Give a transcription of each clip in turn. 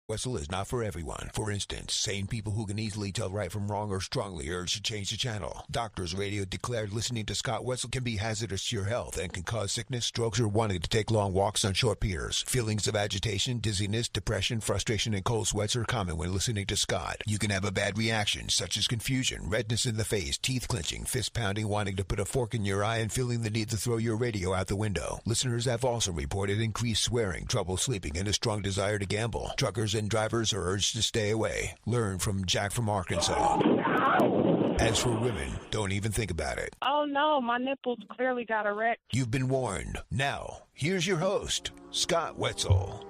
Wetzel is not for everyone. For instance, sane people who can easily tell right from wrong or strongly urge to change the channel. Doctors Radio declared listening to Scott Wetzel can be hazardous to your health and can cause sickness, strokes, or wanting to take long walks on short piers. Feelings of agitation, dizziness, depression, frustration, and cold sweats are common when listening to Scott. You can have a bad reaction, such as confusion, redness in the face, teeth clenching, fist pounding, wanting to put a fork in your eye, and feeling the need to throw your radio out the window. Listeners have also reported increased swearing, trouble sleeping, and a strong desire to gamble. Truckers and drivers are urged to stay away. Learn from Jack from Arkansas. As for women, don't even think about it. Oh no, my nipples clearly got erect. You've been warned. Now, here's your host, Scott Wetzel.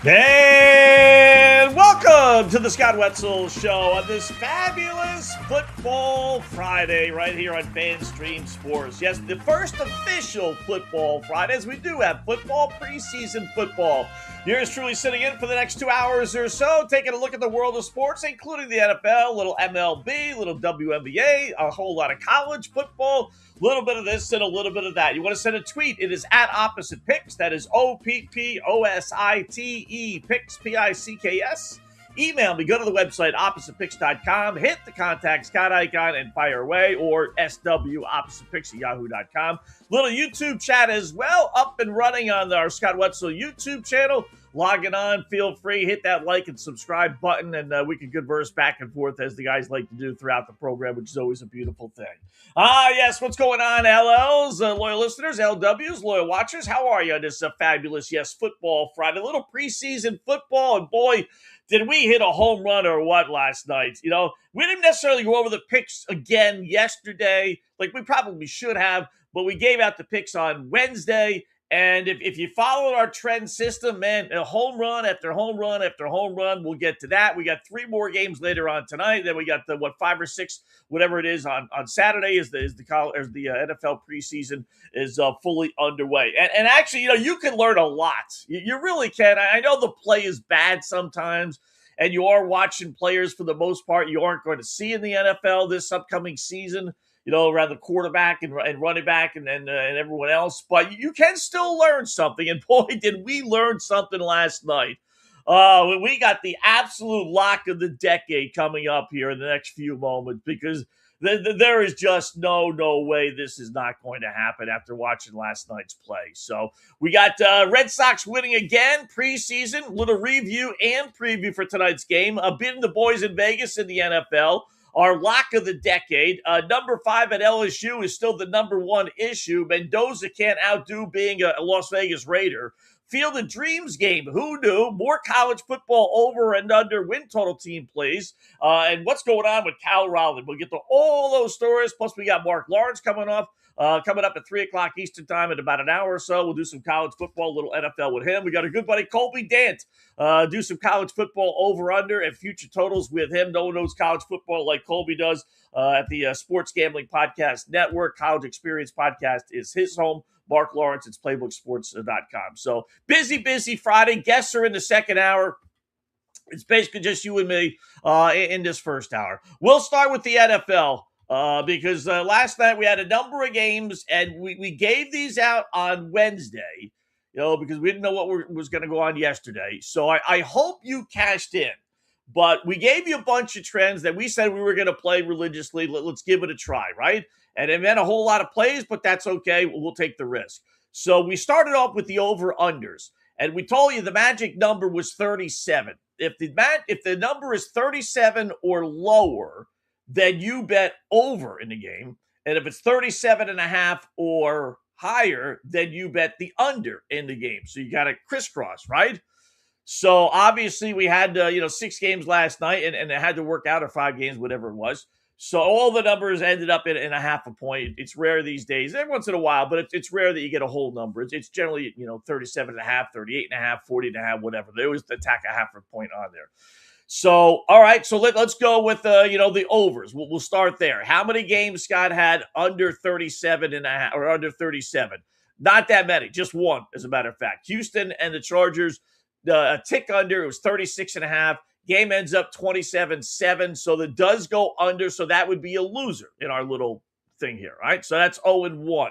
And welcome to the Scott Wetzel Show on this fabulous Football Friday right here on FanStream Sports. Yes, the first official Football Friday, as we do have football, preseason football. Yours truly sitting in for the next 2 hours or so, taking a look at the world of sports, including the NFL, a little MLB, a little WNBA, a whole lot of college football, a little bit of this and a little bit of that. You want to send a tweet, it is at Opposite Picks. That is OPPOSITE, Picks, P-I-C-K-S. Email me, go to the website, oppositepicks.com, hit the contact Scott icon and fire away, or swoppositepicks@yahoo.com. Little YouTube chat as well, up and running on our Scott Wetzel YouTube channel. Logging on, feel free, hit that like and subscribe button, and we can converse back and forth as the guys like to do throughout the program, which is always a beautiful thing. Yes, what's going on, LLs, loyal listeners, LWs, loyal watchers? How are you on this fabulous, yes, Football Friday? A little preseason football, and boy, did we hit a home run or what last night? You know, we didn't necessarily go over the picks again yesterday, like we probably should have, but we gave out the picks on Wednesday. And if you followed our trend system, man, a home run after home run after home run, we'll get to that. We got 3 more games later on tonight. Then we got the 5 or 6, whatever it is, on Saturday is the NFL preseason is fully underway. And actually, you know, you can learn a lot. You really can. I know the play is bad sometimes, and you are watching players for the most part you aren't going to see in the NFL this upcoming season. You know, around the quarterback and running back and everyone else. But you can still learn something. And boy, did we learn something last night. We got the absolute lock of the decade coming up here in the next few moments, because there is just no way this is not going to happen after watching last night's play. So we got Red Sox winning again, preseason, little review and preview for tonight's game. Beating the boys in Vegas in the NFL. Our lock of the decade. Number 5 at LSU is still the number 1 issue. Mendoza can't outdo being a Las Vegas Raider. Field of Dreams game. Who knew? More college football over and under win total team plays. And what's going on with Cal Raleigh? We'll get to all those stories. Plus, we got Marc Lawrence coming up at 3 o'clock Eastern time in about an hour or so. We'll do some college football, a little NFL with him. We got a good buddy, Colby Dant. Do some college football over-under and future totals with him. No one knows college football like Colby does at the Sports Gambling Podcast Network. College Experience Podcast is his home. Marc Lawrence, it's playbooksports.com. So busy Friday. Guests are in the second hour. It's basically just you and me in this first hour. We'll start with the NFL. Because last night we had a number of games, and we gave these out on Wednesday, you know, because we didn't know what was going to go on yesterday. So I hope you cashed in. But we gave you a bunch of trends that we said we were going to play religiously. Let's give it a try, right? And it meant a whole lot of plays, but that's okay. We'll take the risk. So we started off with the over-unders, and we told you the magic number was 37. If the number is 37 or lower, then you bet over in the game. And if it's 37.5 or higher, then you bet the under in the game. So you got to crisscross, right? So obviously we had 6 games last night, and it had to work out, or 5 games, whatever it was. So all the numbers ended up in a half a point. It's rare these days, every once in a while, but it's rare that you get a whole number. It's generally 37.5, 38.5, 40.5, whatever. They always attack a half a point on there. So, all right, so let's go with, the overs. We'll start there. How many games Scott had under 37.5 or under 37? Not that many, just one, as a matter of fact. Houston and the Chargers, a tick under. It was 36.5. Game ends up 27-7, so that does go under, so that would be a loser in our little thing here, right? So that's 0-1.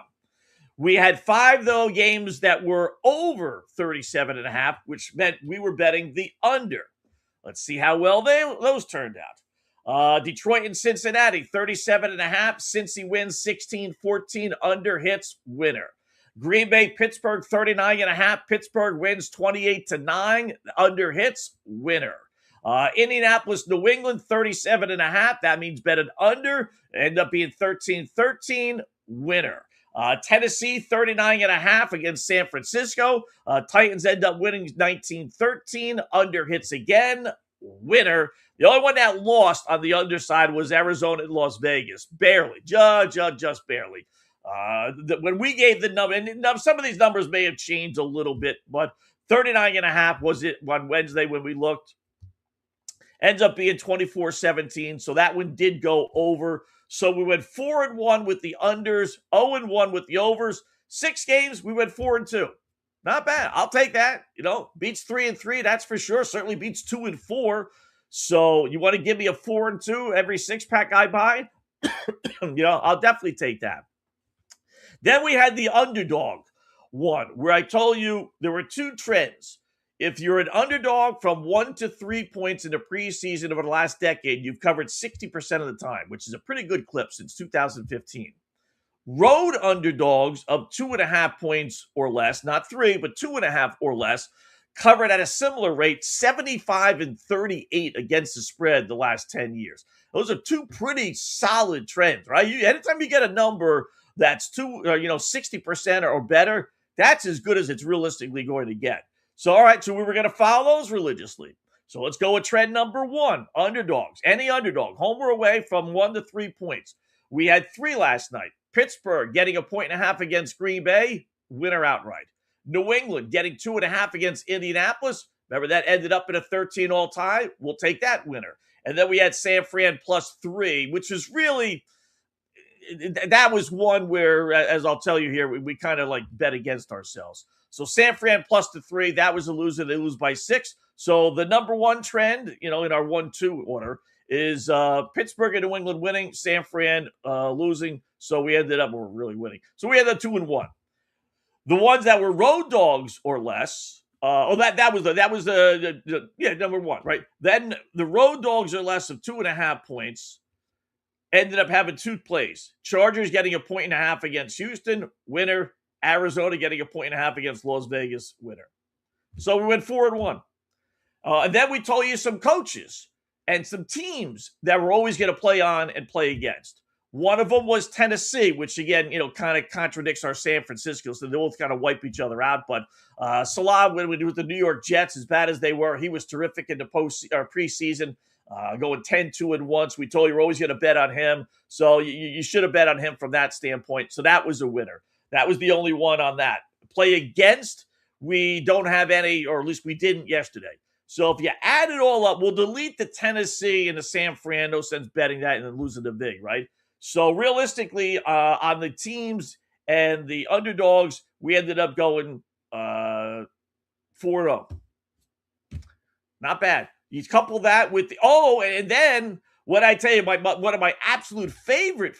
We had 5, though, games that were over 37.5, which meant we were betting the under. Let's see how well those turned out. Detroit and Cincinnati, 37.5. Cincy wins 16-14, under hits, winner. Green Bay, Pittsburgh, 39.5. Pittsburgh wins 28-9, under hits, winner. Indianapolis, New England, 37.5. That means betted under. End up being 13-13, winner. Tennessee, 39.5 against San Francisco. Titans end up winning 19-13. Under hits again. Winner. The only one that lost on the underside was Arizona and Las Vegas. Barely. Just barely. When we gave the number, and some of these numbers may have changed a little bit, but 39.5 was it on Wednesday when we looked. Ends up being 24-17, so that one did go over. So we went 4-1 with the unders, 0-1 with the overs. 6 games, we went 4-2. Not bad. I'll take that. Beats 3-3, that's for sure. Certainly beats 2-4. So you want to give me a 4-2 every 6-pack I buy? I'll definitely take that. Then we had the underdog one, where I told you there were 2 trends. If you're an underdog from 1 to 3 points in the preseason over the last decade, you've covered 60% of the time, which is a pretty good clip since 2015. Road underdogs of 2.5 points or less, not 3, but 2.5 or less, covered at a similar rate, 75 and 38 against the spread the last 10 years. Those are 2 pretty solid trends, right? Anytime you get a number that's 60% or better, that's as good as it's realistically going to get. So, all right, so we were going to follow those religiously. So let's go with trend number 1, underdogs. Any underdog, home or away, from 1 to 3 points. We had 3 last night. Pittsburgh getting 1.5 against Green Bay, winner outright. New England getting 2.5 against Indianapolis. Remember, that ended up in a 13 all-tie. We'll take that winner. And then we had San Fran +3, which is really, that was one where, as I'll tell you here, we kind of bet against ourselves. So San Fran +3, that was a loser. They lose by 6. So the number 1 trend, in our 1-2 order, is Pittsburgh and New England winning, San Fran losing. So we ended up, we're really winning. So we ended up 2-1. The ones that were road dogs or less, that was number 1, right? Then the road dogs or less of 2.5 points ended up having 2 plays. Chargers getting 1.5 against Houston, winner. Arizona getting 1.5 against Las Vegas, winner. So we went 4-1. And then we told you some coaches and some teams that we're always going to play on and play against. One of them was Tennessee, which again, kind of contradicts our San Francisco. So they both kind of wipe each other out. But Salah, when we do with the New York Jets, as bad as they were, he was terrific in the preseason, going 10-2-1. So we told you we're always going to bet on him. So you should have bet on him from that standpoint. So that was a winner. That was the only one on that. Play against, we don't have any, or at least we didn't yesterday. So if you add it all up, we'll delete the Tennessee and the San Fran. No sense betting that and then losing the big, right? So realistically, on the teams and the underdogs, we ended up going 4-0. Not bad. You couple that with and then what I tell you, one of my absolute favorite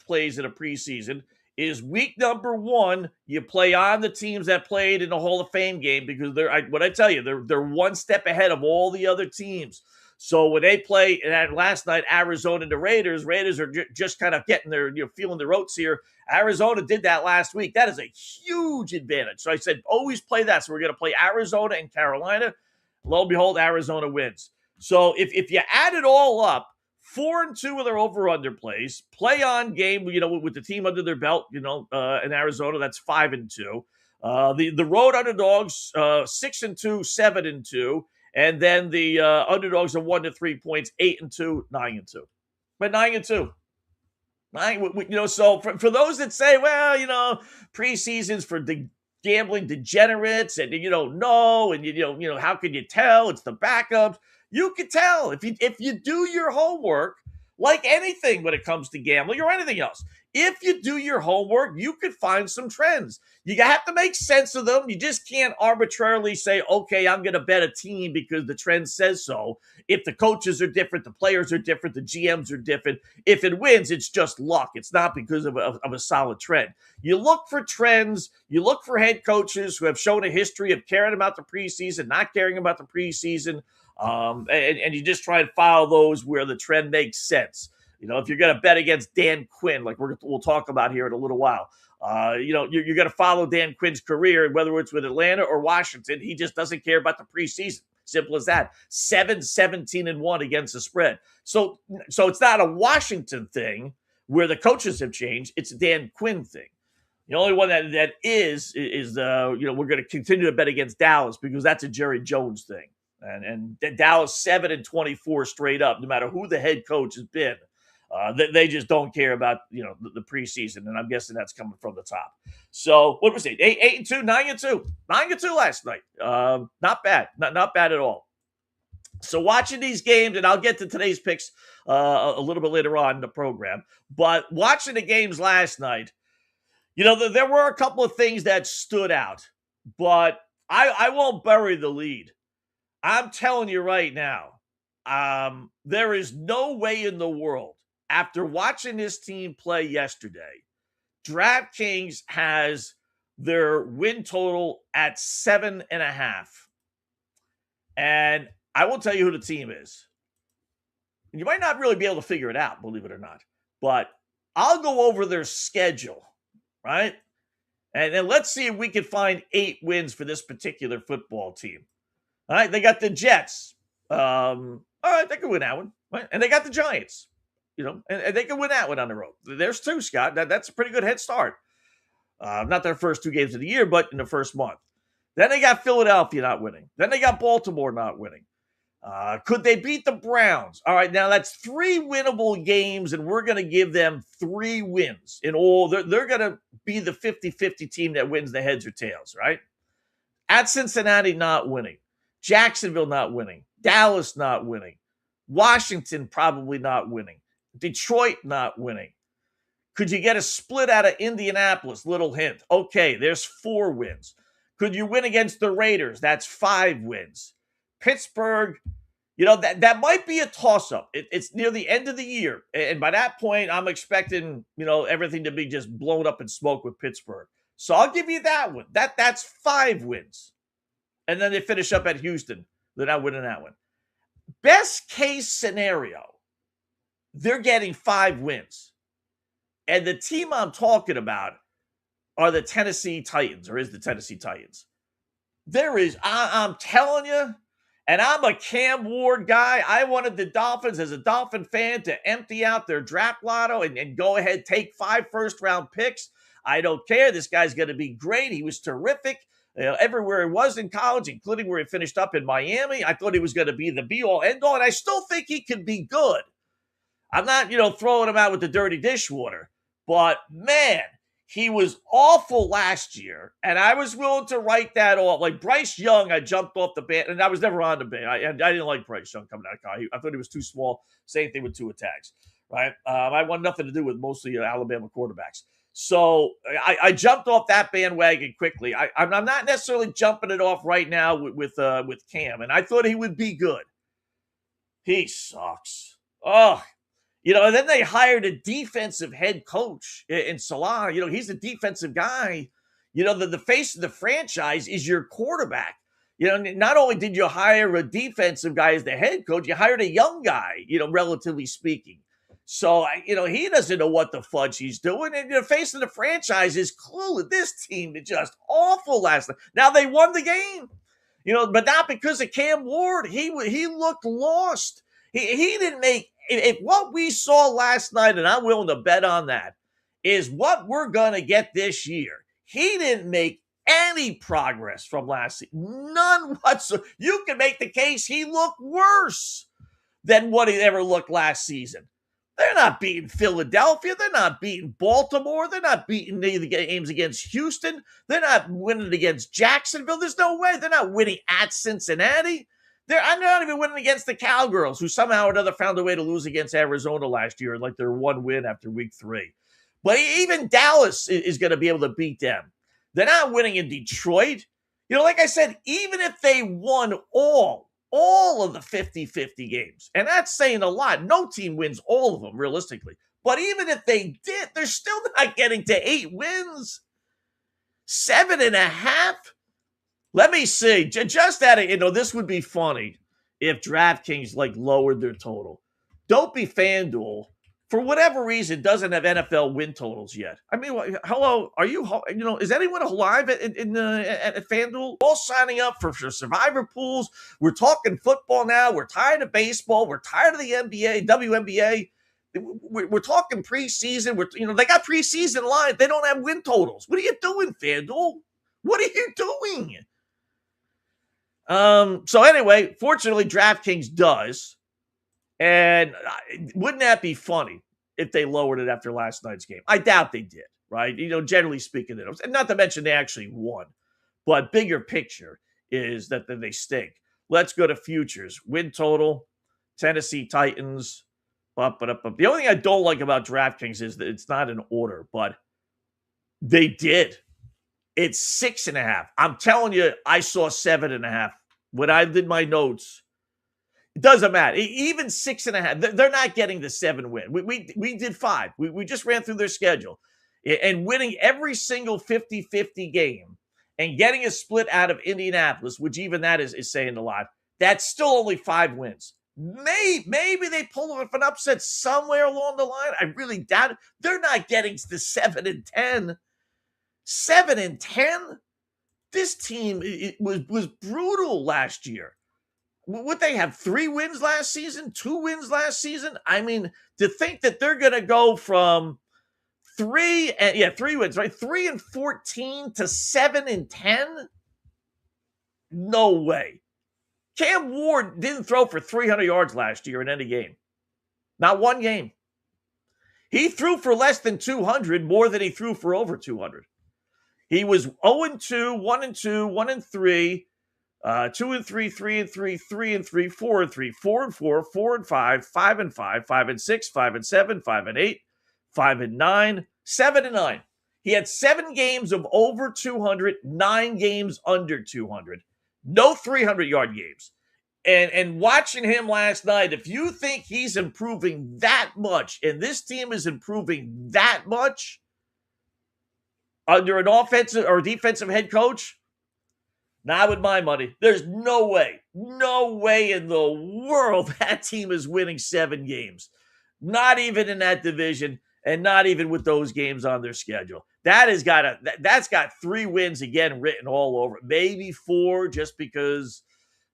plays in a preseason is week number 1. You play on the teams that played in the Hall of Fame game because they're one step ahead of all the other teams. So when they play last night, Arizona and the Raiders are just kind of getting their, feeling the ropes here. Arizona did that last week. That is a huge advantage. So I said, always play that. So we're going to play Arizona and Carolina. Lo and behold, Arizona wins. So if you add it all up, 4-2 with their over/under plays, play on game, with the team under their belt, in Arizona, that's 5-2. The road underdogs, 6-2, 7-2. And then the underdogs are 1 to 3 points, 8-2, 9-2. But 9-2. So for those that say, well, preseason's for the gambling degenerates, and you don't know, and how can you tell? It's the backups. You can tell if you do your homework, like anything when it comes to gambling or anything else. if you do your homework, you could find some trends. You have to make sense of them. You just can't arbitrarily say, okay, I'm going to bet a team because the trend says so. If the coaches are different, the players are different, the GMs are different. If it wins, it's just luck. It's not because of a solid trend. You look for trends. You look for head coaches who have shown a history of caring about the preseason, not caring about the preseason, and you just try and follow those where the trend makes sense. If you're going to bet against Dan Quinn, like we'll talk about here in a little while, you're going to follow Dan Quinn's career, whether it's with Atlanta or Washington. He just doesn't care about the preseason. Simple as that. 17-1 against the spread. So it's not a Washington thing where the coaches have changed. It's a Dan Quinn thing. The only one that is we're going to continue to bet against Dallas because that's a Jerry Jones thing. And Dallas 7-24 straight up, no matter who the head coach has been. They just don't care about the preseason, and I'm guessing that's coming from the top. So what was it? 8-2, 9-2, 9-2 last night. Not bad, not bad at all. So watching these games, and I'll get to today's picks a little bit later on in the program. But watching the games last night, there were a couple of things that stood out, but I won't bury the lead. I'm telling you right now, there is no way in the world. After watching this team play yesterday, DraftKings has their win total at 7.5. And I will tell you who the team is. You might not really be able to figure it out, believe it or not. But I'll go over their schedule, right? And then let's see if we can find 8 wins for this particular football team. All right, they got the Jets. All right, they can win that one. Right? And they got the Giants. And they can win that one on the road. There's 2, Scott. That's a pretty good head start. Not their first 2 games of the year, but in the first month. Then they got Philadelphia not winning. Then they got Baltimore not winning. Could they beat the Browns? All right, now that's 3 winnable games, and we're going to give them 3 wins in all. They're going to be the 50-50 team that wins the heads or tails, right? At Cincinnati not winning. Jacksonville not winning. Dallas not winning. Washington probably not winning. Detroit not winning. Could you get a split out of Indianapolis? Little hint. Okay, there's 4 wins. Could you win against the Raiders? That's 5 wins. Pittsburgh, that might be a toss-up. It's near the end of the year. And by that point, I'm expecting, everything to be just blown up in smoke with Pittsburgh. So I'll give you that one. That's 5 wins. And then they finish up at Houston. They're not winning that one. Best case scenario, they're getting 5 wins. And the team I'm talking about are the Tennessee Titans, or is the Tennessee Titans. I'm telling you, and I'm a Cam Ward guy. I wanted the Dolphins, as a Dolphin fan, to empty out their draft lotto and go ahead, take 5 first-round picks. I don't care. This guy's going to be great. He was terrific. Everywhere he was in college, including where he finished up in Miami. I thought he was going to be the be-all, end-all, and I still think he can be good. I'm not, throwing him out with the dirty dishwater. But, man, he was awful last year, and I was willing to write that off. Like Bryce Young, I jumped off the band, and I was never on the band. I didn't like Bryce Young coming out of college. I thought he was too small. Same thing with Tua Tags, right? I want nothing to do with mostly Alabama quarterbacks. So I jumped off that bandwagon quickly. I'm not necessarily jumping it off right now with Cam, and I thought he would be good. He sucks. Oh, and then they hired a defensive head coach in Salah. He's a defensive guy. The face of the franchise is your quarterback. Not only did you hire a defensive guy as the head coach, you hired a young guy, relatively speaking. So, he doesn't know what the fudge he's doing. And the face of the franchise is clueless. This team is just awful last night. Now, they won the game, but not because of Cam Ward. He looked lost. He didn't make – if what we saw last night, and I'm willing to bet on that, is what we're going to get this year, he didn't make any progress from last season. None whatsoever. You can make the case he looked worse than what he ever looked last season. They're not beating Philadelphia. They're not beating Baltimore. They're not beating the games against Houston. They're not winning against Jacksonville. There's no way. They're not winning at Cincinnati. I'm not even winning against the Cowgirls, who somehow or another found a way to lose against Arizona last year, like their 1 win after week 3. But even Dallas is going to be able to beat them. They're not winning in Detroit. Like I said, even if they won all of the 50-50 games, and that's saying a lot. No team wins all of them, realistically. But even if they did, they're still not getting to 8 wins. 7.5? Let me see. Just at it, this would be funny if DraftKings lowered their total. Don't be FanDuel. For whatever reason, doesn't have NFL win totals yet. I mean, hello, are you? Is anyone alive at FanDuel? All signing up for survivor pools. We're talking football now. We're tired of baseball. We're tired of the NBA, WNBA. We're talking preseason. They got preseason line. They don't have win totals. What are you doing, FanDuel? What are you doing? So anyway, fortunately, DraftKings does. And wouldn't that be funny if they lowered it after last night's game? I doubt they did, right? Generally speaking, and not to mention they actually won. But bigger picture is that they stink. Let's go to futures. Win total, Tennessee Titans. Up. The only thing I don't like about DraftKings is that it's not in order, but they did. It's 6.5. I'm telling you, I saw 7.5 when I did my notes. It doesn't matter. Even 6.5, they're not getting the 7 win. We did 5. We just ran through their schedule. And winning every single 50-50 game and getting a split out of Indianapolis, which even that is saying a lot, that's still only 5 wins. Maybe they pull off an upset somewhere along the line. I really doubt it. They're not getting to 7-10. 7-10? This team was brutal last year. Would they have 3 wins last season? 2 wins last season? I mean, to think that they're going to go from 3 wins, right? 3-14 to 7-10? No way. Cam Ward didn't throw for 300 yards last year in any game. Not one game. He threw for less than 200 more than he threw for over 200. He was 0-2, 1-2, 1-3, 2-3, 3-3, 3-3, 4-3, 4-4, 4-5, 5-5, 5-6, 5-7, 5-8, 5-9, 7-9. He had 7 games of over 200, 9 games under 200. No 300-yard games. And watching him last night, if you think he's improving that much and this team is improving that much under an offensive or defensive head coach, not with my money. There's no way in the world that team is winning 7 games. Not even in that division and not even with those games on their schedule. That's got 3 wins again written all over it. Maybe 4 just because,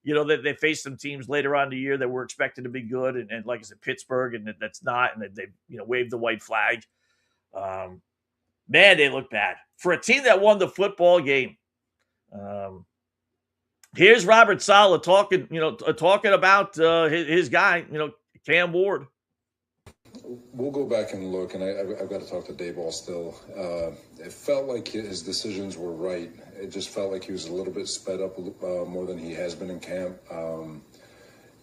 they faced some teams later on in the year that were expected to be good. And like I said, Pittsburgh, and that's not. And they waved the white flag. Man, they look bad. For a team that won the football game, here's Robert Saleh talking about his guy, Cam Ward. We'll go back and look, and I've got to talk to Dayball still. It felt like his decisions were right. It just felt like he was a little bit sped up more than he has been in camp.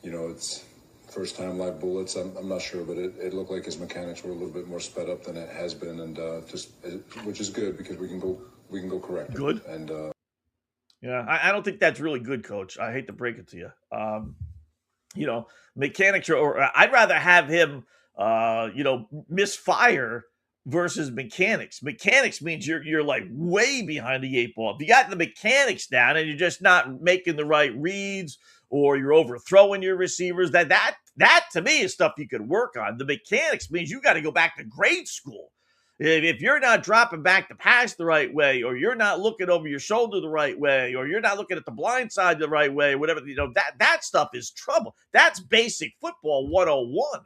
It's first time live bullets. I'm not sure, but it looked like his mechanics were a little bit more sped up than it has been, and which is good because we can go correct. Good. And yeah, I don't think that's really good, Coach. I hate to break it to you. Mechanics or I'd rather have him. Misfire versus mechanics. Mechanics means you're like way behind the 8 ball. If you got the mechanics down and you're just not making the right reads or you're overthrowing your receivers, that to me is stuff you could work on. The mechanics means you got to go back to grade school. If you're not dropping back to pass the right way, or you're not looking over your shoulder the right way, or you're not looking at the blind side the right way, whatever, that stuff is trouble. That's basic football 101.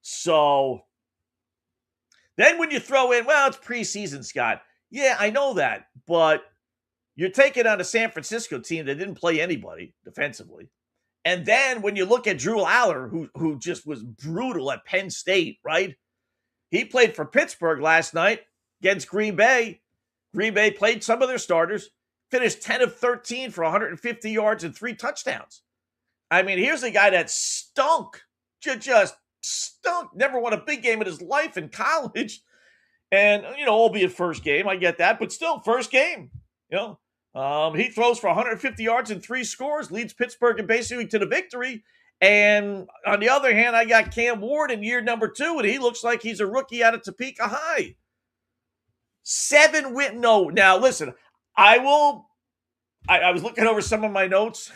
So then when you throw in, well, it's preseason, Scott. Yeah, I know that. But you're taking on a San Francisco team that didn't play anybody defensively. And then when you look at Drew Aller, who just was brutal at Penn State, right? He played for Pittsburgh last night against Green Bay. Green Bay played some of their starters, finished 10 of 13 for 150 yards and 3 touchdowns. I mean, here's a guy that stunk, just stunk, never won a big game in his life in college. And, albeit first game, I get that, but still first game, he throws for 150 yards and 3 scores, leads Pittsburgh basically to the victory. And on the other hand, I got Cam Ward in year number 2, and he looks like he's a rookie out of Topeka High. 7 win. No, now listen, I was looking over some of my notes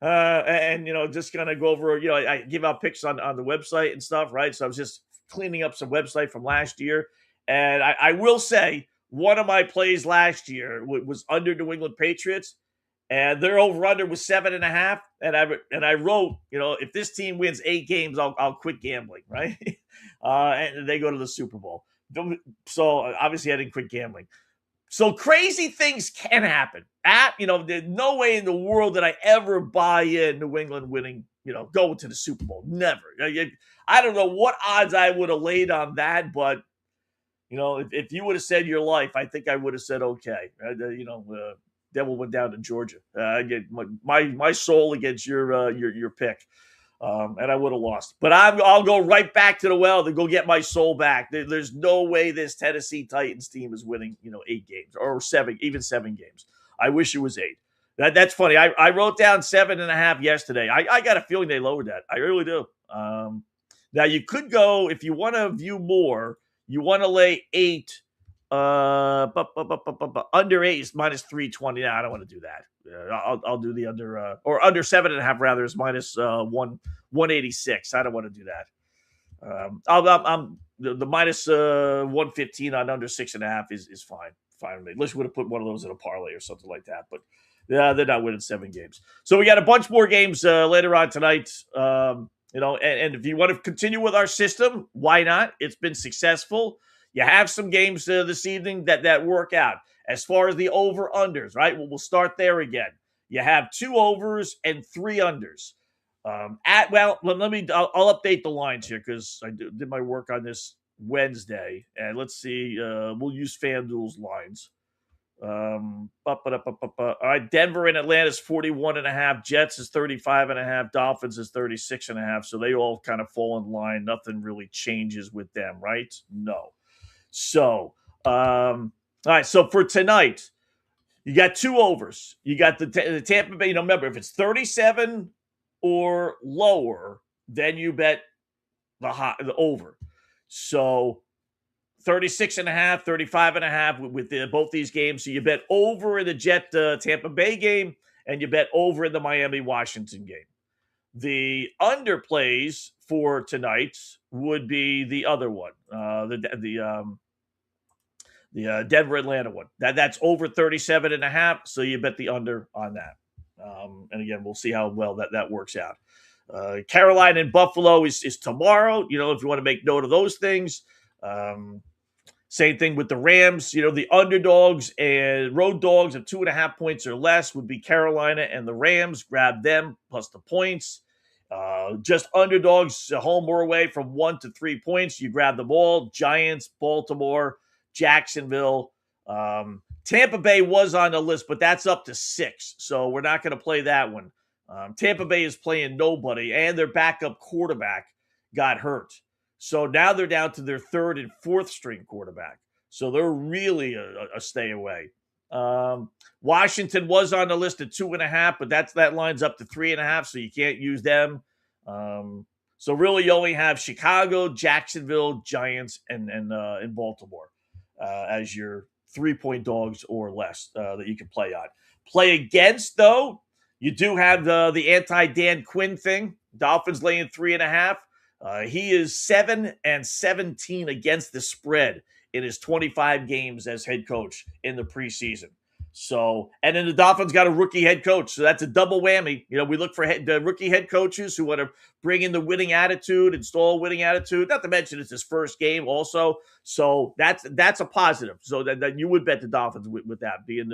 and, just going to go over, I give out picks on the website and stuff, right? So I was just cleaning up some website from last year. And I will say one of my plays last year was under New England Patriots, and their over-under was 7.5. And I wrote, if this team wins 8 games, I'll quit gambling, right? And they go to the Super Bowl. So obviously I didn't quit gambling. So crazy things can happen. There's no way in the world that I ever buy in New England winning, going to the Super Bowl. Never. I don't know what odds I would have laid on that, but, if you would have said your life, I think I would have said, okay. Devil went down to Georgia. My soul against your pick. And I would have lost. But I'll go right back to the well to go get my soul back. There's no way this Tennessee Titans team is winning, 8 games or 7, even 7 games. I wish it was 8. That's funny. I wrote down 7.5 yesterday. I got a feeling they lowered that. I really do. Now you could go, if you want to view more, you want to lay 8. Under 8 is minus 320. Nah, I don't want to do that. I'll do the under or under 7.5 rather is minus 186. I don't want to do that. I'm the minus 115 on under 6.5 is fine with me. Unless you would have put one of those in a parlay or something like that. But yeah, they're not winning 7 games. So we got a bunch more games later on tonight. And if you want to continue with our system, why not? It's been successful. You have some games this evening that work out. As far as the over-unders, right? We'll start there again. You have 2 overs and 3 unders. I'll update the lines here because I did my work on this Wednesday. And let's see. We'll use FanDuel's lines. All right, Denver and Atlanta is 41.5. Jets is 35.5. Dolphins is 36.5. So they all kind of fall in line. Nothing really changes with them, right? No. So, all right. So for tonight, you got 2 overs. You got the Tampa Bay. Remember, if it's 37 or lower, then you bet the over. So 36.5, 35.5 with both these games. So you bet over in the Jet Tampa Bay game, and you bet over in the Miami Washington game. The underplays for tonight would be the other one, the Denver Atlanta one. That's over 37.5. So you bet the under on that. And again, we'll see how well that works out. Carolina and Buffalo is tomorrow. If you want to make note of those things. Same thing with the Rams. The underdogs and road dogs of 2.5 points or less would be Carolina and the Rams. Grab them plus the points. Just underdogs, home or away from 1 to 3 points. You grab them all. Giants, Baltimore, Jacksonville. Tampa Bay was on the list, but that's up to 6. So we're not going to play that one. Tampa Bay is playing nobody, and their backup quarterback got hurt. So now they're down to their 3rd and 4th string quarterback. So they're really a stay away. Washington was on the list at 2.5, but that lines up to 3.5, so you can't use them. So really you only have Chicago, Jacksonville, Giants, and Baltimore as your 3-point dogs or less that you can play on. Play against, though, you do have the anti-Dan Quinn thing. Dolphins laying 3.5. He is 7-17 against the spread in his 25 games as head coach in the preseason. So, and then the Dolphins got a rookie head coach. So that's a double whammy. We look for rookie head coaches who want to bring in the winning attitude, install winning attitude. Not to mention it's his first game also. So that's a positive. So that you would bet the Dolphins with that being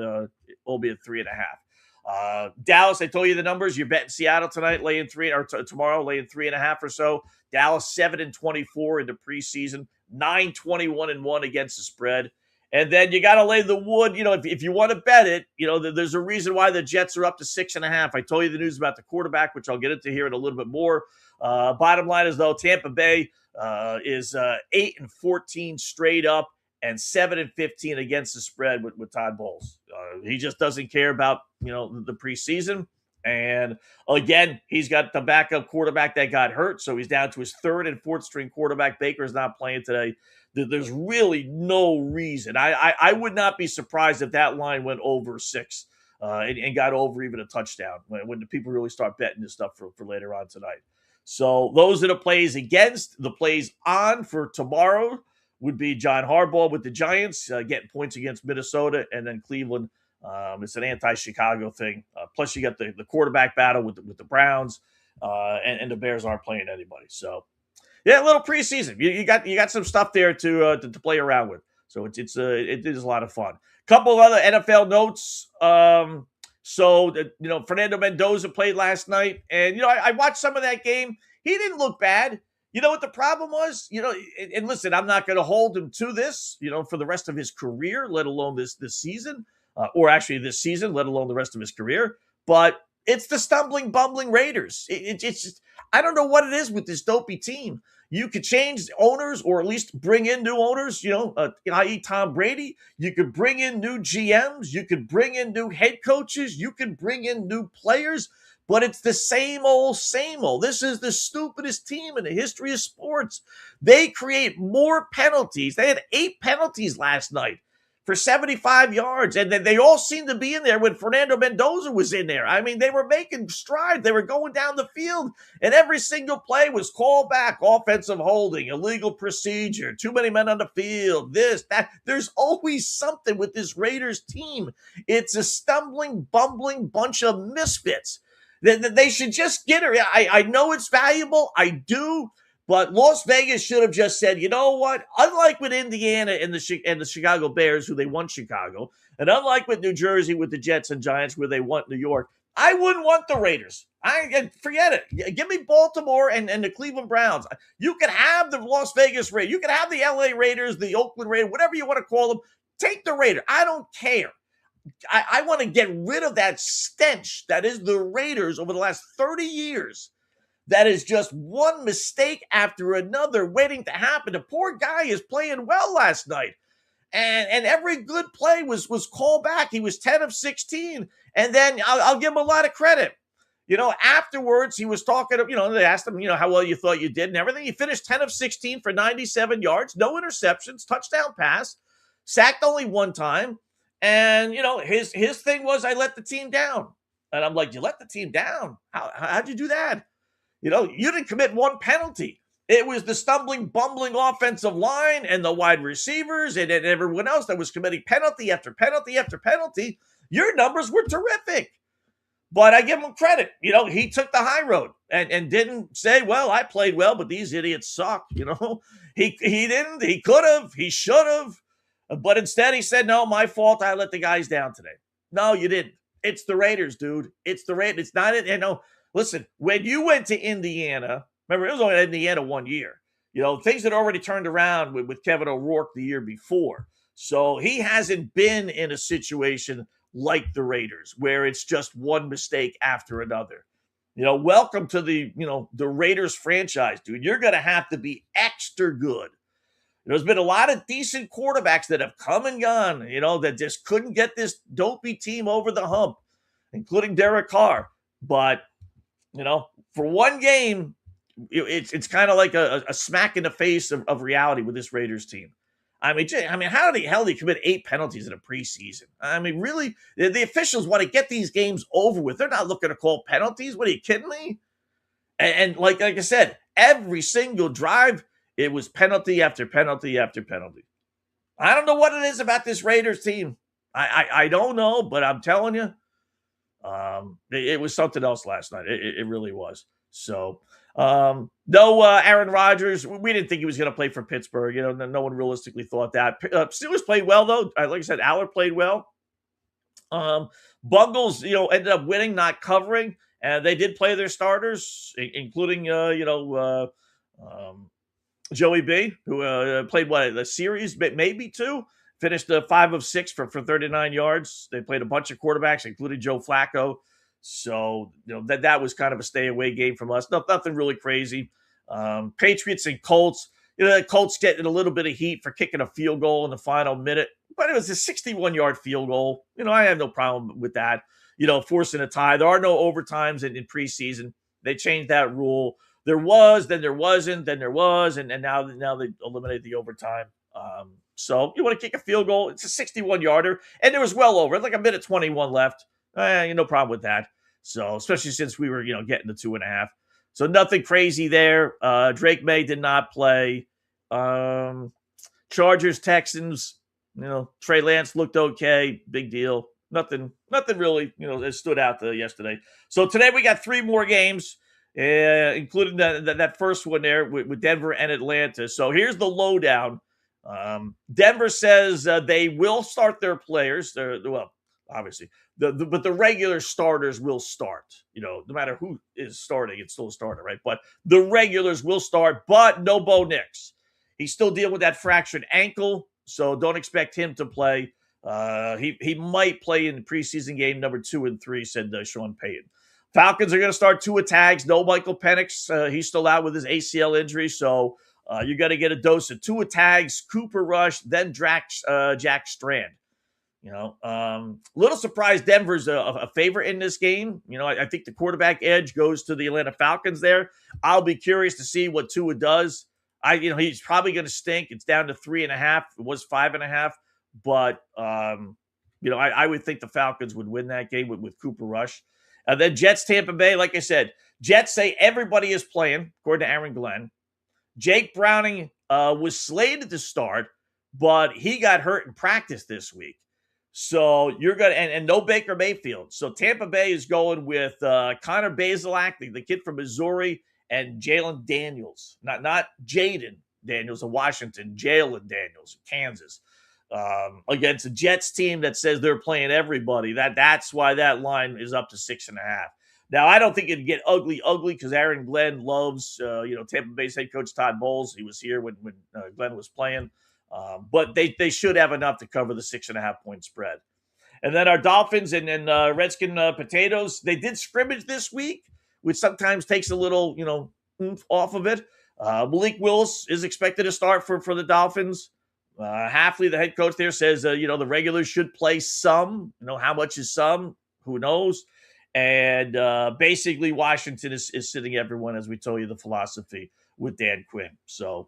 albeit 3.5. Dallas, I told you the numbers. You're betting Seattle tonight, laying 3, or tomorrow, laying 3.5 or so. Dallas 7-24 in the preseason, 9-21-1 against the spread. And then you got to lay the wood. If you want to bet it, there's a reason why the Jets are up to 6.5. I told you the news about the quarterback, which I'll get into here in a little bit more. Bottom line is, though, Tampa Bay is 8-14 straight up. and 7-15 against the spread with Todd Bowles. He just doesn't care about, the preseason. And again, he's got the backup quarterback that got hurt, so he's down to his third and fourth string quarterback. Baker's not playing today. There's really no reason. I would not be surprised if that line went over 6 and got over even a touchdown when the people really start betting this stuff for later on tonight. So those are the plays against. The plays on for tomorrow would be John Harbaugh with the Giants getting points against Minnesota, and then Cleveland. It's an anti-Chicago thing. Plus, you got the quarterback battle with the Browns, and the Bears aren't playing anybody. So, yeah, a little preseason. You got some stuff there to play around with. So it is a lot of fun. Couple of other NFL notes. Fernando Mendoza played last night, and I watched some of that game. He didn't look bad. You know what the problem was? And listen, I'm not going to hold him to this, for the rest of his career, let alone this season. Or actually this season, let alone the rest of his career. But it's the stumbling, bumbling Raiders. It's just, I don't know what it is with this dopey team. You could change owners or at least bring in new owners, i.e. Tom Brady. You could bring in new GMs. You could bring in new head coaches. You could bring in new players. But it's the same old, same old. This is the stupidest team in the history of sports. They create more penalties. They had 8 penalties last night for 75 yards. And then they all seemed to be in there when Fernando Mendoza was in there. I mean, they were making strides. They were going down the field, and every single play was called back. Offensive holding, illegal procedure, too many men on the field, this, that. There's always something with this Raiders team. It's a stumbling, bumbling bunch of misfits. They should just get her. I know it's valuable. I do. But Las Vegas should have just said, you know what? Unlike with Indiana and the Chicago Bears, who they won Chicago, and unlike with New Jersey with the Jets and Giants, where they won New York, I wouldn't want the Raiders. Forget it. Give me Baltimore and the Cleveland Browns. You can have the Las Vegas Raiders. You can have the LA Raiders, the Oakland Raiders, whatever you want to call them. Take the Raiders. I don't care. I want to get rid of that stench that is the Raiders over the last 30 years. That is just one mistake after another waiting to happen. The poor guy is playing well last night. And every good play was called back. He was 10 of 16. And then I'll give him a lot of credit. Afterwards, he was talking, they asked him, how well you thought you did and everything. He finished 10 of 16 for 97 yards, no interceptions, touchdown pass, sacked only one time. And, his thing was, I let the team down. And I'm like, you let the team down? How'd you do that? You didn't commit one penalty. It was the stumbling, bumbling offensive line and the wide receivers and everyone else that was committing penalty after penalty after penalty. Your numbers were terrific. But I give him credit. He took the high road and didn't say, well, I played well, but these idiots suck. He didn't. He could have. He should have. But instead he said, no, my fault. I let the guys down today. No, you didn't. It's the Raiders, dude. It's the Raiders. It's not, listen, when you went to Indiana, remember, it was only Indiana 1 year. Things had already turned around with Kevin O'Rourke the year before. So he hasn't been in a situation like the Raiders where it's just one mistake after another. Welcome to the Raiders franchise, dude. You're going to have to be extra good. There's been a lot of decent quarterbacks that have come and gone, that just couldn't get this dopey team over the hump, including Derek Carr. But, for one game, it's kind of like a smack in the face of reality with this Raiders team. How the hell do you commit 8 penalties in a preseason? Really, the officials want to get these games over with. They're not looking to call penalties. What, are you kidding me? And like I said, every single drive, it was penalty after penalty after penalty. I don't know what it is about this Raiders team. I don't know, but I'm telling you, it was something else last night. It really was. So, no Aaron Rodgers. We didn't think he was going to play for Pittsburgh. No one realistically thought that. Steelers played well, though. Like I said, Aller played well. Bungles, ended up winning, not covering. And they did play their starters, including, Joey B, who played the series, maybe 2, finished 5 of 6 for 39 yards. They played a bunch of quarterbacks, including Joe Flacco. So, that was kind of a stay away game from us. Nothing really crazy. Patriots and Colts. the Colts getting a little bit of heat for kicking a field goal in the final minute, but it was a 61-yard field goal. I have no problem with that. Forcing a tie. There are no overtimes in preseason. They changed that rule. There was, then there wasn't, then there was, and now they eliminated the overtime. So you want to kick a field goal? It's a 61-yarder, and it was well over. It's like a minute 21 left. No problem with that. So especially since we were, getting the 2.5. So nothing crazy there. Drake May did not play. Chargers, Texans, Trey Lance looked okay. Big deal. Nothing really, that stood out yesterday. So today we got 3 more games, including that first one there with Denver and Atlanta. So here's the lowdown. Denver says they will start their players. Obviously, but the regular starters will start. No matter who is starting, it's still a starter, right? But the regulars will start, but no Bo Nix. He's still dealing with that fractured ankle, so don't expect him to play. He might play in the preseason game number 2 and 3, said Sean Payton. Falcons are going to start Tua Tags. No Michael Penix. He's still out with his ACL injury, so you got to get a dose of Tua Tags, Cooper Rush, then Jack Strand. Little surprised Denver's a favorite in this game. I think the quarterback edge goes to the Atlanta Falcons there. I'll be curious to see what Tua does. He's probably going to stink. It's down to 3.5. It was 5.5. But, I would think the Falcons would win that game with Cooper Rush. And then Jets, Tampa Bay, like I said, Jets say everybody is playing, according to Aaron Glenn. Jake Browning was slated to start, but he got hurt in practice this week. So you're going to, and no Baker Mayfield. So Tampa Bay is going with Connor Bazelak, the kid from Missouri, and Jalen Daniels. Not Jaden Daniels of Washington, Jalen Daniels of Kansas. Against a Jets team that says they're playing everybody. That's why that line is up to 6.5. Now, I don't think it'd get ugly because Aaron Glenn loves, Tampa Bay's head coach Todd Bowles. He was here when Glenn was playing. But they should have enough to cover the 6.5-point spread. And then our Dolphins and Redskin Potatoes, they did scrimmage this week, which sometimes takes a little, oomph off of it. Malik Willis is expected to start for the Dolphins. Hafley, the head coach there, says, the regulars should play some. How much is some? Who knows? And basically, Washington is sitting everyone, as we told you, the philosophy with Dan Quinn. So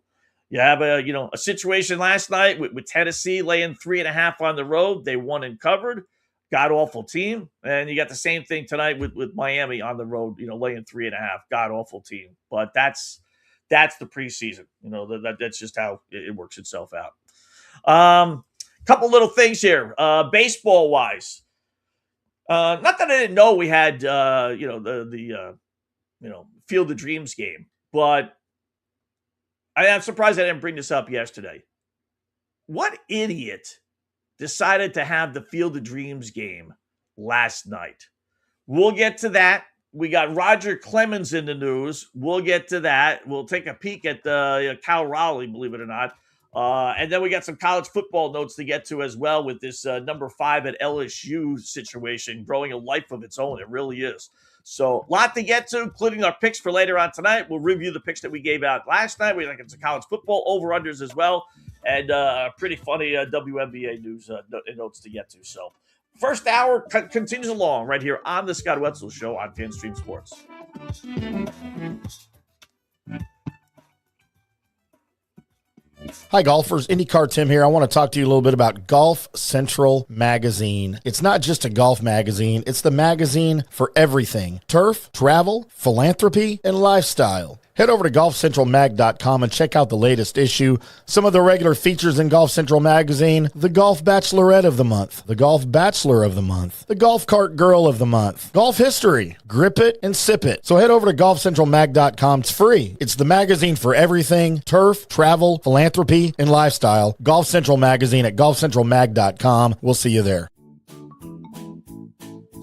you have a situation last night with Tennessee laying 3.5 on the road. They won and covered. God-awful team. And you got the same thing tonight with Miami on the road, laying 3.5. God-awful team. But that's the preseason. That's just how it works itself out. Couple little things here, baseball wise. Not that I didn't know we had, the Field of Dreams game, but I'm surprised I didn't bring this up yesterday. What idiot decided to have the Field of Dreams game last night? We'll get to that. We got Roger Clemens in the news. We'll get to that. We'll take a peek at the Cal Raleigh, believe it or not. And then we got some college football notes to get to as well with this number 5 at LSU situation growing a life of its own. It really is. So a lot to get to, including our picks for later on tonight. We'll review the picks that we gave out last night. We think it's a college football over-unders as well. And pretty funny WNBA news notes to get to. So first hour continues along right here on the Scott Wetzel Show on FanStream Sports. Hi, golfers. IndyCar Tim here. I want to talk to you a little bit about Golf Central Magazine. It's not just a golf magazine. It's the magazine for everything. Turf, travel, philanthropy, and lifestyle. Head over to golfcentralmag.com and check out the latest issue. Some of the regular features in Golf Central Magazine: the Golf Bachelorette of the Month, the Golf Bachelor of the Month, the Golf Cart Girl of the Month, Golf History, Grip It and Sip It. So head over to golfcentralmag.com. It's free. It's the magazine for everything: turf, travel, philanthropy, and lifestyle. Golf Central Magazine at golfcentralmag.com. We'll see you there.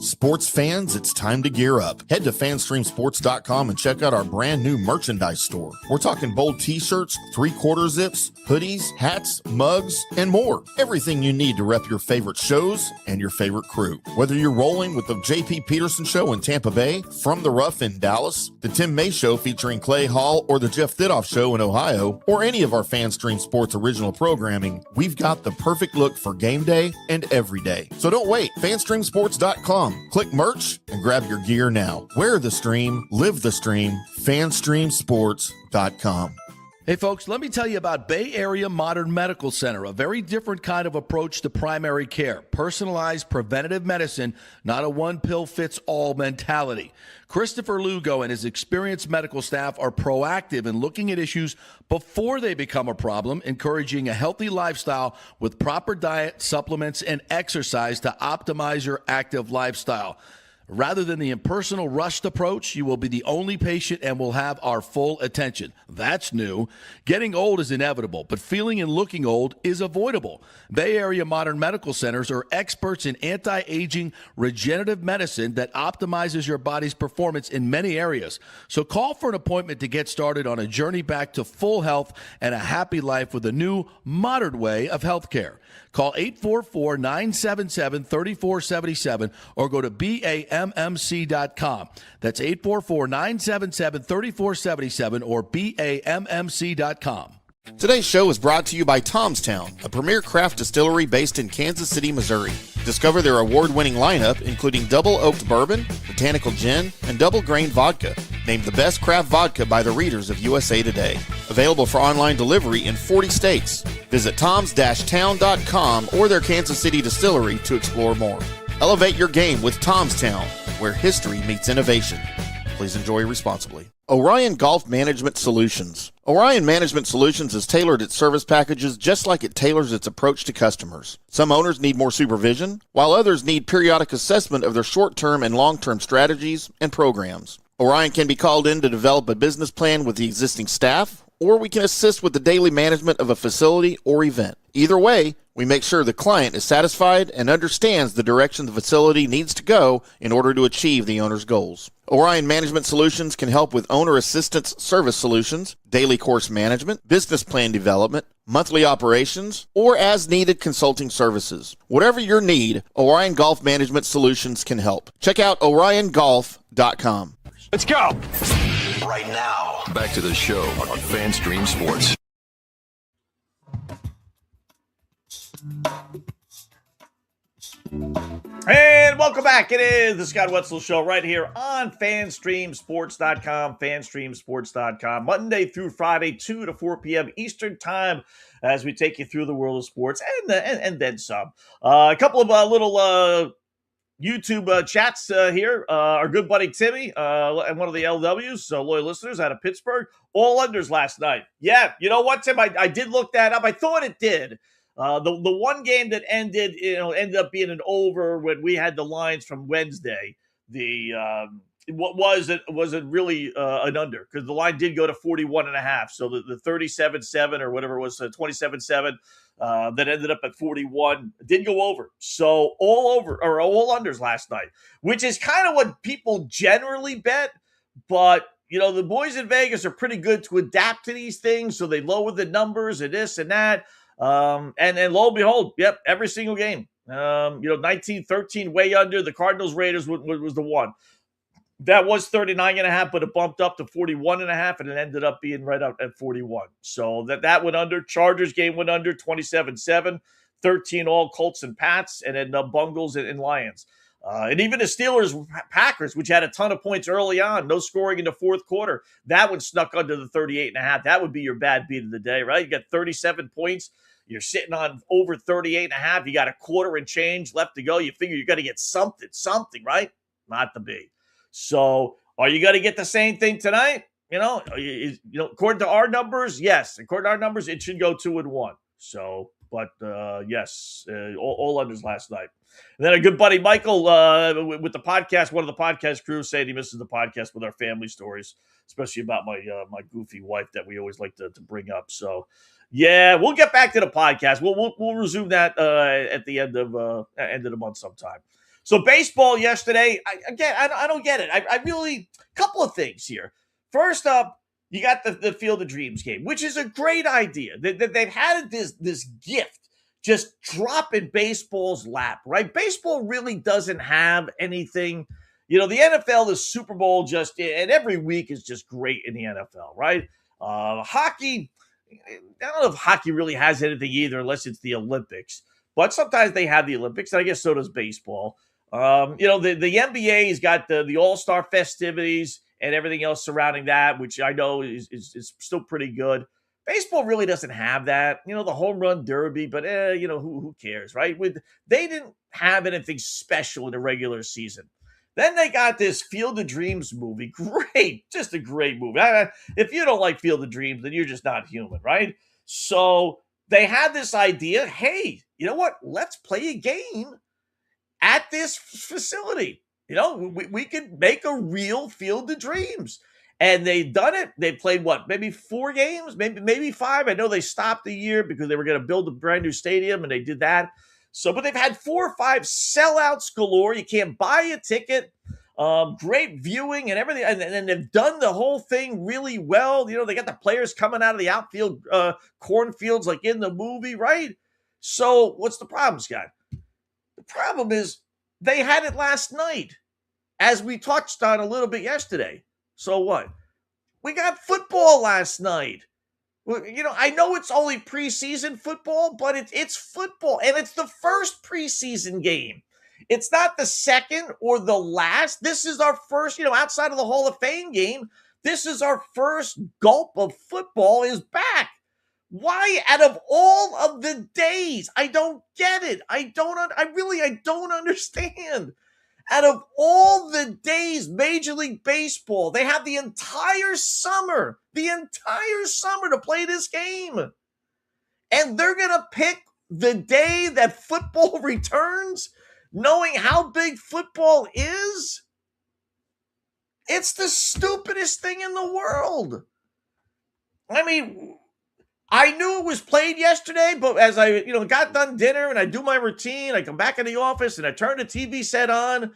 Sports fans, it's time to gear up. Head to fanstreamsports.com and check out our brand new merchandise store. We're talking bold t-shirts, 3/4 zips, hoodies, hats, mugs, and more. Everything you need to rep your favorite shows and your favorite crew. Whether you're rolling with the J.P. Peterson Show in Tampa Bay, From the Rough in Dallas, the Tim May Show featuring Clay Hall, or the Jeff Thidoff Show in Ohio, or any of our FanStream Sports original programming, we've got the perfect look for game day and every day. So don't wait. fanstreamsports.com. Click merch and grab your gear now. Wear the stream, live the stream. fanstreamsports.com. Hey folks, let me tell you about Bay Area Modern Medical Center, a very different kind of approach to primary care. Personalized preventative medicine, not a one-pill-fits-all mentality. Christopher Lugo and his experienced medical staff are proactive in looking at issues before they become a problem, encouraging a healthy lifestyle with proper diet, supplements, and exercise to optimize your active lifestyle. Rather than the impersonal, rushed approach, you will be the only patient and will have our full attention. That's new. Getting old is inevitable, but feeling and looking old is avoidable. Bay Area Modern Medical Centers are experts in anti-aging regenerative medicine that optimizes your body's performance in many areas. So call for an appointment to get started on a journey back to full health and a happy life with a new, modern way of healthcare. Call 844-977-3477 or go to BAMMC.com. That's 844-977-3477 or BAMMC.com. Today's show is brought to you by Tomstown, a premier craft distillery based in Kansas City, Missouri. Discover their award-winning lineup, including double oaked bourbon, botanical gin, and double grain vodka, named the best craft vodka by the readers of USA Today. Available for online delivery in 40 states. Visit toms-town.com or their Kansas City distillery to explore more. Elevate your game with Tomstown, where history meets innovation. Please enjoy responsibly. Orion Golf Management Solutions. Orion Management Solutions has tailored its service packages just like it tailors its approach to customers. Some owners need more supervision, while others need periodic assessment of their short-term and long-term strategies and programs. Orion can be called in to develop a business plan with the existing staff, or we can assist with the daily management of a facility or event. Either way, we make sure the client is satisfied and understands the direction the facility needs to go in order to achieve the owner's goals. Orion Management Solutions can help with owner assistance service solutions, daily course management, business plan development, monthly operations, or as-needed consulting services. Whatever your need, Orion Golf Management Solutions can help. Check out oriongolf.com. Let's go! Right now, back to the show on FanStream Sports. And welcome back. It is the Scott Wetzel Show right here on FanStreamSports.com, FanStreamSports.com, Monday through Friday, 2 to 4 p.m. Eastern Time, as we take you through the world of sports and then some. A couple of little YouTube chats here. Our good buddy Timmy and one of the LWs, so loyal listeners out of Pittsburgh, all unders last night. Yeah, you know what, Tim? I did look that up. I thought it did. The one game that ended up being an over when we had the lines from Wednesday. What wasn't really an under, because the line did go to 41.5. So the 37-7 or whatever it was, 27-7 that ended up at 41 did go over. So all unders last night, which is kind of what people generally bet. But the boys in Vegas are pretty good to adapt to these things, so they lower the numbers and this and that. And lo and behold, yep, every single game. 19-13 way under. The Cardinals Raiders was the one. That was 39.5, but it bumped up to 41.5, and it ended up being right up at 41. So that went under. Chargers game went under 27-7, 13 all Colts and Pats, and then Bungles and Lions. And even the Steelers Packers, which had a ton of points early on, no scoring in the fourth quarter, that one snuck under the 38.5. That would be your bad beat of the day, right? You got 37 points. You're sitting on over 38.5. You got a quarter and change left to go. You figure you got to get something, right? Not to be. So are you going to get the same thing tonight? According to our numbers, yes. According to our numbers, it should go 2-1. So, but yes, all unders last night. And then a good buddy, Michael, with the podcast, one of the podcast crew, said he misses the podcast with our family stories, especially about my goofy wife that we always like to bring up. So, yeah, we'll get back to the podcast. We'll resume that at the end of the month sometime. So baseball yesterday, I don't get it. I really, couple of things here. First up, you got the Field of Dreams game, which is a great idea. They've had this gift just drop in baseball's lap, right? Baseball really doesn't have anything. The NFL, the Super Bowl and every week is just great in the NFL, right? Hockey, I don't know if hockey really has anything either, unless it's the Olympics. But sometimes they have the Olympics, and I guess so does baseball. The NBA's got the All-Star festivities and everything else surrounding that, which I know is still pretty good. Baseball really doesn't have that. The home run derby, but who cares, right? They didn't have anything special in the regular season. Then they got this Field of Dreams movie. Great, just a great movie. If you don't like Field of Dreams, then you're just not human, right? So they had this idea, hey, you know what? Let's play a game at this facility. We could make a real Field of Dreams. And they've done it. They played maybe 4 games, maybe 5. I know they stopped a year because they were going to build a brand new stadium, and they did that. So, but they've had 4 or 5 sellouts galore. You can't buy a ticket. Great viewing and everything. And they've done the whole thing really well. They got the players coming out of the outfield cornfields like in the movie, right? So what's the problem, Scott? The problem is they had it last night, as we touched on a little bit yesterday. So what? We got football last night. Well, I know it's only preseason football, but it's football, and it's the first preseason game. It's not the second or the last. This is our first, outside of the Hall of Fame game, this is our first gulp of football is back. Why, out of all of the days? I don't get it. I don't understand. Out of all the days, Major League Baseball, they have the entire summer to play this game. And they're going to pick the day that football returns, knowing how big football is? It's the stupidest thing in the world. I mean, I knew it was played yesterday, but as I, got done dinner and I do my routine, I come back in the office and I turn the TV set on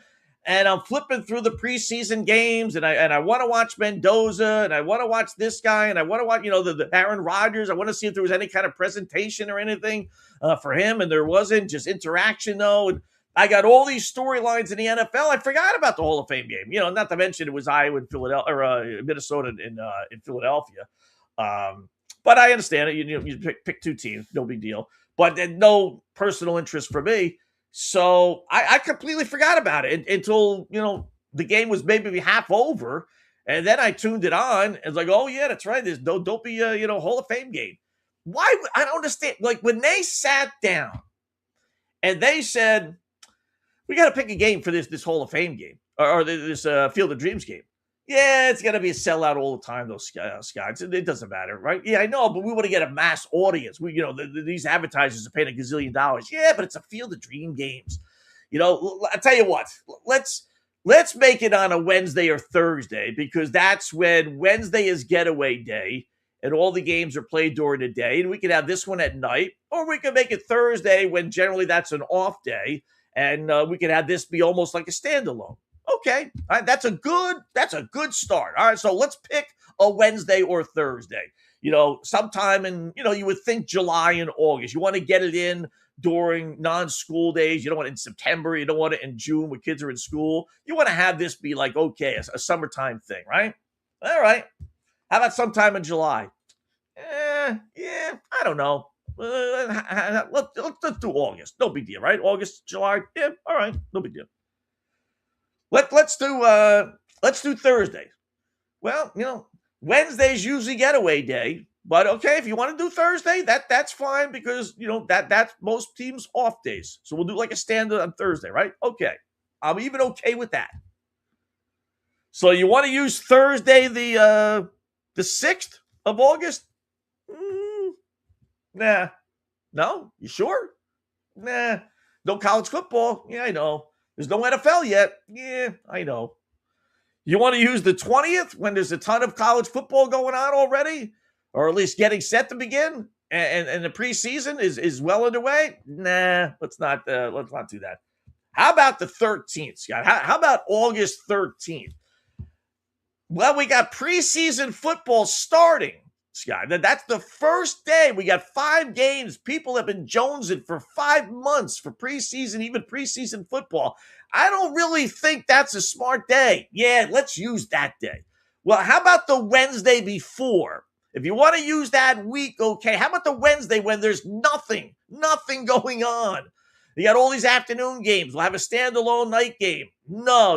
and I'm flipping through the preseason games and I want to watch Mendoza and I want to watch this guy and I want to watch, the Aaron Rodgers. I want to see if there was any kind of presentation or anything for him, and there wasn't. Just interaction though. And I got all these storylines in the NFL. I forgot about the Hall of Fame game. Not to mention it was Iowa and Philadelphia or Minnesota in Philadelphia. But I understand it. You pick 2 teams, no big deal. But no personal interest for me. So I completely forgot about it until, the game was maybe half over. And then I tuned it on. And it's like, oh, yeah, that's right. There's don't be a, Hall of Fame game. Why? I don't understand. Like when they sat down and they said, we got to pick a game for this Hall of Fame game or this Field of Dreams game. Yeah, it's going to be a sellout all the time, those Scots. It doesn't matter, right? Yeah, I know, but we want to get a mass audience. These advertisers are paying $1 gazillion. Yeah, but it's a Field of Dream games. I tell you what, let's make it on a Wednesday or Thursday because that's when Wednesday is getaway day and all the games are played during the day. And we could have this one at night, or we could make it Thursday when generally that's an off day. And we could have this be almost like a standalone. Okay, all right, that's a good start. All right, so let's pick a Wednesday or Thursday. Sometime in, you would think July and August. You want to get it in during non-school days. You don't want it in September. You don't want it in June when kids are in school. You want to have this be like, okay, a summertime thing, right? All right. How about sometime in July? Yeah, I don't know. Let's do August. No big deal, right? August, July. Yeah, all right, no big deal. Let's do Thursday. Well, Wednesday's usually getaway day, but okay, if you want to do Thursday, that's fine because that's most teams' off days. So we'll do like a standard on Thursday, right? Okay, I'm even okay with that. So you want to use Thursday, the 6th of August? Nah. No, you sure? Nah. No college football. Yeah, I know. There's no NFL yet. Yeah, I know. You want to use the 20th when there's a ton of college football going on already? Or at least getting set to begin? And the preseason is well underway? Nah, let's not do that. How about the 13th, Scott? How about August 13th? Well, we got preseason football starting, Scott. That's the first day. We got 5 games. People have been jonesing for 5 months for preseason, even preseason football. I don't really think that's a smart day. Yeah, let's use that day. Well, how about the Wednesday before? If you want to use that week, okay. How about the Wednesday when there's nothing going on? You got all these afternoon games. We'll have a standalone night game. No.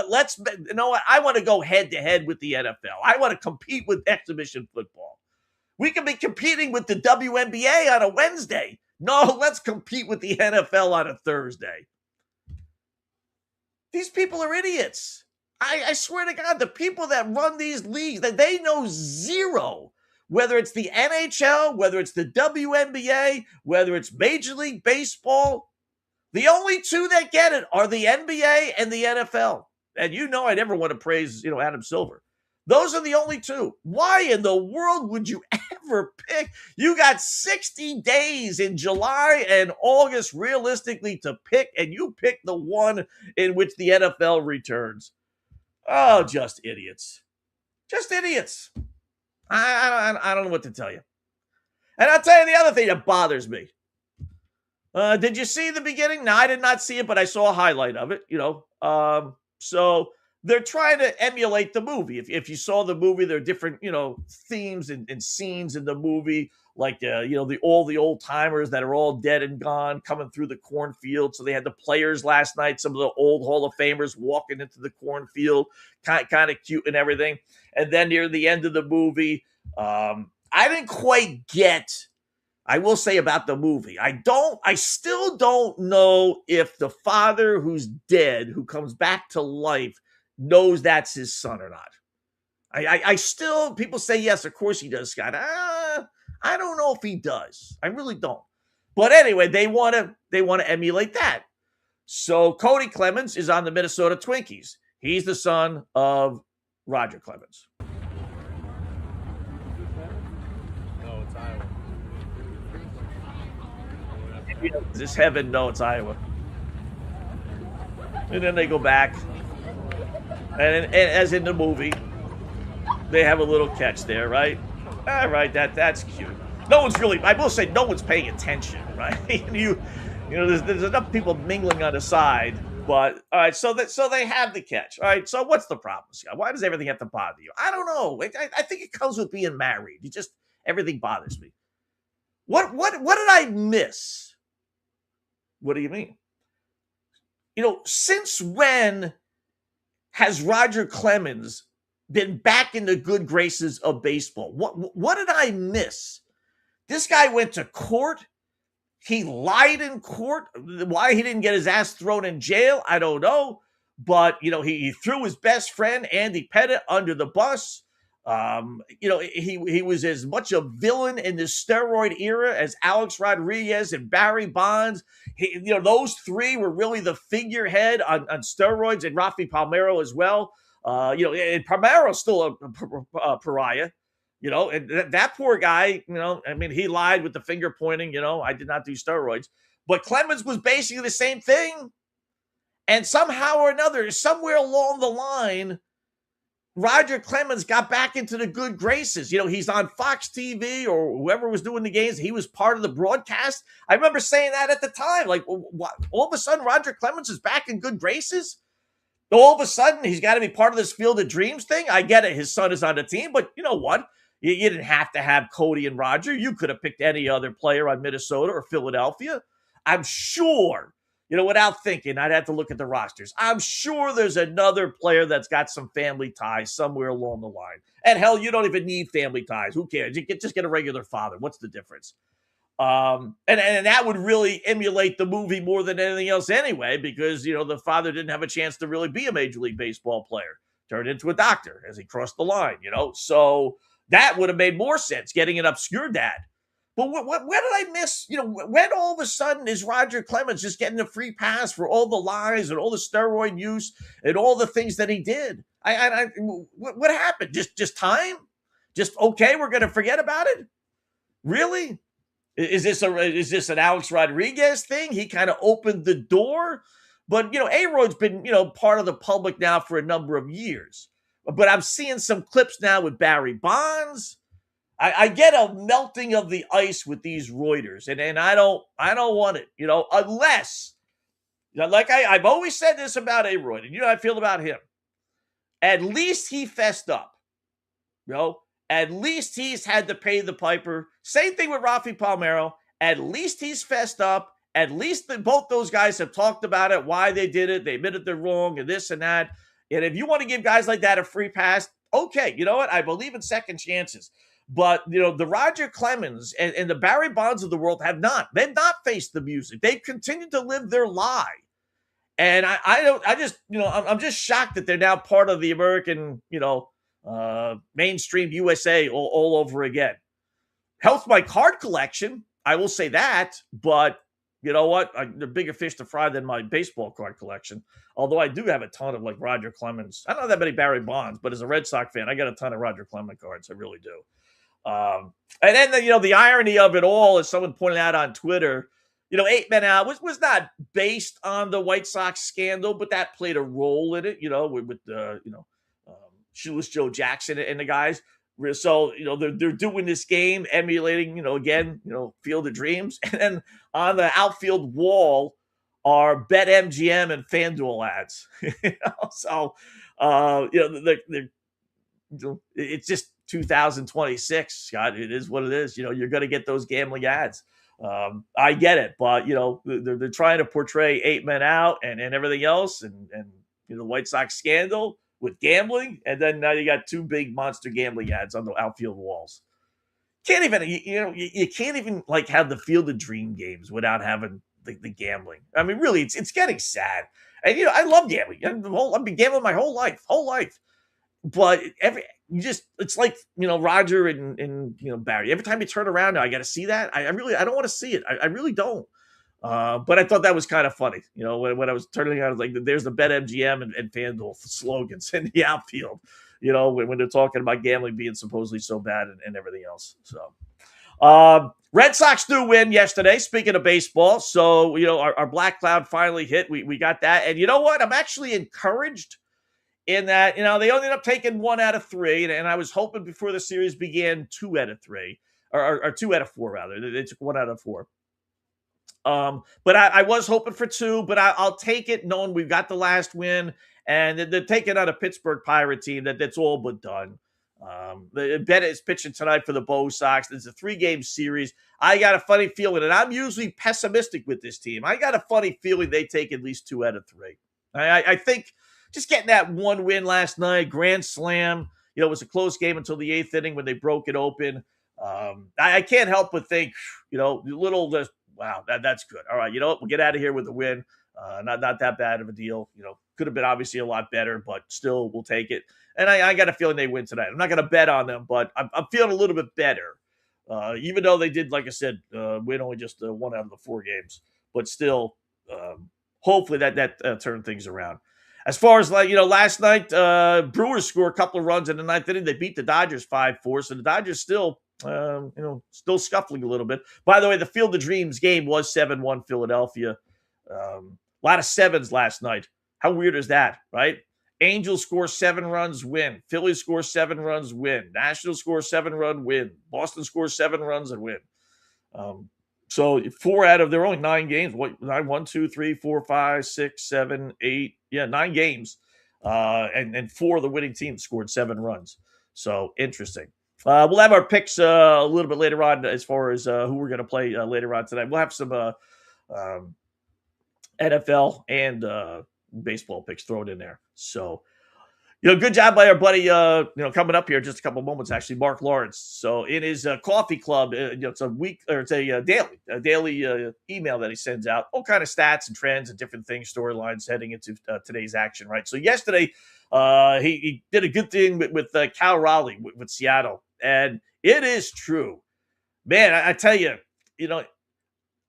Let's, you know what? I want to go head to head with the NFL. I want to compete with exhibition football. We can be competing with the WNBA on a Wednesday. No, let's compete with the NFL on a Thursday. These people are idiots. I swear to God, the people that run these leagues, that they know zero, whether it's the NHL, whether it's the WNBA, whether it's Major League Baseball. The only two that get it are the NBA and the NFL. And I never want to praise, Adam Silver. Those are the only two. Why in the world would you ever pick? You got 60 days in July and August realistically to pick, and you pick the one in which the NFL returns. Oh, just idiots. Just idiots. I don't know what to tell you. And I'll tell you the other thing that bothers me. Did you see the beginning? No, I did not see it, but I saw a highlight of it, So they're trying to emulate the movie. If you saw the movie, there are different, themes and scenes in the movie, like, all the old timers that are all dead and gone coming through the cornfield. So they had the players last night, some of the old Hall of Famers walking into the cornfield, kind of cute and everything. And then near the end of the movie, I didn't quite get, I will say about the movie, I still don't know if the father who's dead, who comes back to life, knows that's his son or not. I still, people say, yes, of course he does, Scott. I don't know if he does. I really don't. But anyway, they want to emulate that. So Cody Clemens is on the Minnesota Twinkies. He's the son of Roger Clemens. No, it's Iowa. Is this heaven? No, it's Iowa. And then they go back. And as in the movie, they have a little catch there, right? All right, that's cute. No one's really, I will say, no one's paying attention, right? There's enough people mingling on the side, but all right, so they have the catch. All right, so what's the problem, Scott? Why does everything have to bother you? I don't know. I think it comes with being married. Everything bothers me. What did I miss? What do you mean? Since when has Roger Clemens been back in the good graces of baseball? What did I miss? This guy went to court. He lied in court. Why he didn't get his ass thrown in jail, I don't know. But, he threw his best friend, Andy Pettit, under the bus. He was as much a villain in the steroid era as Alex Rodriguez and Barry Bonds. Those three were really the figurehead on steroids, and Rafi Palmeiro as well. And Palmeiro's still a pariah, and that poor guy, he lied with the finger pointing, I did not do steroids. But Clemens was basically the same thing. And somehow or another, somewhere along the line, Roger Clemens got back into the good graces. He's on Fox TV or whoever was doing the games. He was part of the broadcast. I remember saying that at the time. Like, what? All of a sudden, Roger Clemens is back in good graces? All of a sudden, he's got to be part of this Field of Dreams thing? I get it. His son is on the team. But you know what? You didn't have to have Cody and Roger. You could have picked any other player on Minnesota or Philadelphia. I'm sure. Without thinking, I'd have to look at the rosters. I'm sure there's another player that's got some family ties somewhere along the line. And hell, you don't even need family ties. Who cares? Just get a regular father. What's the difference? And that would really emulate the movie more than anything else anyway, because, the father didn't have a chance to really be a Major League Baseball player. Turned into a doctor as he crossed the line, So that would have made more sense, getting an obscure dad. But where did I miss? When all of a sudden is Roger Clemens just getting a free pass for all the lies and all the steroid use and all the things that he did? What happened? Just time? Just okay? We're going to forget about it? Really? Is this an Alex Rodriguez thing? He kind of opened the door, But, A-Rod's been, part of the public now for a number of years. But I'm seeing some clips now with Barry Bonds. I get a melting of the ice with these Reuters, and I don't want it, unless, like I've always said this about A-Rod, and how I feel about him. At least he fessed up, At least he's had to pay the piper. Same thing with Rafi Palmeiro. At least he's fessed up. At least both those guys have talked about it, why they did it. They admitted they're wrong and this and that. And if you want to give guys like that a free pass, okay, you know what? I believe in second chances. But, the Roger Clemens and the Barry Bonds of the world have not. They've not faced the music. They've continued to live their lie. And I'm just shocked that they're now part of the American, mainstream USA all over again. Helps my card collection. I will say that. But you know what? They're bigger fish to fry than my baseball card collection. Although I do have a ton of Roger Clemens. I don't have that many Barry Bonds, but as a Red Sox fan, I got a ton of Roger Clemens cards. I really do. And then, the irony of it all, as someone pointed out on Twitter, 8 men out was not based on the White Sox scandal, but that played a role in it, with Shoeless Joe Jackson and the guys. So, they're doing this game, emulating, again, Field of Dreams. And then on the outfield wall are BetMGM and FanDuel ads. So, it's just 2026, Scott. It is what it is. You're going to get those gambling ads. I get it, but they're trying to portray 8 men out and everything else, and the White Sox scandal with gambling, and then now you got 2 big monster gambling ads on the outfield walls. Can't even you can't even have the Field of Dream games without having the gambling. I mean, really, it's getting sad. And I love gambling. I've been gambling my whole life. But it's like, Roger and Barry. Every time you turn around now, I got to see that. I don't want to see it. I really don't. But I thought that was kind of funny. When I was turning around, I was like, there's the BetMGM and FanDuel slogans in the outfield, when they're talking about gambling being supposedly so bad and everything else. So, Red Sox do win yesterday, speaking of baseball. So, our black cloud finally hit. We got that. And you know what? I'm actually encouraged in that, they only ended up taking 1 out of 3. And I was hoping before the series began 2 out of 3, or 2 out of 4, rather. They took 1 out of 4. But I was hoping for 2, but I'll take it knowing we've got the last win, and they're taking out a Pittsburgh Pirate team that's all but done. Bennett is pitching tonight for the Bo Sox. It's a 3-game series. I got a funny feeling, and I'm usually pessimistic with this team. I got a funny feeling they take at least 2 out of 3. I think just getting that 1 win last night, grand slam, it was a close game until the 8th inning when they broke it open. I can't help but think, wow, that's good. All right, we'll get out of here with a win. Not that bad of a deal. Could have been obviously a lot better, but still we'll take it. And I got a feeling they win tonight. I'm not going to bet on them, but I'm feeling a little bit better. Even though they did, like I said, win only just 1 out of the 4 games. But still, hopefully that turned things around. As far as, last night, Brewers scored a couple of runs in the 9th inning. They beat the Dodgers 5-4. So the Dodgers still still scuffling a little bit. By the way, the Field of Dreams game was 7-1 Philadelphia. A lot of 7s last night. How weird is that, right? Angels score 7 runs, win. Phillies score 7 runs, win. Nationals score 7-run, win. Boston scores 7 runs and win. So 4 out of, there are only 9 games. 1, 2, 3, 4, 5, 6, 7, 8. Yeah, 9 games. And 4 of the winning teams scored 7 runs. So interesting. We'll have our picks a little bit later on as far as who we're going to play later on tonight. We'll have some NFL and baseball picks thrown in there. So, good job by our buddy, coming up here in just a couple moments, actually, Marc Lawrence. So in his coffee club, it's a week, or it's a daily email that he sends out, all kind of stats and trends and different things, storylines heading into today's action, right? So yesterday, he did a good thing with Cal Raleigh with Seattle. And it is true. Man, I tell you,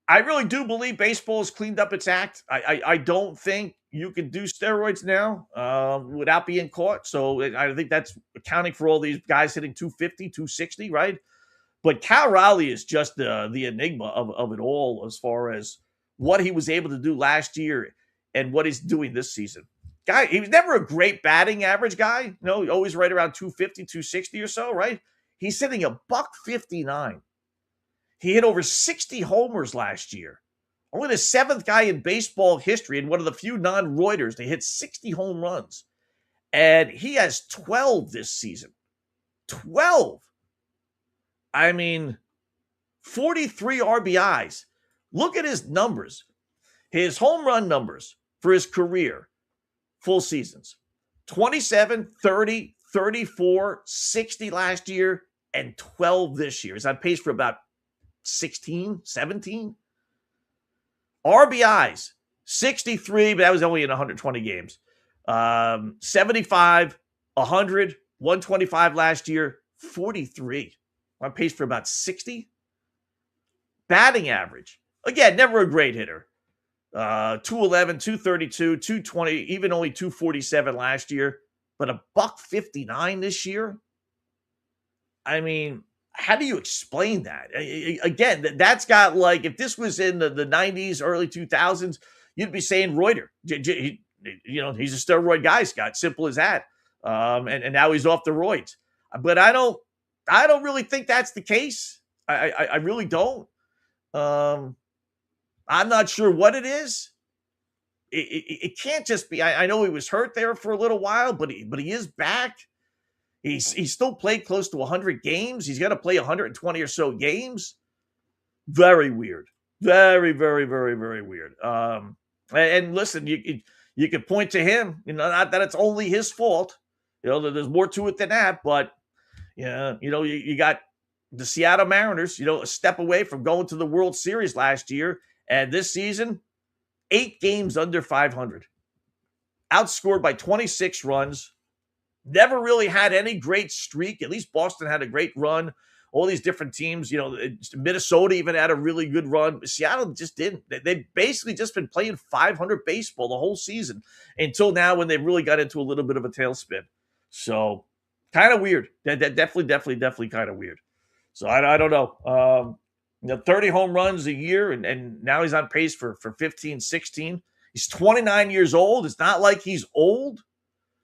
I really do believe baseball has cleaned up its act. I don't think you can do steroids now without being caught. So I think that's accounting for all these guys hitting 250, 260, right? But Cal Raleigh is just the enigma of it all as far as what he was able to do last year and what he's doing this season. Guy, he was never a great batting average guy. Always right around 250, 260 or so, right? He's hitting a $159. He hit over 60 homers last year. Only the 7th guy in baseball history and one of the few non-Reuters to hit 60 home runs. And he has 12 this season. 12. I mean, 43 RBIs. Look at his numbers. His home run numbers for his career, full seasons. 27, 30, 34, 60 last year, and 12 this year. He's on pace for about 16, 17. RBIs, 63, but that was only in 120 games. 75, 100, 125 last year, 43. On pace for about 60. Batting average. Again, never a great hitter. 211, 232, 220, even only 247 last year, but a $159 this year. I mean, how do you explain that? Again, that's got like, if this was in the 90s, early 2000s, you'd be saying Reuter. He's a steroid guy, Scott. Simple as that. And now he's off the roids. But I don't really think that's the case. I really don't. I'm not sure what it is. It can't just be. I know he was hurt there for a little while, but he is back. He's still played close to 100 games. He's got to play 120 or so games. Very weird. Very, very, very, very weird. And listen, you could point to him. Not that it's only his fault. There's more to it than that. But you got the Seattle Mariners. A step away from going to the World Series last year, and this season, 8 games under 500. Outscored by 26 runs. Never really had any great streak. At least Boston had a great run. All these different teams, Minnesota even had a really good run. Seattle just didn't. They've basically just been playing 500 baseball the whole season until now when they really got into a little bit of a tailspin. So kind of weird. Definitely kind of weird. So I don't know. 30 home runs a year, and now he's on pace for 15, 16. He's 29 years old. It's not like he's old.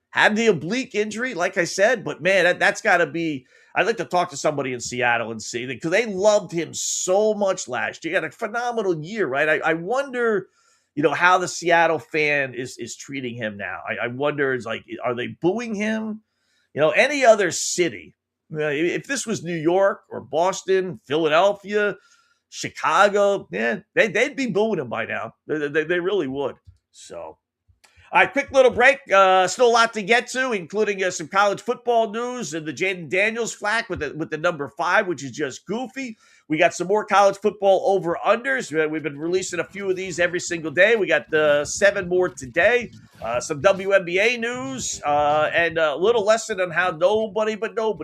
Had the oblique injury, like I said, but man, that's got to be. I'd like to talk to somebody in Seattle and see, because they loved him so much last year. He had a phenomenal year, right? I wonder, how the Seattle fan is treating him now. I wonder, are they booing him? Any other city, if this was New York or Boston, Philadelphia, Chicago, they'd be booing him by now. They really would. So. All right, quick little break. Still a lot to get to, including some college football news and the Jaden Daniels flack with the number 5, which is just goofy. We got some more college football over-unders. We've been releasing a few of these every single day. We got 7 more today. Some WNBA news and a little lesson on how nobody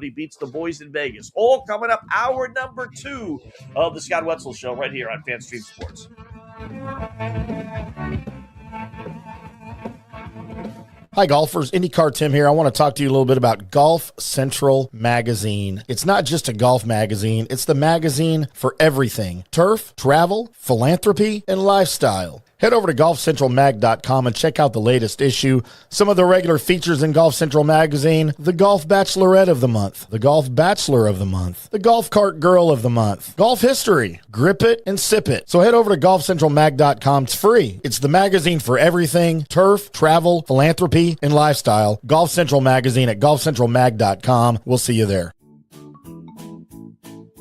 beats the boys in Vegas. All coming up hour number 2 of the Scott Wetzel Show right here on FanStream Sports. Hi, golfers. IndyCar Tim here. I want to talk to you a little bit about Golf Central Magazine. It's not just a golf magazine. It's the magazine for everything. Turf, travel, philanthropy, and lifestyle. Head over to golfcentralmag.com and check out the latest issue. Some of the regular features in Golf Central Magazine: the Golf Bachelorette of the Month, the Golf Bachelor of the Month, the Golf Cart Girl of the Month, Golf History, Grip It and Sip It. So head over to golfcentralmag.com. It's free. It's the magazine for everything: turf, travel, philanthropy, and lifestyle. Golf Central Magazine at golfcentralmag.com. We'll see you there.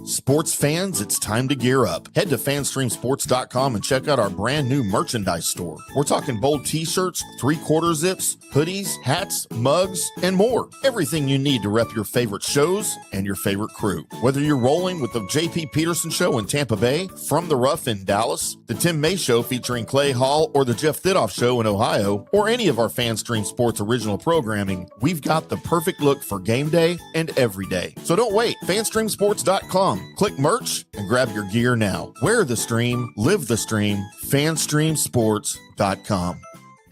Sports fans, it's time to gear up. Head to fanstreamsports.com and check out our brand new merchandise store. We're talking bold t-shirts, 3/4 zips, hoodies, hats, mugs, and more. Everything you need to rep your favorite shows and your favorite crew. Whether you're rolling with the J.P. Peterson Show in Tampa Bay, From the Rough in Dallas, the Tim May Show featuring Clay Hall, or the Jeff Thidoff Show in Ohio, or any of our FanStream Sports original programming, we've got the perfect look for game day and every day. So don't wait. fanstreamsports.com. Click merch and grab your gear now. Wear the stream, live the stream, fanstreamsports.com.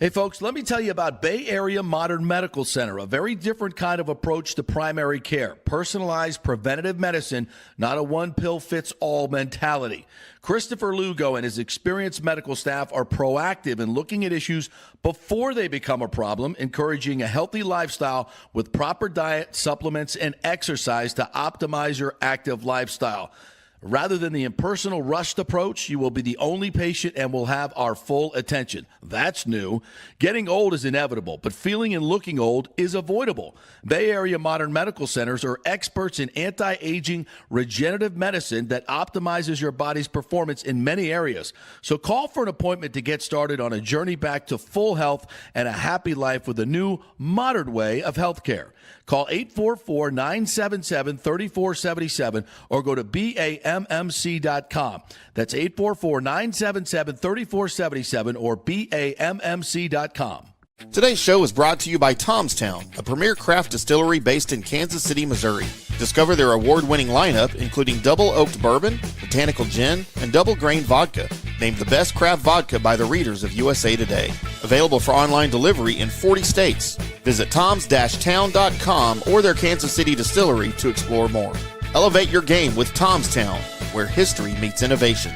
Hey, folks, let me tell you about Bay Area Modern Medical Center, a very different kind of approach to primary care. Personalized preventative medicine, not a one-pill-fits-all mentality. Christopher Lugo and his experienced medical staff are proactive in looking at issues before they become a problem, encouraging a healthy lifestyle with proper diet, supplements, and exercise to optimize your active lifestyle. Rather than the impersonal, rushed approach, you will be the only patient and will have our full attention. That's new. Getting old is inevitable, but feeling and looking old is avoidable. Bay Area Modern Medical Centers are experts in anti-aging regenerative medicine that optimizes your body's performance in many areas. So call for an appointment to get started on a journey back to full health and a happy life with a new, modern way of healthcare. Call 844-977-3477 or go to BAMMC.com. That's 844-977-3477 or BAMMC.com. Today's show is brought to you by Tomstown, a premier craft distillery based in Kansas City, Missouri. Discover their award-winning lineup, including double oaked bourbon, botanical gin, and double grain vodka, named the best craft vodka by the readers of USA Today. Available for online delivery in 40 states. Visit toms-town.com or their Kansas City distillery to explore more. Elevate your game with Tomstown, where history meets innovation.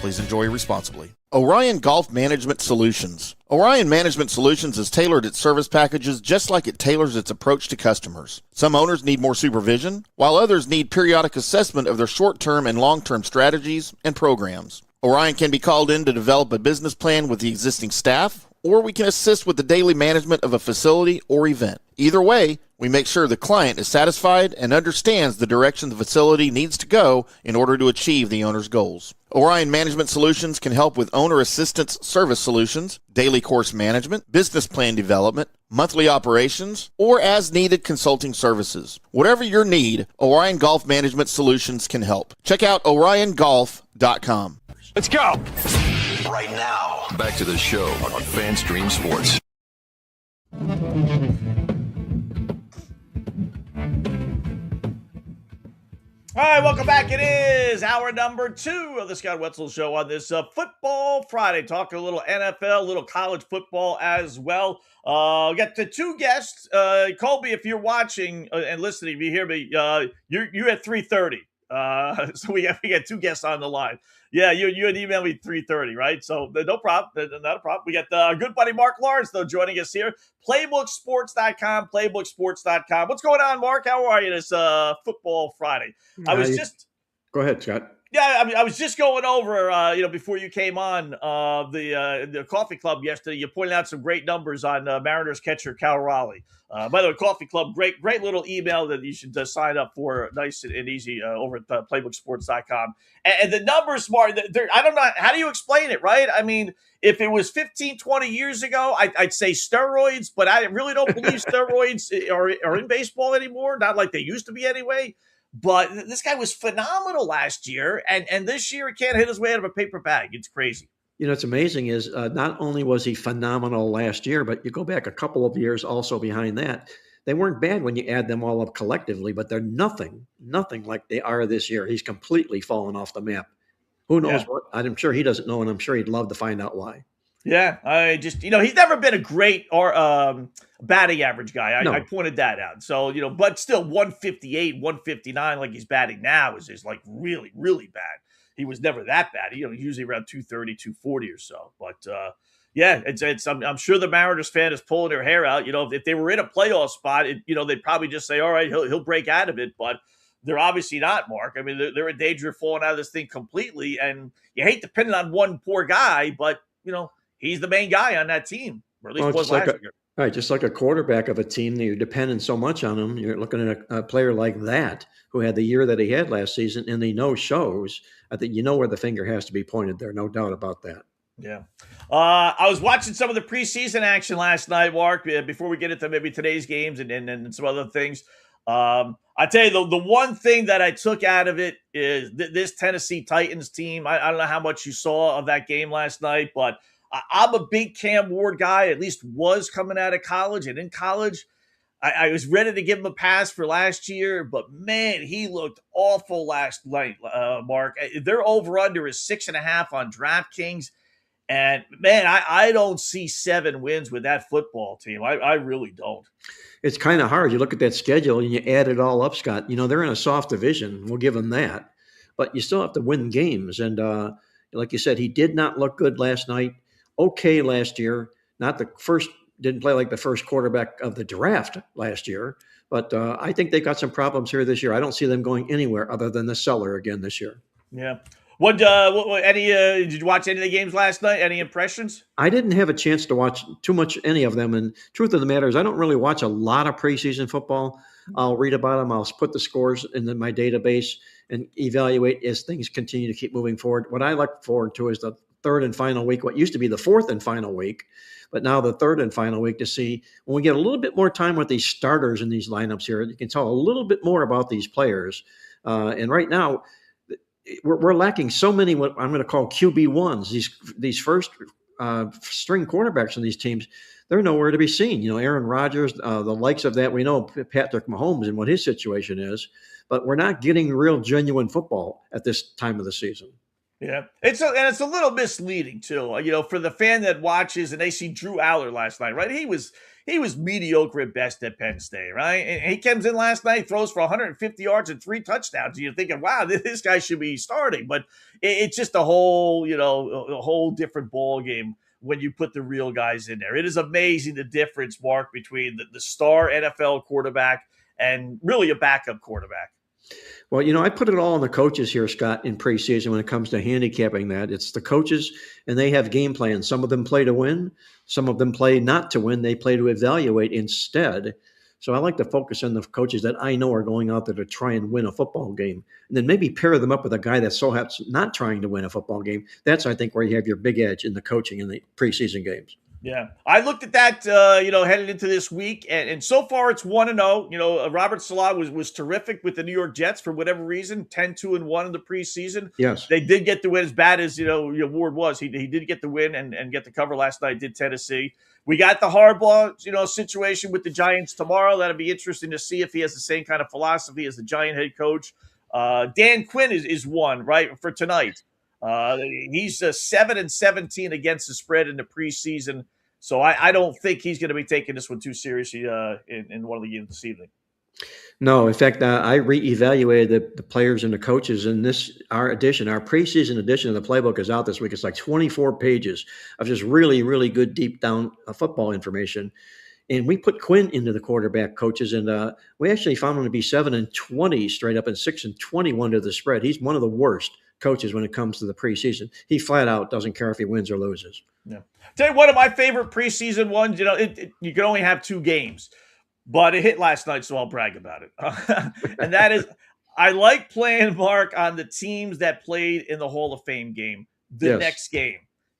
Please enjoy responsibly. Orion Golf Management Solutions. Orion Management Solutions has tailored its service packages just like it tailors its approach to customers. Some owners need more supervision, while others need periodic assessment of their short-term and long-term strategies and programs. Orion can be called in to develop a business plan with the existing staff, or we can assist with the daily management of a facility or event. Either way, we make sure the client is satisfied and understands the direction the facility needs to go in order to achieve the owner's goals. Orion Management Solutions can help with owner assistance service solutions, daily course management, business plan development, monthly operations, or as-needed consulting services. Whatever your need, Orion Golf Management Solutions can help. Check out oriongolf.com. Let's go! Right now, back to the show on FanStream Sports. All right, welcome back. It is hour number 2 of the Scott Wetzel Show on this Football Friday. Talking a little NFL, a little college football as well. We got the 2 guests. Colby, if you're watching and listening, if you hear me, you're at 3:30. So we got 2 guests on the line. Yeah, you had emailed me 3:30, right? So no problem, not a problem. We got our good buddy Marc Lawrence, though, joining us here. Playbooksports.com, playbooksports.com. What's going on, Mark? How are you this Football Friday? Go ahead, Scott. Yeah, I mean, I was just going over, before you came on the Coffee Club yesterday. You pointed out some great numbers on Mariners catcher Cal Raleigh. By the way, Coffee Club, great little email that you should sign up for, nice and easy over at playbooksports.com. And the numbers, Mark, I don't know, how do you explain it, right? I mean, if it was 15, 20 years ago, I'd say steroids, but I really don't believe steroids are in baseball anymore, not like they used to be anyway. But this guy was phenomenal last year, and this year he can't hit his way out of a paper bag. It's crazy. You know, what's amazing is not only was he phenomenal last year, but you go back a couple of years also behind that. They weren't bad when you add them all up collectively, but they're nothing like they are this year. He's completely fallen off the map. Who knows what? I'm sure he doesn't know, and I'm sure he'd love to find out why. Yeah, I just, he's never been a great batting average guy. I pointed that out. So, but still 158, 159, like he's batting now is like really, really bad. He was never that bad. Usually around 230, 240 or so. But I'm sure the Mariners fan is pulling their hair out. If they were in a playoff spot, they'd probably just say, all right, he'll break out of it. But they're obviously not, Mark. I mean, they're in danger of falling out of this thing completely. And you hate depending on one poor guy, but, he's the main guy on that team, or at least was last year. Right, just like a quarterback of a team that you're depending so much on him. You're looking at a player like that who had the year that he had last season, and he shows. I think where the finger has to be pointed there, no doubt about that. Yeah. I was watching some of the preseason action last night, Mark, before we get into maybe today's games and some other things. I tell you, the one thing that I took out of it is this Tennessee Titans team. I don't know how much you saw of that game last night, but I'm a big Cam Ward guy, at least was coming out of college. And in college, I was ready to give him a pass for last year, but man, he looked awful last night, Mark. Their over-under is 6.5 on DraftKings. And man, I don't see 7 wins with that football team. I really don't. It's kind of hard. You look at that schedule and you add it all up, Scott. You know, they're in a soft division. We'll give them that. But you still have to win games. And like you said, he did not look good last night. Okay last year. Not the first, didn't play like the first quarterback of the draft last year. But I think they've got some problems here this year. I don't see them going anywhere other than the cellar again this year. Yeah. What did you watch any of the games last night? Any impressions? I didn't have a chance to watch too much any of them. And truth of the matter is, I don't really watch a lot of preseason football. I'll read about them. I'll put the scores in my database and evaluate as things continue to keep moving forward. What I look forward to is the third and final week, what used to be the fourth and final week, but now the third and final week, to see when we get a little bit more time with these starters in these lineups here, you can tell a little bit more about these players. And right now, we're lacking so many what I'm going to call QB1s. These first string quarterbacks on these teams, they're nowhere to be seen. You know, Aaron Rodgers, the likes of that. We know Patrick Mahomes and what his situation is, but we're not getting real genuine football at this time of the season. Yeah, it's a little misleading too. You know, for the fan that watches and they see Drew Aller last night, right? He was mediocre at best at Penn State, right? And he comes in last night, throws for 150 yards and 3 touchdowns. And you're thinking, wow, this guy should be starting. But it's just a whole different ball game when you put the real guys in there. It is amazing the difference, Mark, between the star NFL quarterback and really a backup quarterback. Well, you know, I put it all on the coaches here, Scott, in preseason when it comes to handicapping that. It's the coaches, and they have game plans. Some of them play to win. Some of them play not to win. They play to evaluate instead. So I like to focus on the coaches that I know are going out there to try and win a football game, and then maybe pair them up with a guy that's so not trying to win a football game. That's, I think, where you have your big edge in the coaching in the preseason games. Yeah, I looked at that, headed into this week, and so far it's 1-0. You know, Robert Saleh was terrific with the New York Jets for whatever reason, 10-2-1 in the preseason. Yes, they did get the win. As bad as Ward was, he did get the win and get the cover last night. Did Tennessee? We got the Harbaugh situation with the Giants tomorrow. That'll be interesting to see if he has the same kind of philosophy as the Giant head coach. Dan Quinn is one right for tonight. He's 7-17 against the spread in the preseason, so I don't think he's going to be taking this one too seriously in one of the games this evening. No, in fact, I reevaluated the players and the coaches in our preseason edition of the playbook is out this week. It's like 24 pages of just really, really good deep down football information. And we put Quinn into the quarterback coaches, and we actually found him to be 7-20 straight up and 6-21 to the spread. He's one of the worst coaches when it comes to the preseason. He flat out doesn't care if he wins or loses. Yeah. Tell you one of my favorite preseason ones, you can only have 2 games, but it hit last night, so I'll brag about it. And that is, I like playing, Mark, on the teams that played in the Hall of Fame game, next game,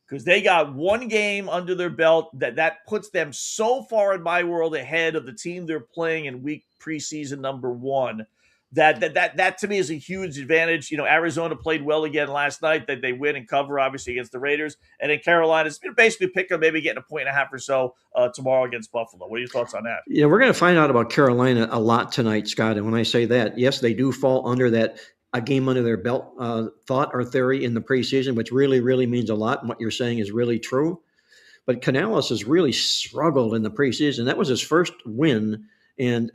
because they got one game under their belt that puts them so far in my world ahead of the team they're playing in week preseason number 1. That to me is a huge advantage. Arizona played well again last night. That they win and cover, obviously, against the Raiders. And then Carolina's basically pick them, maybe getting 1.5 or so tomorrow against Buffalo. What are your thoughts on that? Yeah, we're going to find out about Carolina a lot tonight, Scott. And when I say that, yes, they do fall under that a game under their belt thought or theory in the preseason, which really, really means a lot. And what you're saying is really true. But Canales has really struggled in the preseason. That was his first win and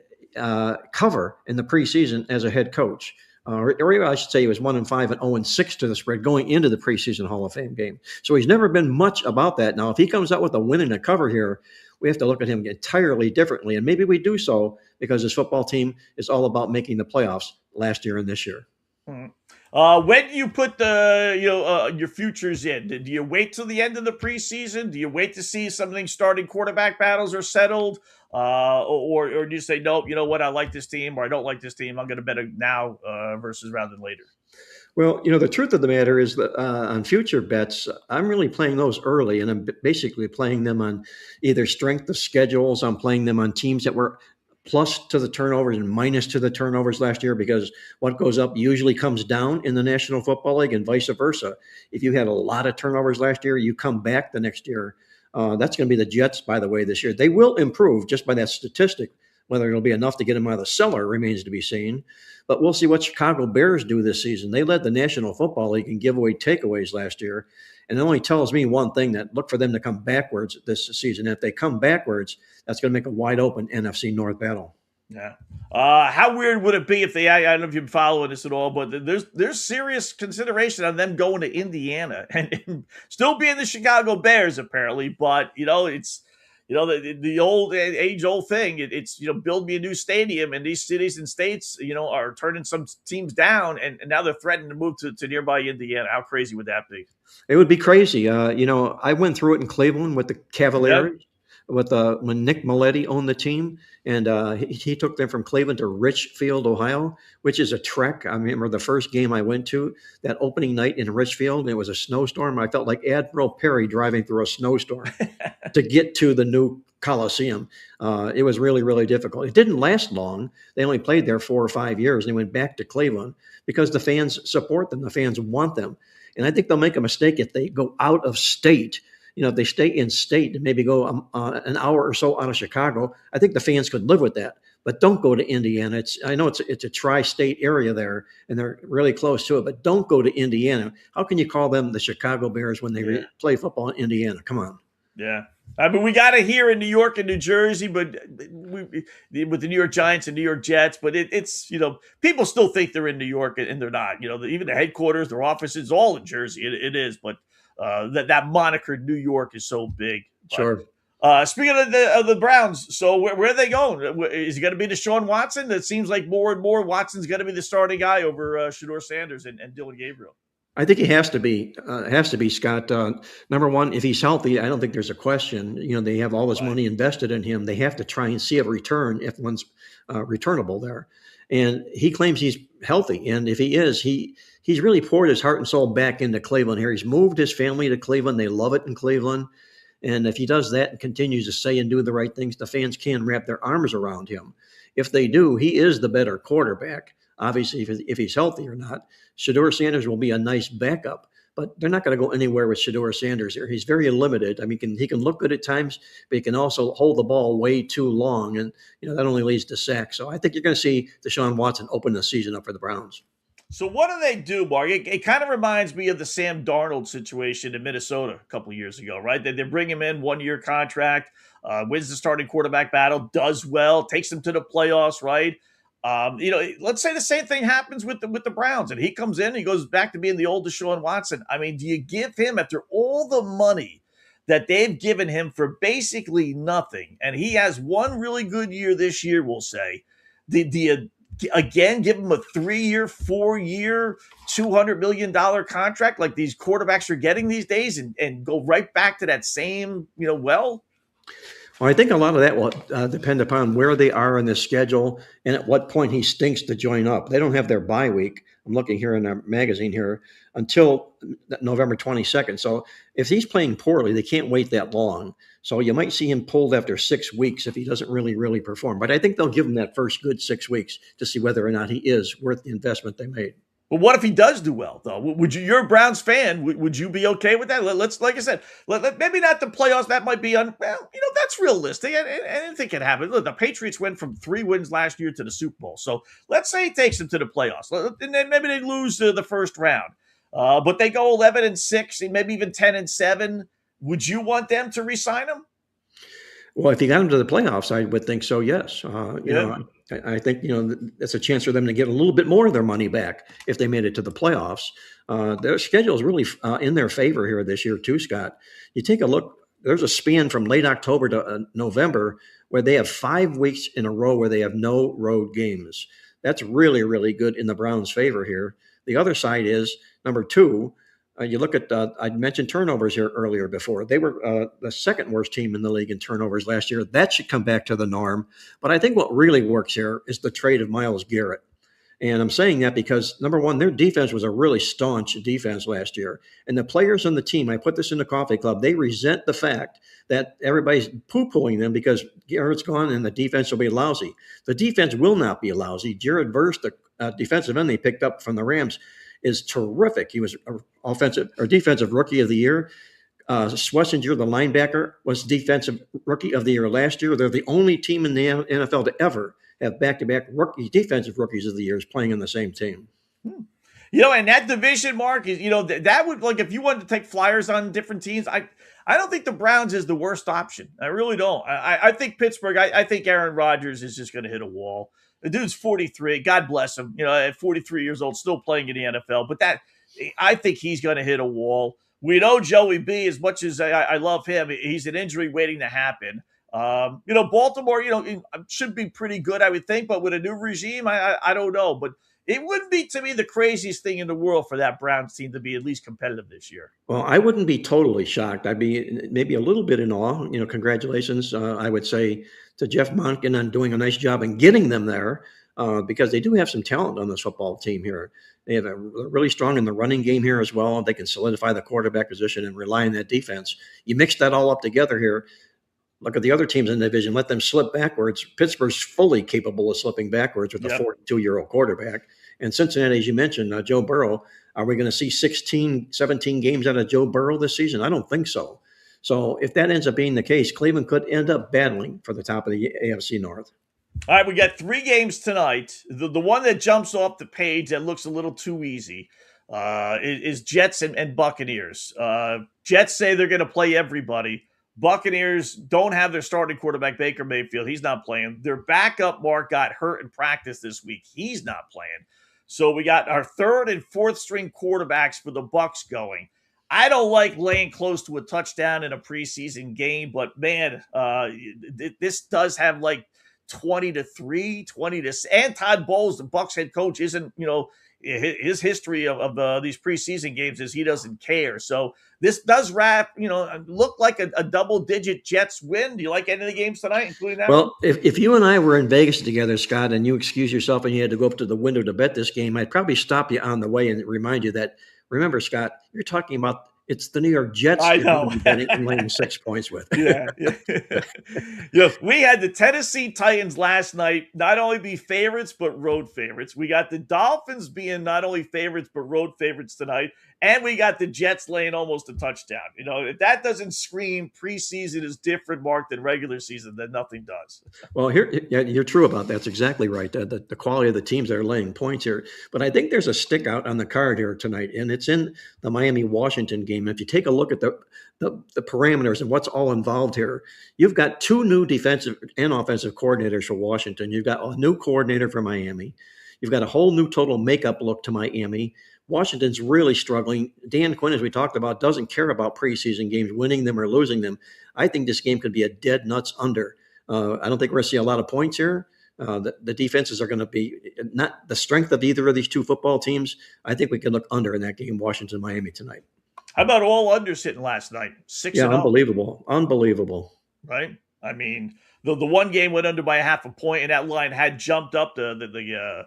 cover in the preseason as a head coach. Or I should say he was 1-5 and 0-6 to the spread going into the preseason Hall of Fame game. So he's never been much about that. Now, if he comes out with a win and a cover here, we have to look at him entirely differently. And maybe we do so because his football team is all about making the playoffs last year and this year. Mm-hmm. When do you put your futures in? Do you wait till the end of the preseason? Do you wait to see something starting quarterback battles are settled? Or do you say, nope, you know what, I like this team or I don't like this team, I'm going to bet it now versus rather than later? Well, the truth of the matter is that on future bets, I'm really playing those early, and I'm basically playing them on either strength of schedules. I'm playing them on teams that were plus to the turnovers and minus to the turnovers last year, because what goes up usually comes down in the National Football League and vice versa. If you had a lot of turnovers last year, you come back the next year. That's going to be the Jets, by the way, this year. They will improve just by that statistic Whether it'll be enough to get him out of the cellar remains to be seen. But we'll see what Chicago Bears do this season. They led the National Football League in giveaway takeaways last year. And it only tells me one thing, that look for them to come backwards this season. If they come backwards, that's going to make a wide open NFC North battle. Yeah. How weird would it be if I don't know if you've been following this at all, but there's serious consideration on them going to Indiana and still being the Chicago Bears, apparently. But, it's, the old age-old thing. It's, build me a new stadium, and these cities and states, are turning some teams down, and now they're threatening to move to nearby Indiana. How crazy would that be? It would be crazy. I went through it in Cleveland with the Cavaliers. Yep. When Nick Maletti owned the team, and he took them from Cleveland to Richfield, Ohio, which is a trek. I remember the first game I went to, that opening night in Richfield, and it was a snowstorm. I felt like Admiral Perry driving through a snowstorm to get to the new Coliseum. It was really, really difficult. It didn't last long. They only played there 4 or 5 years, and they went back to Cleveland because the fans support them. The fans want them. And I think they'll make a mistake if they go out of state. If they stay in state and maybe go an hour or so out of Chicago, I think the fans could live with that. But don't go to Indiana. I know it's a tri-state area there, and they're really close to it. But don't go to Indiana. How can you call them the Chicago Bears when they play football in Indiana? Come on. Yeah. I mean, we got it here in New York and New Jersey, but with the New York Giants and New York Jets, but it's, people still think they're in New York, and they're not. Even the headquarters, their offices, all in Jersey. It is, but that moniker New York is so big. Sure. Speaking of the Browns, so where are they going? Is it going to be Deshaun Watson? It seems like more and more Watson's going to be the starting guy over Shedeur Sanders and Dylan Gabriel. I think he has to be. Scott. Number one, if he's healthy, I don't think there's a question. They have all this money invested in him. They have to try and see a return if one's returnable there. And he claims he's healthy. And if he is, he's really poured his heart and soul back into Cleveland here. He's moved his family to Cleveland. They love it in Cleveland. And if he does that and continues to say and do the right things, the fans can wrap their arms around him. If they do, he is the better quarterback. Obviously, if he's healthy or not. Shedeur Sanders will be a nice backup, but they're not going to go anywhere with Shedeur Sanders here. He's very limited. I mean, he can look good at times, but he can also hold the ball way too long, and that only leads to sacks. So I think you're going to see Deshaun Watson open the season up for the Browns. So what do they do, Mark? It kind of reminds me of the Sam Darnold situation in Minnesota a couple of years ago, right? They bring him in, 1-year contract, wins the starting quarterback battle, does well, takes them to the playoffs, right? Let's say the same thing happens with the Browns, and he comes in, he goes back to being the old Deshaun Watson. I mean, do you give him, after all the money that they've given him for basically nothing, and he has one really good year this year, we'll say, do you again give him a 3-year, 4-year, $200 million contract like these quarterbacks are getting these days, and go right back to that same, well? Well, I think a lot of that will depend upon where they are in the schedule and at what point he stinks to join up. They don't have their bye week. I'm looking here in our magazine here until November 22nd. So if he's playing poorly, they can't wait that long. So you might see him pulled after 6 weeks if he doesn't really, really perform. But I think they'll give him that first good 6 weeks to see whether or not he is worth the investment they made. But what if he does do well, though? Would you? You're a Browns fan. Would you be okay with that? Let's, like I said, maybe not the playoffs. That might be that's realistic. Anything can happen. Look, the Patriots went from 3 wins last year to the Super Bowl. So let's say he takes them to the playoffs, and then maybe they lose the first round, but they go 11-6, and maybe even 10-7. Would you want them to re-sign him? Well, if he got him to the playoffs, I would think so. Yes. I think, that's a chance for them to get a little bit more of their money back if they made it to the playoffs. Their schedule is really in their favor here this year too, Scott. You take a look, there's a span from late October to November where they have 5 weeks in a row where they have no road games. That's really, really good in the Browns' favor here. The other side is, number 2, you look at, I mentioned turnovers here earlier before. They were the second worst team in the league in turnovers last year. That should come back to the norm. But I think what really works here is the trade of Myles Garrett. And I'm saying that because, number one, their defense was a really staunch defense last year. And the players on the team, I put this in the coffee club, they resent the fact that everybody's poo-pooing them because Garrett's gone and the defense will be lousy. The defense will not be lousy. Jared Verse, the defensive end they picked up from the Rams, is terrific. He was defensive rookie of the year. Schlesinger, the linebacker, was Defensive Rookie of the Year last year. They're the only team in the NFL to ever have back-to-back Defensive Rookies of the Year playing on the same team. And that division, Mark, is that would, like, if you wanted to take flyers on different teams, I don't think the Browns is the worst option. I really don't. I think Pittsburgh. I think Aaron Rodgers is just going to hit a wall. The dude's 43. God bless him. At 43 years old, still playing in the NFL. But I think he's going to hit a wall. We know Joey B, as much as I love him, he's an injury waiting to happen. Baltimore, should be pretty good, I would think. But with a new regime, I don't know. But it wouldn't be, to me, the craziest thing in the world for that Browns team to be at least competitive this year. Well, I wouldn't be totally shocked. I'd be maybe a little bit in awe. Congratulations, I would say, to Jeff Monken on doing a nice job in getting them there, because they do have some talent on this football team here. They have really strong in the running game here as well. They can solidify the quarterback position and rely on that defense. You mix that all up together here. Look at the other teams in the division. Let them slip backwards. Pittsburgh's fully capable of slipping backwards with a 42-year-old quarterback. And Cincinnati, as you mentioned, Joe Burrow, are we going to see 16, 17 games out of Joe Burrow this season? I don't think so. So if that ends up being the case, Cleveland could end up battling for the top of the AFC North. All right, we got 3 games tonight. The one that jumps off the page that looks a little too easy is Jets and Buccaneers. Jets say they're going to play everybody. Buccaneers don't have their starting quarterback, Baker Mayfield. He's not playing. Their backup, Mark, got hurt in practice this week. He's not playing. So we got our 3rd and 4th string quarterbacks for the Bucs going. I don't like laying close to a touchdown in a preseason game, but man, this does have like 20-3, 20-6. And Todd Bowles, the Bucs head coach, isn't, his history of these preseason games is he doesn't care. So this does look like a double-digit Jets win. Do you like any of the games tonight, including that? Well, if you and I were in Vegas together, Scott, and you excuse yourself and you had to go up to the window to bet this game, I'd probably stop you on the way and remind you that, remember, Scott, you're talking about it's the New York Jets. I know. And laying 6 points with. Yeah. We had the Tennessee Titans last night not only be favorites, but road favorites. We got the Dolphins being not only favorites, but road favorites tonight. And we got the Jets laying almost a touchdown. If that doesn't scream preseason is different, Mark, than regular season, then nothing does. Well, you're true about that. That's exactly right. The quality of the teams that are laying points here. But I think there's a stick out on the card here tonight, and it's in the Miami-Washington game. If you take a look at the parameters and what's all involved here, you've got 2 new defensive and offensive coordinators for Washington. You've got a new coordinator for Miami. You've got a whole new total makeup look to Miami. Washington's really struggling. Dan Quinn, as we talked about, doesn't care about preseason games, winning them or losing them. I think this game could be a dead nuts under. I don't think we're going to see a lot of points here. The defenses are going to be not the strength of either of these 2 football teams. I think we can look under in that game, Washington-Miami tonight. How about all unders hitting last night? 6-0. Yeah, unbelievable. Right? I mean, the one game went under by 0.5 point, and that line had jumped up the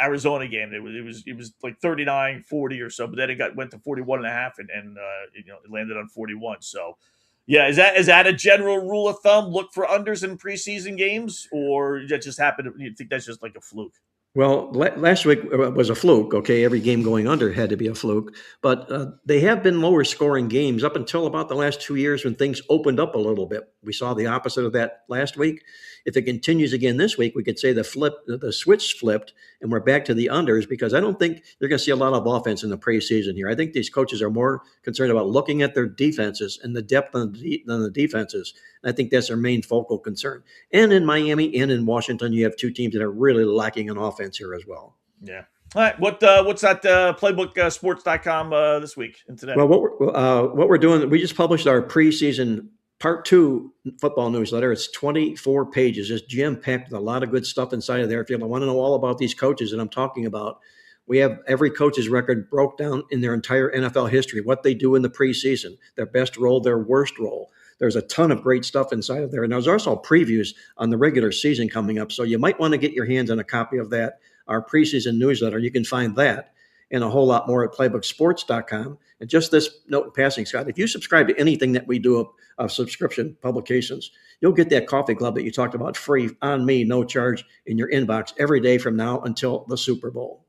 Arizona game. It was like 39-40 or so, but then it went to 41.5 and it landed on 41. So yeah, is that a general rule of thumb? Look for unders in preseason games, or that just happened? You think that's just like a fluke? Well, last week was a fluke. Okay, every game going under had to be a fluke, but they have been lower scoring games up until about the last 2 years when things opened up a little bit. We saw the opposite of that last week. If it continues again this week, we could say the switch flipped and we're back to the unders, because I don't think you're going to see a lot of offense in the preseason here. I think these coaches are more concerned about looking at their defenses and the depth on the defenses. I think that's their main focal concern. And in Miami and in Washington, you have 2 teams that are really lacking in offense here as well. Yeah. All right. What's that playbooksports.com this week and today? Well, what we're doing, we just published our preseason Part 2 football newsletter. It's 24 pages, just jam-packed with a lot of good stuff inside of there. If you want to know all about these coaches that I'm talking about, we have every coach's record broke down in their entire NFL history, what they do in the preseason, their best role, their worst role. There's a ton of great stuff inside of there. And there's also previews on the regular season coming up. So you might want to get your hands on a copy of that, our preseason newsletter. You can find that and a whole lot more at playbooksports.com. And just this note in passing, Scott, if you subscribe to anything that we do of subscription publications, you'll get that coffee club that you talked about free on me, no charge in your inbox every day from now until the Super Bowl.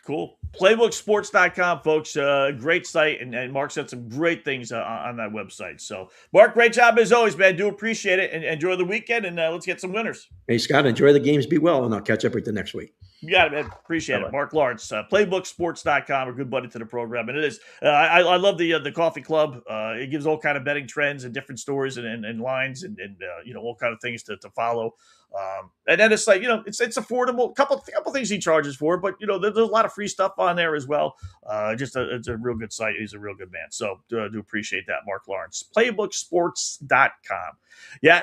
Cool. Playbooksports.com, folks. Great site, and Mark said some great things on that website. So, Mark, great job as always, man. Do appreciate it, and enjoy the weekend, and let's get some winners. Hey, Scott, enjoy the games. Be well, and I'll catch up with you next week. You got it, man. Appreciate it. Marc Lawrence, playbooksports.com, a good buddy to the program. And it is, I love the coffee club. It gives all kind of betting trends and different stories and lines and all kind of things to follow. And then it's like, it's affordable. Couple things he charges for, but there's a lot of free stuff on there as well. It's a real good site. He's a real good man. So do appreciate that, Marc Lawrence. Playbooksports.com. Yeah,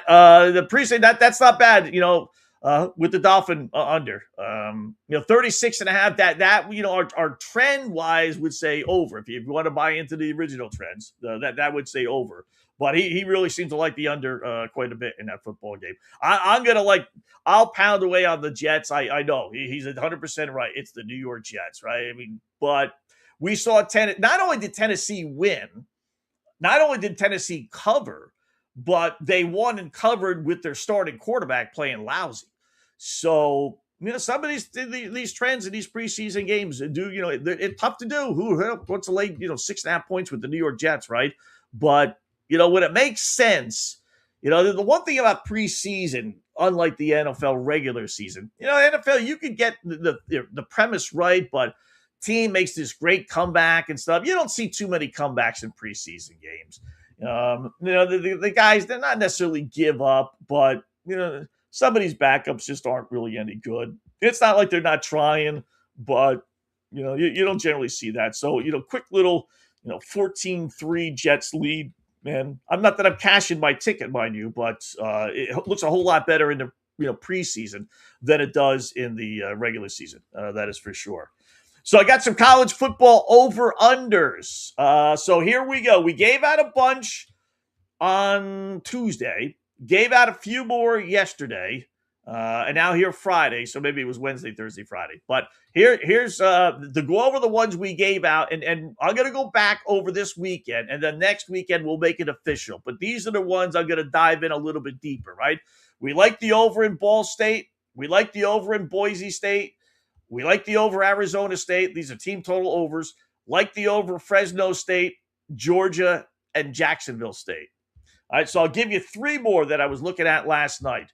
the preseason, that's not bad, with the Dolphin under, 36.5, that our trend wise would say over. If you want to buy into the original trends, that would say over. But he really seems to like the under quite a bit in that football game. I'll pound away on the Jets. I know he's 100% right. It's the New York Jets, right? I mean, but we saw not only did Tennessee win, not only did Tennessee cover, but they won and covered with their starting quarterback playing lousy. So, some of these trends in these preseason games it's tough to do. Who wants to lay 6.5 points with the New York Jets, right? But when it makes sense, the one thing about preseason, unlike the NFL regular season, NFL you could get the premise right, but team makes this great comeback and stuff. You don't see too many comebacks in preseason games. The guys, they're not necessarily give up, but some of these backups just aren't really any good. It's not like they're not trying, but you don't generally see that. So quick little 14-3 Jets lead. Man, I'm not that I'm cashing my ticket, mind you, but it looks a whole lot better in the preseason than it does in the regular season. That is for sure. So I got some college football over-unders. So here we go. We gave out a bunch on Tuesday, gave out a few more yesterday, and now here Friday. So maybe it was Wednesday, Thursday, Friday. But here's to go over the ones we gave out, and I'm going to go back over this weekend, and then next weekend we'll make it official. But these are the ones I'm going to dive in a little bit deeper, right? We like the over in Ball State. We like the over in Boise State. We like the over Arizona State. These are team total overs. Like the over Fresno State, Georgia, and Jacksonville State. All right, so I'll give you three more that I was looking at last night.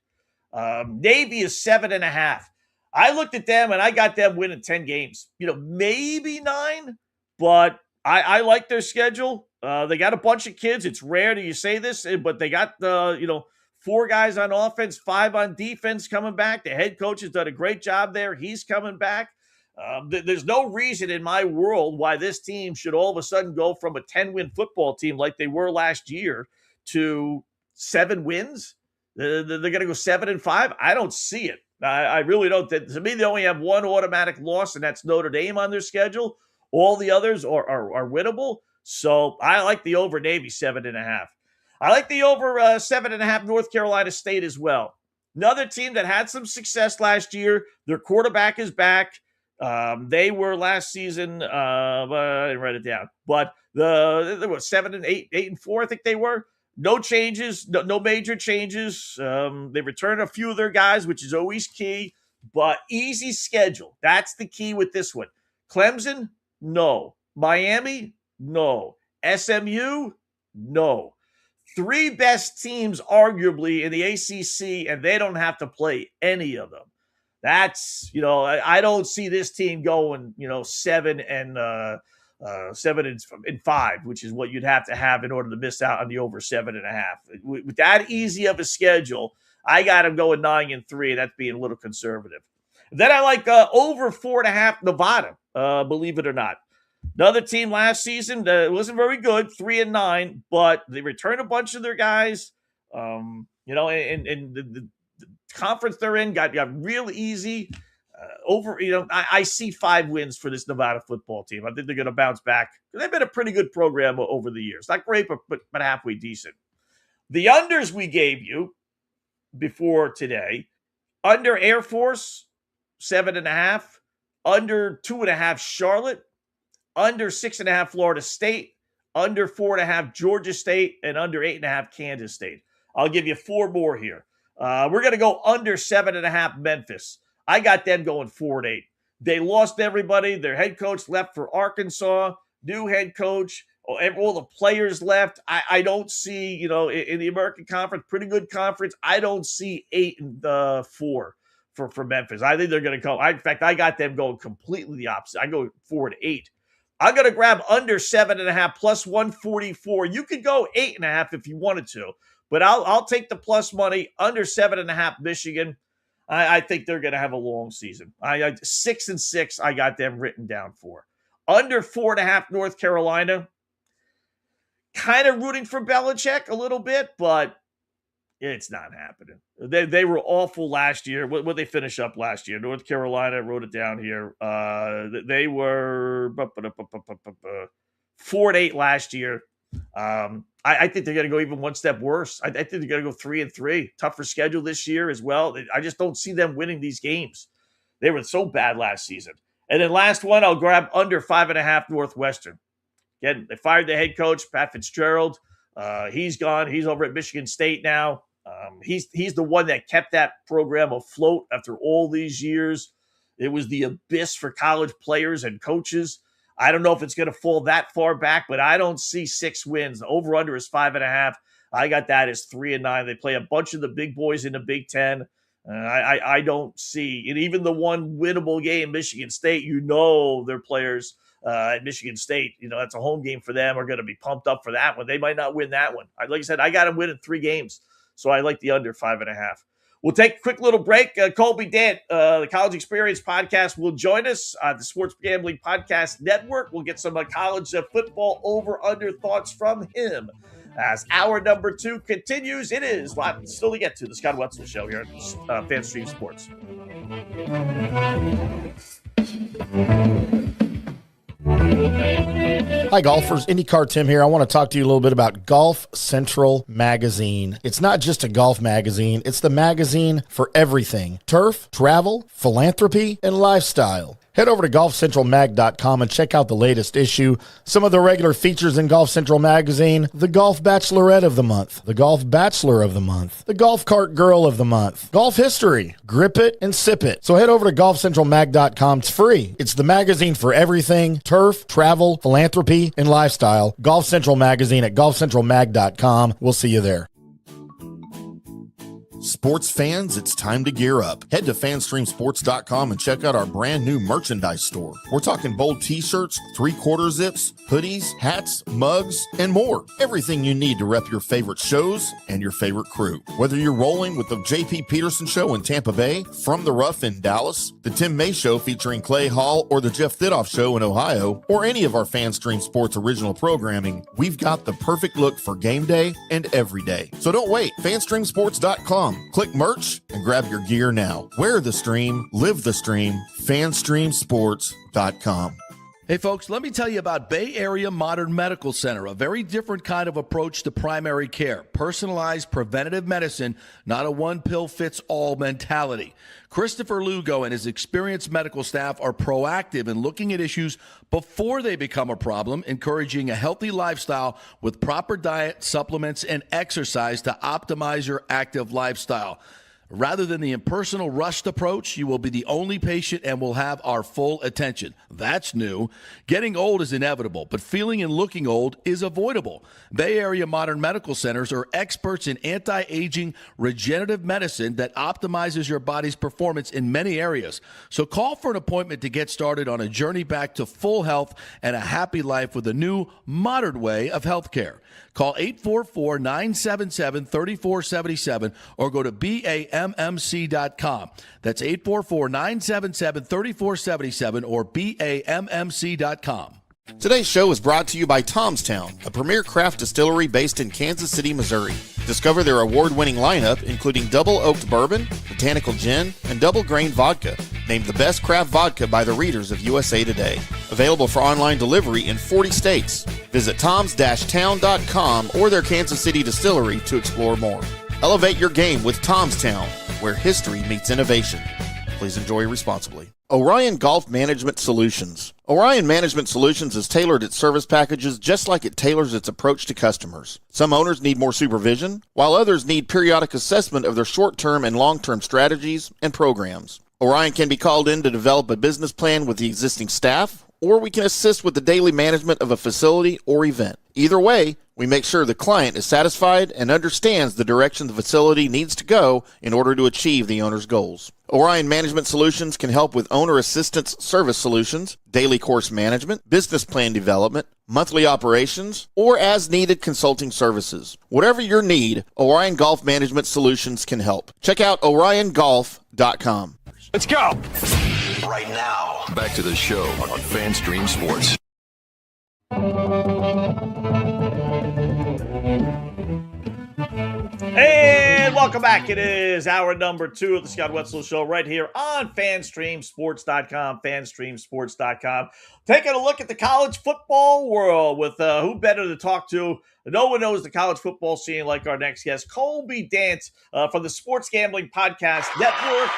Navy is 7.5. I looked at them and I got them winning 10 games. Maybe 9, but I like their schedule. They got a bunch of kids. It's rare that you say this, but they got 4 guys on offense, 5 on defense coming back. The head coach has done a great job there. He's coming back. There's no reason in my world why this team should all of a sudden go from a 10-win football team like they were last year to 7 wins. They're going to go 7-5. I don't see it. I really don't. To me, they only have one automatic loss, and that's Notre Dame on their schedule. All the others are winnable. So I like the over Navy 7.5. I like the over 7.5 North Carolina State as well. Another team that had some success last year. Their quarterback is back. They were last season. I didn't write it down, but they were 7-8, 8-4. I think they were. No changes, no major changes. They returned a few of their guys, which is always key, but easy schedule. That's the key with this one. Clemson, no. Miami, no. SMU, no. 3 best teams, arguably, in the ACC, and they don't have to play any of them. That's, I don't see this team going, 7-5, which is what you'd have to have in order to miss out on the over 7.5. With that easy of a schedule, I got them going 9-3, and that's being a little conservative. Then I like over 4.5 Nevada, believe it or not. Another team last season that wasn't very good, 3-9, but they returned a bunch of their guys. And the conference they're in got real easy. I see 5 wins for this Nevada football team. I think they're going to bounce back. They've been a pretty good program over the years. Not great, but halfway decent. The unders we gave you before today, under Air Force, 7.5, under 2.5 Charlotte, under 6.5 Florida State, under 4.5 Georgia State, and under 8.5 Kansas State. I'll give you 4 more here. We're going to go under 7.5 Memphis. I got them going 4-8. They lost everybody. Their head coach left for Arkansas. New head coach. All the players left. I don't see, in the American Conference, pretty good conference. I don't see 8-4 for Memphis. I think they're going to go. In fact, I got them going completely the opposite. I go 4-8. I'm going to grab under 7.5 plus 144. You could go 8.5 if you wanted to, but I'll take the plus money under 7.5 Michigan. I think they're going to have a long season. 6-6. I got them written down for. Under 4.5 North Carolina. Kind of rooting for Belichick a little bit, but it's not happening. They were awful last year. What they finish up last year? North Carolina, I wrote it down here. They were 4-8 last year. I think they're going to go even one step worse. I think they're going to go 3-3. Tougher schedule this year as well. I just don't see them winning these games. They were so bad last season. And then last one, I'll grab under 5.5 Northwestern. Again, they fired the head coach, Pat Fitzgerald. He's gone. He's over at Michigan State now. He's the one that kept that program afloat after all these years. It was the abyss for college players and coaches. I don't know if it's going to fall that far back, but I don't see 6 wins. The over-under is 5.5. I got that as 3-9. They play a bunch of the big boys in the Big Ten. I don't see, and even the one winnable game, Michigan State, their players at Michigan State, that's a home game for them, are going to be pumped up for that one. They might not win that one. Like I said, I got them winning 3 games, so I like the under 5.5. We'll take a quick little break. Colby Dant, the College Experience Podcast, will join us. The Sports Gambling Podcast Network. We'll get some college football over-under thoughts from him. As hour number 2 continues, it is live still to get to the Scott Wetzel Show here at FanStream Sports. Hi, golfers. IndyCar Tim here. I want to talk to you a little bit about Golf Central Magazine. It's not just a golf magazine. It's the magazine for everything. Turf, travel, philanthropy, and lifestyle. Head over to golfcentralmag.com and check out the latest issue. Some of the regular features in Golf Central Magazine: the Golf Bachelorette of the Month, the Golf Bachelor of the Month, the Golf Cart Girl of the Month, Golf History, Grip It and Sip It. So head over to golfcentralmag.com. It's free. It's the magazine for everything: turf, travel, philanthropy, and lifestyle. Golf Central Magazine at golfcentralmag.com. We'll see you there. Sports fans, it's time to gear up. Head to fanstreamsports.com and check out our brand new merchandise store. We're talking bold t-shirts, 3/4 zips, hoodies, hats, mugs, and more. Everything you need to rep your favorite shows and your favorite crew. Whether you're rolling with the J.P. Peterson Show in Tampa Bay, From the Rough in Dallas, the Tim May Show featuring Clay Hall, or the Jeff Thidoff Show in Ohio, or any of our FanStream Sports original programming, we've got the perfect look for game day and every day. So don't wait. fanstreamsports.com. Click merch and grab your gear now. Wear the stream, live the stream. FanStreamSports.com. Hey folks, let me tell you about Bay Area Modern Medical Center, a very different kind of approach to primary care. Personalized preventative medicine, not a one-pill-fits-all mentality. Christopher Lugo and his experienced medical staff are proactive in looking at issues before they become a problem, encouraging a healthy lifestyle with proper diet, supplements, and exercise to optimize your active lifestyle. Rather than the impersonal, rushed approach, you will be the only patient and will have our full attention. That's new. Getting old is inevitable, but feeling and looking old is avoidable. Bay Area Modern Medical Centers are experts in anti-aging regenerative medicine that optimizes your body's performance in many areas. So call for an appointment to get started on a journey back to full health and a happy life with a new, modern way of healthcare. Call 844-977-3477 or go to BAMMC.com. That's 844-977-3477 or BAMMC.com. Today's show is brought to you by Tomstown, a premier craft distillery based in Kansas City, Missouri. Discover their award-winning lineup, including double oaked bourbon, botanical gin, and double grain vodka, named the best craft vodka by the readers of USA Today. Available for online delivery in 40 states. Visit toms-town.com or their Kansas City distillery to explore more. Elevate your game with Tomstown, where history meets innovation. Please enjoy responsibly. Orion Golf Management Solutions. Orion Management Solutions has tailored its service packages just like it tailors its approach to customers. Some owners need more supervision, while others need periodic assessment of their short-term and long-term strategies and programs. Orion can be called in to develop a business plan with the existing staff, or we can assist with the daily management of a facility or event. Either way, we make sure the client is satisfied and understands the direction the facility needs to go in order to achieve the owner's goals. Orion Management Solutions can help with owner assistance service solutions, daily course management, business plan development, monthly operations, or as-needed consulting services. Whatever your need, Orion Golf Management Solutions can help. Check out oriongolf.com. Let's go. Right now, back to the show on FanStream Sports. And welcome back. It is hour number 2 of the Scott Wetzel Show right here on FanStreamSports.com, FanStreamSports.com. Taking a look at the college football world with who better to talk to. No one knows the college football scene like our next guest, Colby Dant from the Sports Gambling Podcast Network.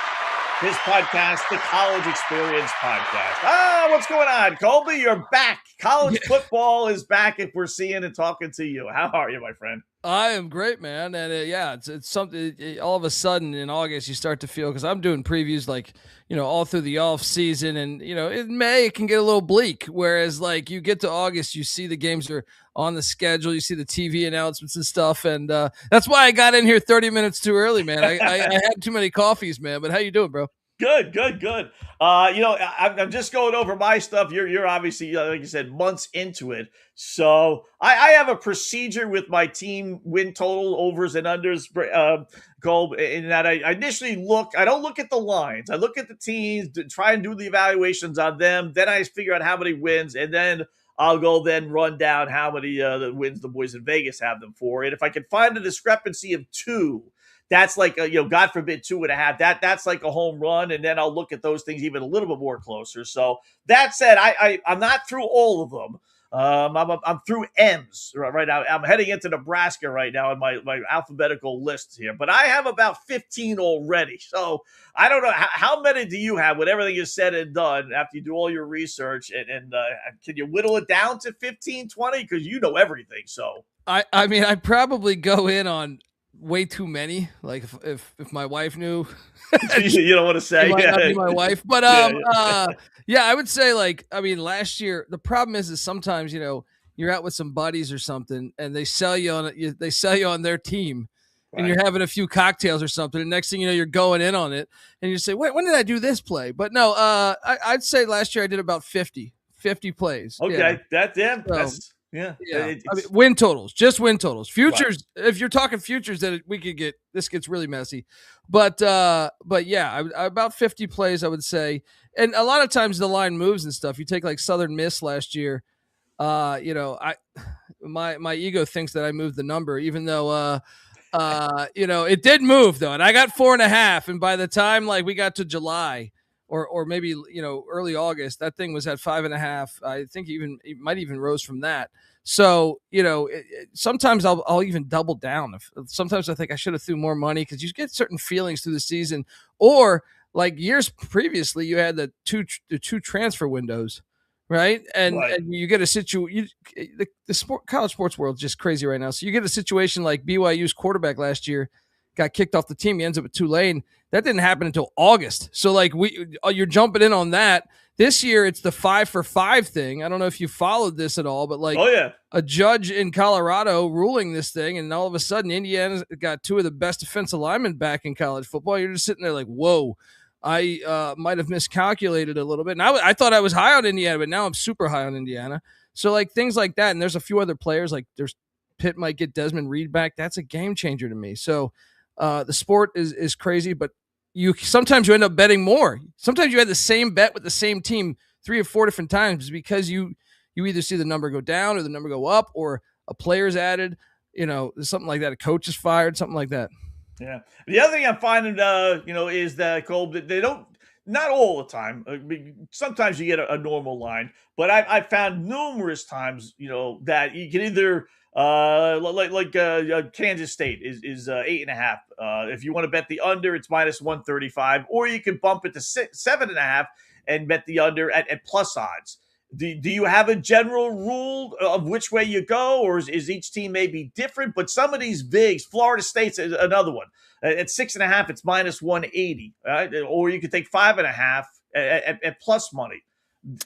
His podcast, the College Experience Podcast. What's going on, Colby? You're back. College football is back if we're seeing and talking to you. How are you, my friend? I am great, man. And it's something all of a sudden in August you start to feel, because I'm doing previews like, all through the off season, and, in May it can get a little bleak. Whereas like you get to August, you see the games are on the schedule, you see the TV announcements and stuff. And that's why I got in here 30 minutes too early, man. I had too many coffees, man. But how you doing, bro? Good. I'm just going over my stuff. You're obviously, like you said, months into it. So I have a procedure with my team win total overs and unders, Gold, in that I initially I don't look at the lines. I look at the teams, try and do the evaluations on them. Then I figure out how many wins, and then I'll go then run down how many the wins the boys in Vegas have them for. And if I can find a discrepancy of 2, that's like, God forbid, 2.5. That's like a home run. And then I'll look at those things even a little bit more closer. So that said, I'm not through all of them. I'm through M's right now. I'm heading into Nebraska right now in my alphabetical list here, but I have about 15 already. So I don't know how many do you have when everything is said and done after you do all your research, and can you whittle it down to 15, 20? Because you know everything. So I mean, I'd probably go in on way too many. Like if my wife knew, you don't want to say, might not be my wife, but I would say, like, I mean, last year the problem is sometimes you're out with some buddies or something, and they sell you on their team, right, and you're having a few cocktails or something, and next thing you know, you're going in on it, and you say, wait, when did I do this play? But no, I'd say last year I did about 50 plays. Okay, yeah. That's. Yeah. I mean, win totals, just win totals. Futures, right. If you're talking futures, then we could this gets really messy. But yeah, about 50 plays, I would say. And a lot of times the line moves and stuff. You take like Southern Miss last year. My ego thinks that I moved the number, even though it did move though, and I got 4.5. And by the time like we got to July, or maybe early August, that thing was at 5.5. I think it might even rose from that. So sometimes I'll even double down. Sometimes I think I should have threw more money, because you get certain feelings through the season. Or like years previously, you had the two transfer windows, right? And you get a situation. The college sports world is just crazy right now. So you get a situation like BYU's quarterback last year got kicked off the team. He ends up at Tulane. That didn't happen until August. So like you're jumping in on that. This year it's the 5 for 5 thing. I don't know if you followed this at all, but like a judge in Colorado ruling this thing, and all of a sudden Indiana's got 2 of the best defensive linemen back in college football. You're just sitting there like, whoa, I might have miscalculated a little bit. And I thought I was high on Indiana, but now I'm super high on Indiana. So like things like that. And there's a few other players, like Pitt might get Desmond Reed back. That's a game changer to me. So the sport is crazy, but sometimes you end up betting more. Sometimes you had the same bet with the same team 3 or 4 different times, because you either see the number go down or the number go up, or a player's added, something like that. A coach is fired, something like that. Yeah. The other thing I'm finding, is that, Cole, they don't, not all the time. Sometimes you get a normal line, but I've found numerous times, that you can either, Kansas State is 8.5. If you want to bet the under, it's -135, or you can bump it to 7.5 and bet the under at plus odds. Do you have a general rule of which way you go, or is each team maybe different? But some of these bigs, Florida State's another one. At 6.5, it's minus 180, right? Or you could take 5.5 at plus money.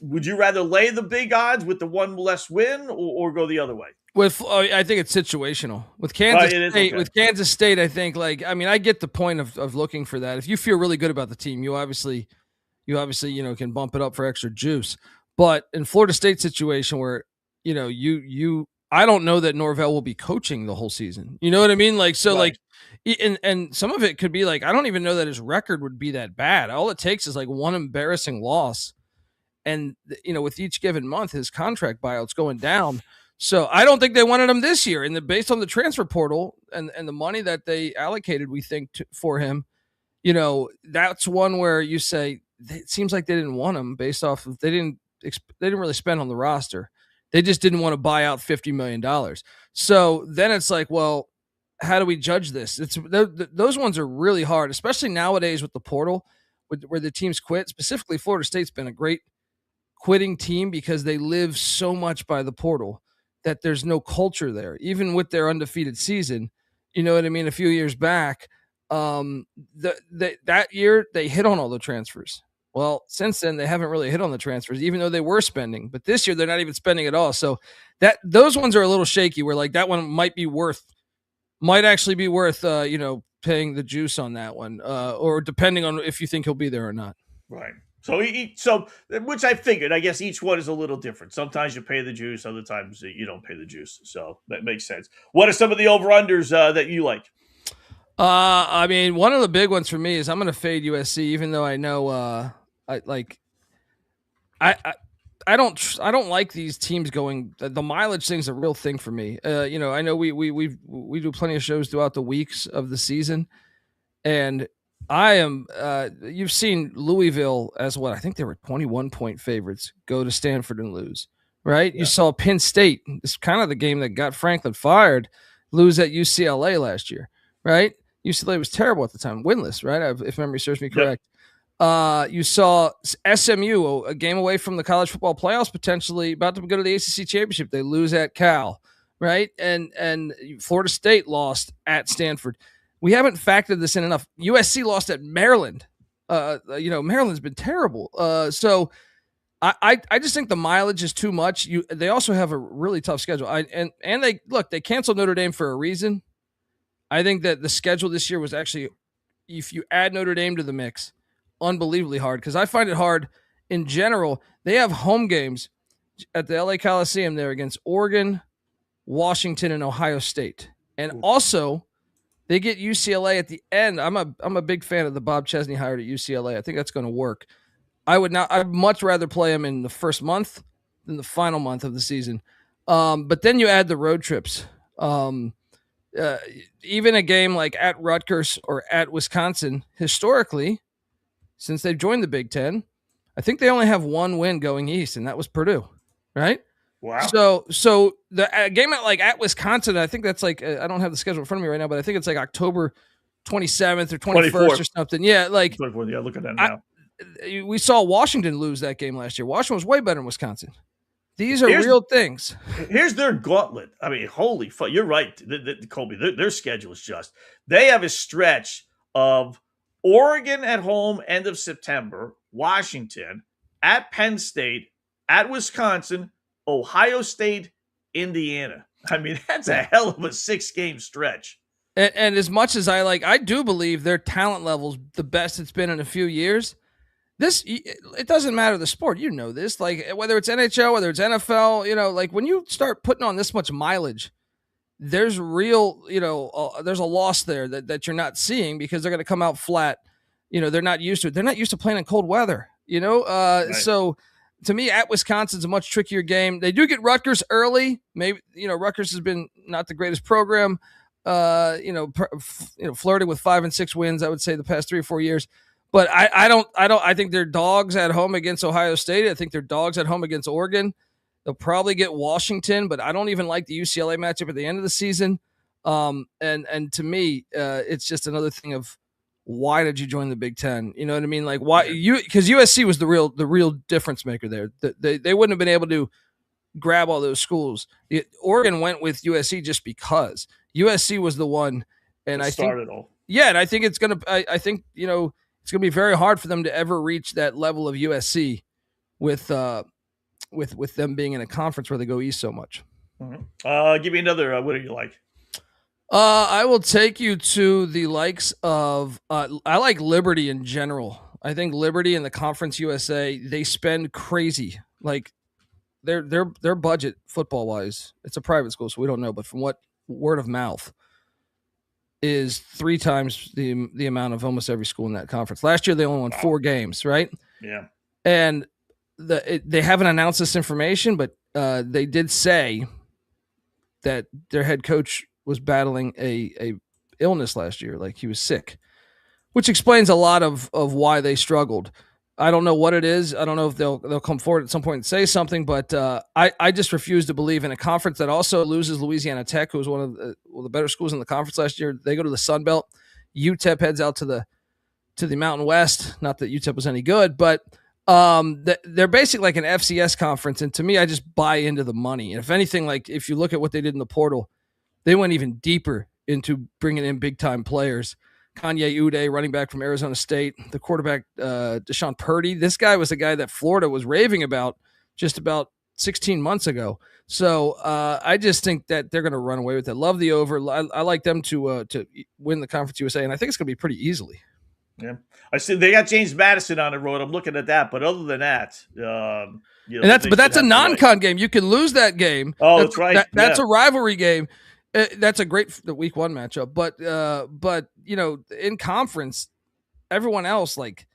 Would you rather lay the big odds with the one less win, or go the other way? I think it's situational with Kansas State. Okay. With Kansas State, I think I get the point of looking for that. If you feel really good about the team, you obviously can bump it up for extra juice. But in Florida State situation where I don't know that Norvell will be coaching the whole season. You know what I mean? And some of it could be I don't even know that his record would be that bad. All it takes is one embarrassing loss, and with each given month, his contract buyout's going down. So I don't think they wanted him this year. And based on the transfer portal and the money that they allocated, we think for him, that's one where you say it seems like they didn't want him based off of they didn't really spend on the roster. They just didn't want to buy out $50 million. So then it's well, how do we judge this? Those ones are really hard, especially nowadays with the portal, where the teams quit. Specifically, Florida State's been a great quitting team because they live so much by the portal that there's no culture there, even with their undefeated season. You know what I mean? A few years back, that year they hit on all the transfers. Well, since then they haven't really hit on the transfers, even though they were spending. But this year they're not even spending at all. So those ones are a little shaky. Where that one might actually be worth paying the juice on that one, or depending on if you think he'll be there or not. Right. So which I figured. I guess each one is a little different. Sometimes you pay the juice, other times you don't pay the juice. So that makes sense. What are some of the over-unders that you like? One of the big ones for me is I'm going to fade USC, even though I know I don't like these teams going. The mileage thing's a real thing for me. I know we do plenty of shows throughout the weeks of the season, and I am. You've seen Louisville as what I think they were 21-point favorites go to Stanford and lose. Right? Yeah. You saw Penn State. It's kind of the game that got Franklin fired. Lose at UCLA last year. Right? UCLA was terrible at the time, winless. Right? If memory serves me correct. Yep. You saw SMU, a game away from the college football playoffs, potentially about to go to the ACC championship. They lose at Cal, right? And Florida State lost at Stanford. We haven't factored this in enough. USC lost at Maryland. Maryland's been terrible. So I just think the mileage is too much. They also have a really tough schedule. They canceled Notre Dame for a reason. I think that the schedule this year was actually, if you add Notre Dame to the mix, unbelievably hard, because I find it hard in general. They have home games at the LA Coliseum there against Oregon, Washington, and Ohio State. And also they get UCLA at the end. I'm a big fan of the Bob Chesney hire at UCLA. I think that's going to work. I'd much rather play them in the first month than the final month of the season. But then you add the road trips. Even a game like at Rutgers or at Wisconsin, historically, since they've joined the Big Ten, I think they only have one win going east, and that was Purdue, right? Wow. So the game at Wisconsin, I think that's I don't have the schedule in front of me right now, but I think it's October 27th or 21st or something. Yeah, look at that now. We saw Washington lose that game last year. Washington was way better than Wisconsin. These are real things. Here's their gauntlet. I mean, holy fuck. You're right, Colby. Their schedule is just. They have a stretch of Oregon at home, end of September, Washington, at Penn State, at Wisconsin, Ohio State, Indiana. I mean, that's a hell of a 6-game stretch. And as much as I do believe their talent level's the best it's been in a few years. It doesn't matter the sport. You know this, whether it's NHL, whether it's NFL, when you start putting on this much mileage, there's real, there's a loss there that you're not seeing because they're going to come out flat. They're not used to it. They're not used to playing in cold weather, right. So to me, at Wisconsin's a much trickier game. They do get Rutgers early. Maybe, Rutgers has been not the greatest program, flirting with 5 and 6 wins, I would say the past 3 or 4 years. But I think they're dogs at home against Ohio State. I think they're dogs at home against Oregon. They'll probably get Washington, but I don't even like the UCLA matchup at the end of the season. And to me, it's just another thing of why did you join the Big Ten? You know what I mean? Like why because USC was the real difference maker there. They wouldn't have been able to grab all those schools. Oregon went with USC just because USC was the one, and I think and I think it's gonna. I think it's gonna be very hard for them to ever reach that level of USC with them being in a conference where they go east so much. Mm-hmm. Give me another. What do you like? I will take you to the likes of. I like Liberty in general. I think Liberty and the Conference USA, they spend crazy. Like their budget football wise, it's a private school, so we don't know. But from what word of mouth is 3 times the amount of almost every school in that conference. Last year they only won 4 games, right? Yeah, and they haven't announced this information, but they did say that their head coach was battling a illness last year, like he was sick, which explains a lot of why they struggled. I don't know what it is. I don't know if they'll come forward at some point and say something, but I just refuse to believe in a conference that also loses Louisiana Tech, who was one of the better schools in the conference last year. They go to the Sun Belt. UTEP heads out to the Mountain West. Not that UTEP was any good, but they're basically like an FCS conference, and to me, I just buy into the money. And if anything, like if you look at what they did in the portal, they went even deeper into bringing in big-time players. Kanye Uday, running back from Arizona State, the quarterback Deshaun Purdy. This guy was the guy that Florida was raving about just about 16 months ago. So I just think that they're going to run away with it. Love the over. I like them to win the Conference USA, and I think it's going to be pretty easily. Yeah, I see they got James Madison on the road. I'm looking at that, but other than that, that's a non-con game. You can lose that game. Oh, that's right. That's a rivalry game. That's a great week 1 matchup, but in conference, everyone else, like,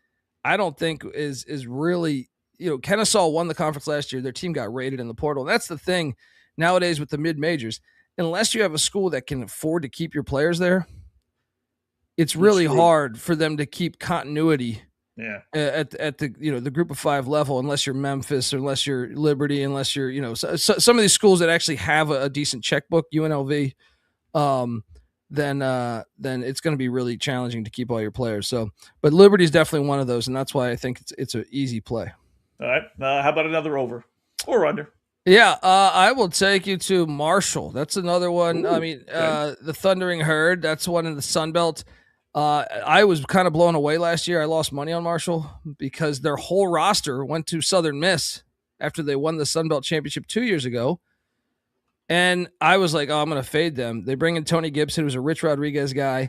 I don't think is really, Kennesaw won the conference last year. Their team got rated in the portal. And that's the thing nowadays with the mid majors. Unless you have a school that can afford to keep your players there, it's really hard for them to keep continuity. Yeah. At the the group of 5 level, unless you're Memphis or unless you're Liberty, unless you're some of these schools that actually have a decent checkbook, UNLV, then it's going to be really challenging to keep all your players. So, but Liberty is definitely one of those, and that's why I think it's an easy play. All right, how about another over or under? Yeah, I will take you to Marshall. That's another one. Ooh, I mean, the Thundering Herd. That's one in the Sun Belt. I was kind of blown away last year. I lost money on Marshall because their whole roster went to Southern Miss after they won the Sun Belt Championship 2 years ago. And I was like, I'm going to fade them. They bring in Tony Gibson, who's a Rich Rodriguez guy,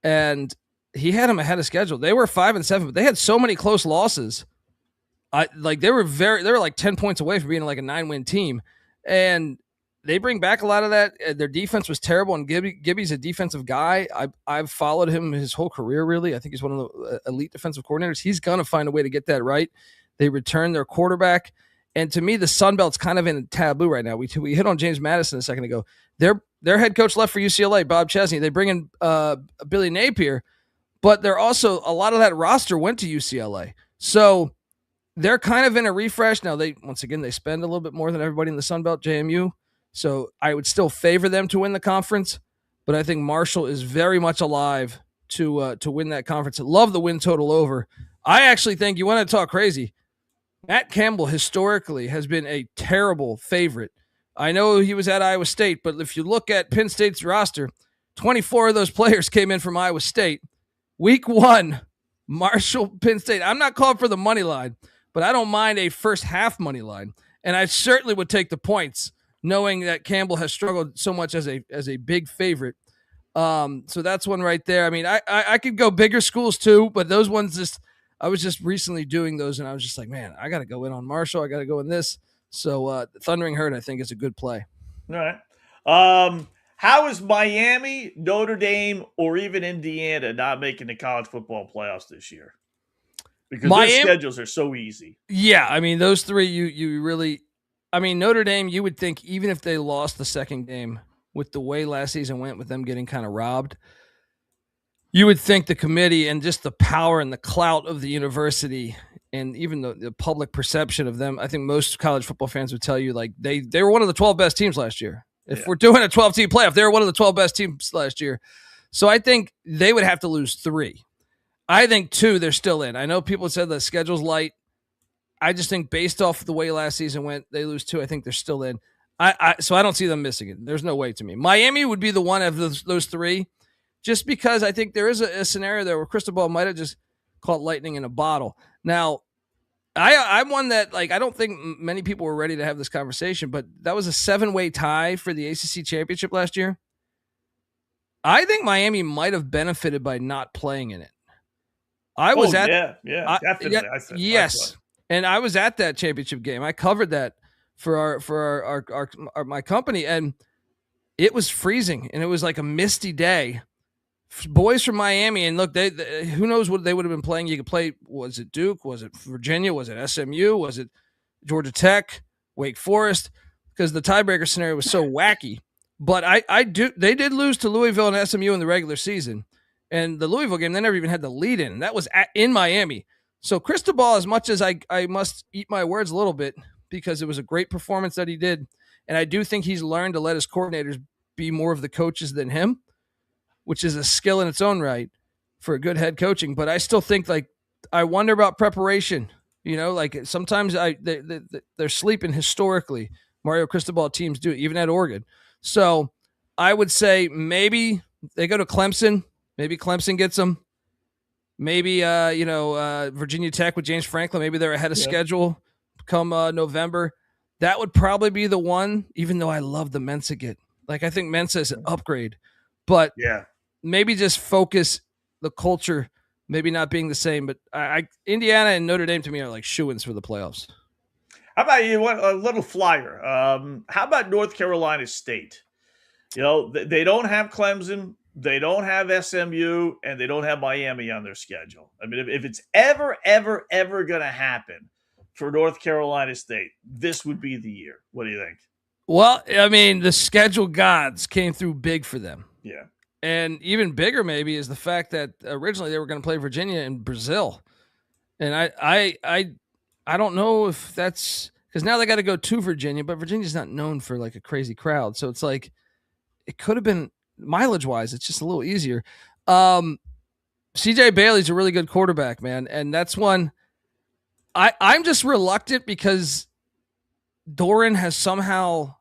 and he had them ahead of schedule. They were 5-7, but they had so many close losses. They were like 10 points away from being like a 9-win team. And they bring back a lot of that. Their defense was terrible, and Gibby's a defensive guy. I've followed him his whole career, really. I think he's one of the elite defensive coordinators. He's going to find a way to get that right. They return their quarterback. And to me, the Sun Belt's kind of in a taboo right now. We hit on James Madison a second ago. Their head coach left for UCLA, Bob Chesney. They bring in Billy Napier, but they're also, a lot of that roster went to UCLA. So they're kind of in a refresh. Now, they spend a little bit more than everybody in the Sun Belt, JMU. So I would still favor them to win the conference, but I think Marshall is very much alive to win that conference. I love the win total over. I actually think, you want to talk crazy, Matt Campbell historically has been a terrible favorite. I know he was at Iowa State, but if you look at Penn State's roster, 24 of those players came in from Iowa State. Week 1, Marshall, Penn State. I'm not calling for the money line, but I don't mind a first half money line, and I certainly would take the points, knowing that Campbell has struggled so much as a big favorite. So that's one right there. I mean, I could go bigger schools too, but those ones I was just recently doing those, and I was just like, man, I got to go in on Marshall. I got to go in this. So Thundering Herd, I think, is a good play. All right. How is Miami, Notre Dame, or even Indiana not making the college football playoffs this year? Because their schedules are so easy. Yeah, I mean, those three, you really – I mean, Notre Dame, you would think even if they lost the second game with the way last season went with them getting kind of robbed, you would think the committee and just the power and the clout of the university and even the public perception of them, I think most college football fans would tell you, like, they were one of the 12 best teams last year. If we're doing a 12-team playoff, they were one of the 12 best teams last year. So I think they would have to lose 3. I think 2, they're still in. I know people said the schedule's light. I just think based off the way last season went, they lose 2. I think they're still in. So I don't see them missing it. There's no way to me. Miami would be the one of those 3, just because I think there is a scenario there where Cristobal might have just caught lightning in a bottle. Now, I'm one that, like, I don't think many people were ready to have this conversation, but that was a 7-way tie for the ACC championship last year. I think Miami might have benefited by not playing in it. Definitely. Yes. And I was at that championship game. I covered that for my company, and it was freezing, and it was like a misty day. Boys from Miami, and look, they who knows what they would have been playing. You could play, was it Duke? Was it Virginia? Was it SMU? Was it Georgia Tech? Wake Forest? Because the tiebreaker scenario was so wacky. But they did lose to Louisville and SMU in the regular season. And the Louisville game, they never even had the lead in. That was in Miami. So Cristobal, as much as I must eat my words a little bit, because it was a great performance that he did, and I do think he's learned to let his coordinators be more of the coaches than him, which is a skill in its own right for a good head coaching. But I still think, like, I wonder about preparation. You know, like sometimes they're sleeping historically. Mario Cristobal teams do, even at Oregon. So I would say maybe they go to Clemson. Maybe Clemson gets them. Maybe, Virginia Tech with James Franklin. Maybe they're ahead of schedule come November. That would probably be the one, even though I love the Mensa get. Like, I think Mensa is an upgrade. But maybe just focus the culture, maybe not being the same. But Indiana and Notre Dame to me are like shoo-ins for the playoffs. How about you? A little flyer. How about North Carolina State? You know, they don't have Clemson, they don't have SMU, and they don't have Miami on their schedule. I mean, if it's ever going to happen for North Carolina State, this would be the year. What do you think? Well, I mean, the schedule gods came through big for them. Yeah. And even bigger maybe is the fact that originally they were going to play Virginia in Brazil. And I don't know if that's because now they got to go to Virginia, but Virginia's not known for like a crazy crowd. So it's like it could have been mileage-wise, it's just a little easier. CJ Bailey's a really good quarterback, man. And that's one I'm just reluctant because Doran has somehow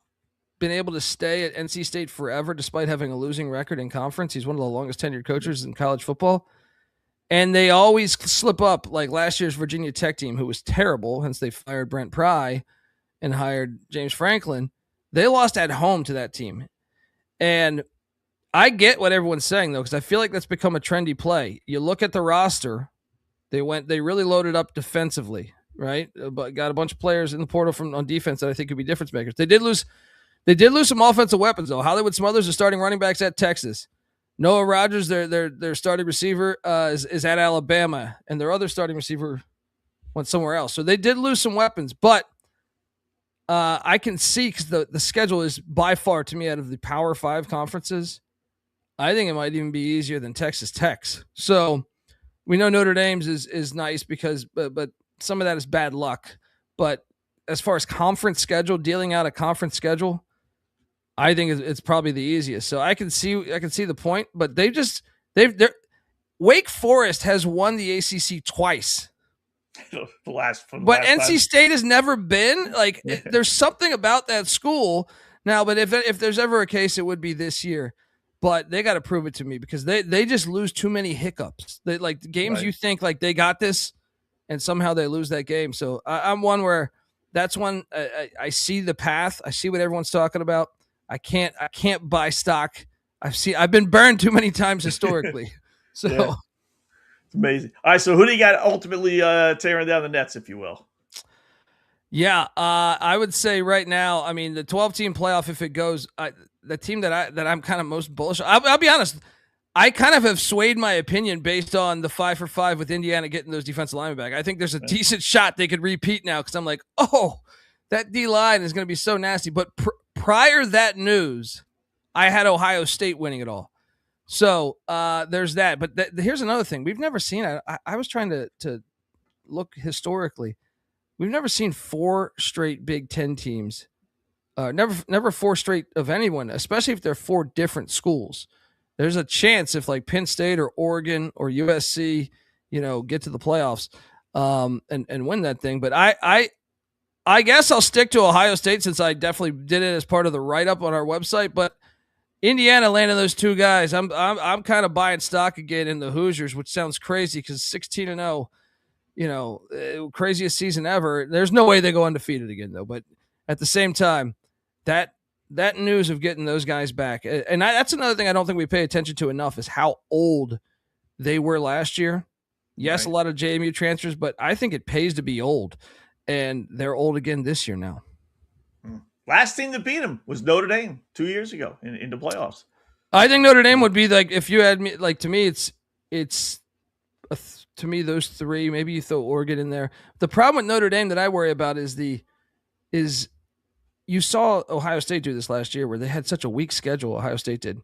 been able to stay at NC State forever despite having a losing record in conference. He's one of the longest tenured coaches in college football. And they always slip up, like last year's Virginia Tech team, who was terrible, hence they fired Brent Pry and hired James Franklin. They lost at home to that team. And I get what everyone's saying, though, because I feel like that's become a trendy play. You look at the roster, they really loaded up defensively, right? But got a bunch of players in the portal on defense that I think could be difference makers. They did lose some offensive weapons, though. Hollywood Smothers are starting running backs at Texas. Noah Rogers, their starting receiver, is at Alabama, and their other starting receiver went somewhere else. So they did lose some weapons, but I can see because the schedule is by far, to me, out of the Power 5 conferences, I think it might even be easier than Texas Tech's. So we know Notre Dame's is nice because, but some of that is bad luck. But as far as conference schedule, dealing out a conference schedule, I think it's probably the easiest. So I can see the point, but Wake Forest has won the ACC twice. NC State has never been like. There's something about that school now, but if there's ever a case, it would be this year. But they got to prove it to me because they just lose too many hiccups. They like the games you think like they got this, and somehow they lose that game. So I'm one where that's one I see the path. I see what everyone's talking about. I can't buy stock. I've been burned too many times historically. So it's amazing. All right, so who do you got ultimately tearing down the Nets, if you will? Yeah, I would say right now, I mean, the 12-team playoff, if it goes, the team that I'm kind of most bullish. I'll be honest. I kind of have swayed my opinion based on the 5-for-5 with Indiana getting those defensive linemen back. I think there's a decent shot they could repeat now because I'm like, oh, that D-line is going to be so nasty. But prior that news, I had Ohio State winning it all. So there's that. But here's another thing. We've never seen it. I was trying to look historically. We've never seen 4 straight Big Ten teams. Never 4 straight of anyone, especially if they're 4 different schools. There's a chance if like Penn State or Oregon or USC get to the playoffs and win that thing. But I guess I'll stick to Ohio State since I definitely did it as part of the write-up on our website. But Indiana landing those two guys, I'm kind of buying stock again in the Hoosiers, which sounds crazy because 16-0, craziest season ever. There's no way they go undefeated again, though. But at the same time, that news of getting those guys back, and that's another thing I don't think we pay attention to enough is how old they were last year. Yes, right. A lot of JMU transfers, but I think it pays to be old, and they're old again this year now. Last team to beat them was Notre Dame 2 years ago in the playoffs. I think Notre Dame would be like, if you had me, like, to me, to me, those three, maybe you throw Oregon in there. The problem with Notre Dame that I worry about is you saw Ohio State do this last year where they had such a weak schedule. Ohio State did.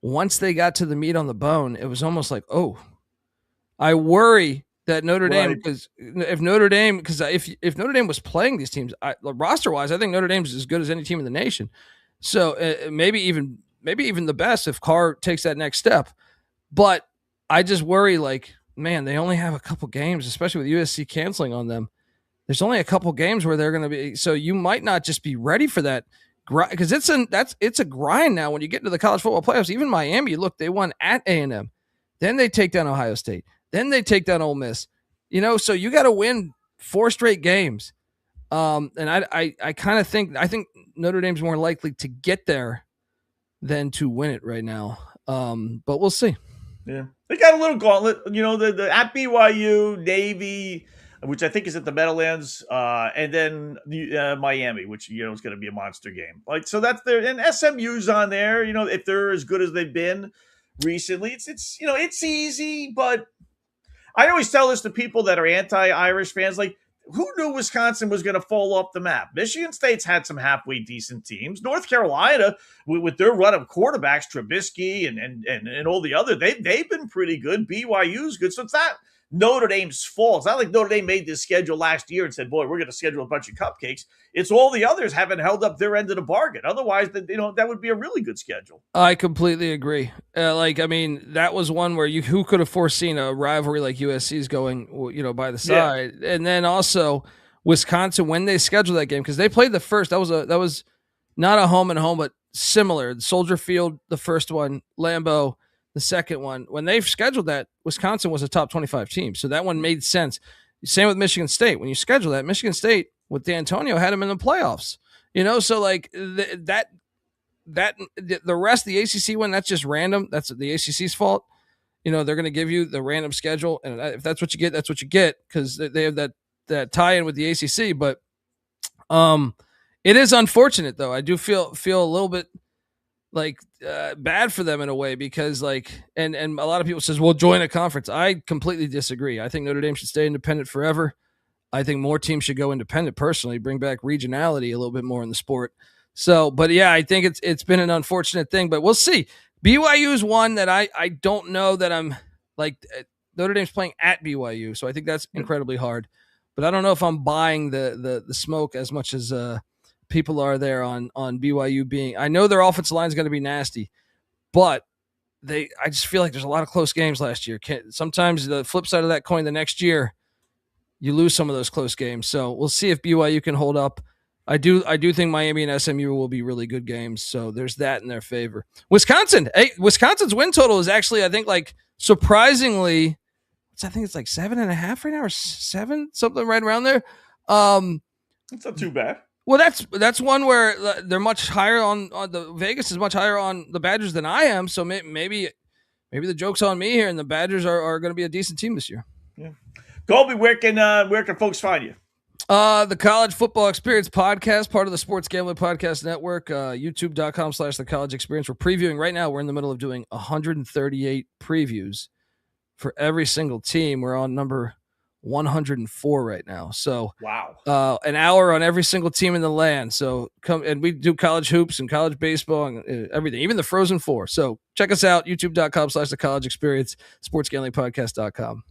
Once they got to the meat on the bone, it was almost like, oh, I worry that Notre Dame, because if Notre Dame was playing these teams, roster wise, I think Notre Dame's as good as any team in the nation. So maybe even the best if Carr takes that next step. But I just worry, like, man, they only have a couple games, especially with USC canceling on them. There's only a couple games where they're going to be, so you might not just be ready for that grind, because it's a grind now when you get into the college football playoffs. Even Miami, look, they won at A&M, then they take down Ohio State, then they take down Ole Miss. So you got to win 4 straight games. And I kind of think Notre Dame's more likely to get there than to win it right now. But we'll see. Yeah, they got a little gauntlet. The at BYU, Navy, which I think is at the Meadowlands, and then Miami, which is going to be a monster game. Like, so that's there, and SMU's on there. If they're as good as they've been recently, it's easy. But I always tell this to people that are anti-Irish fans, like, who knew Wisconsin was going to fall off the map? Michigan State's had some halfway decent teams. North Carolina, with their run of quarterbacks, Trubisky and all the other, they've been pretty good. BYU's good. So it's not Notre Dame's fault. It's not like Notre Dame made this schedule last year and said, boy, we're going to schedule a bunch of cupcakes. It's all the others haven't held up their end of the bargain. Otherwise, that would be a really good schedule. I completely agree. That was one where who could have foreseen a rivalry like USC's going, by the side. Yeah. And then also Wisconsin, when they scheduled that game, because they played the first, that was not a home and home, but similar. Soldier Field, the first one, Lambeau, the second one. When they scheduled that, Wisconsin was a top 25 team. So that one made sense. Same with Michigan State. When you schedule that, Michigan State with D'Antonio had them in the playoffs. So like the rest of the ACC one, that's just random. That's the ACC's fault. They're going to give you the random schedule, and if that's what you get, that's what you get, because they have that tie-in with the ACC. But it is unfortunate, though. I do feel a little bit like bad for them in a way, because and a lot of people says, well, join a conference. I completely disagree. I think Notre Dame should stay independent forever. I think more teams should go independent personally, bring back regionality a little bit more in the sport. So, but yeah, I think it's been an unfortunate thing, but we'll see. BYU is one that I don't know that I'm like. Notre Dame's playing at BYU, so I think that's incredibly hard, but I don't know if I'm buying the smoke as much as people are there on BYU being. I know their offensive line is going to be nasty, but I just feel like there's a lot of close games last year. Sometimes the flip side of that coin, the next year you lose some of those close games. So we'll see if BYU can hold up. I do think Miami and SMU will be really good games. So there's that in their favor. Wisconsin's win total is actually, I think, like, surprisingly, I think it's like 7.5 right now, or 7, something right around there. It's not too bad. Well, that's one where they're much higher on the Vegas is much higher on the Badgers than I am. So maybe the joke's on me here, and the Badgers are going to be a decent team this year. Yeah. Colby, where can folks find you? The College Football Experience podcast, part of the Sports Gambling Podcast Network, youtube.com/The College Experience. We're previewing right now. We're in the middle of doing 138 previews for every single team. We're on number 104 right now. So wow, an hour on every single team in the land. So come, and we do college hoops and college baseball and everything, even the Frozen Four. So check us out, youtube.com/The College Experience, sportsgamblingpodcast.com.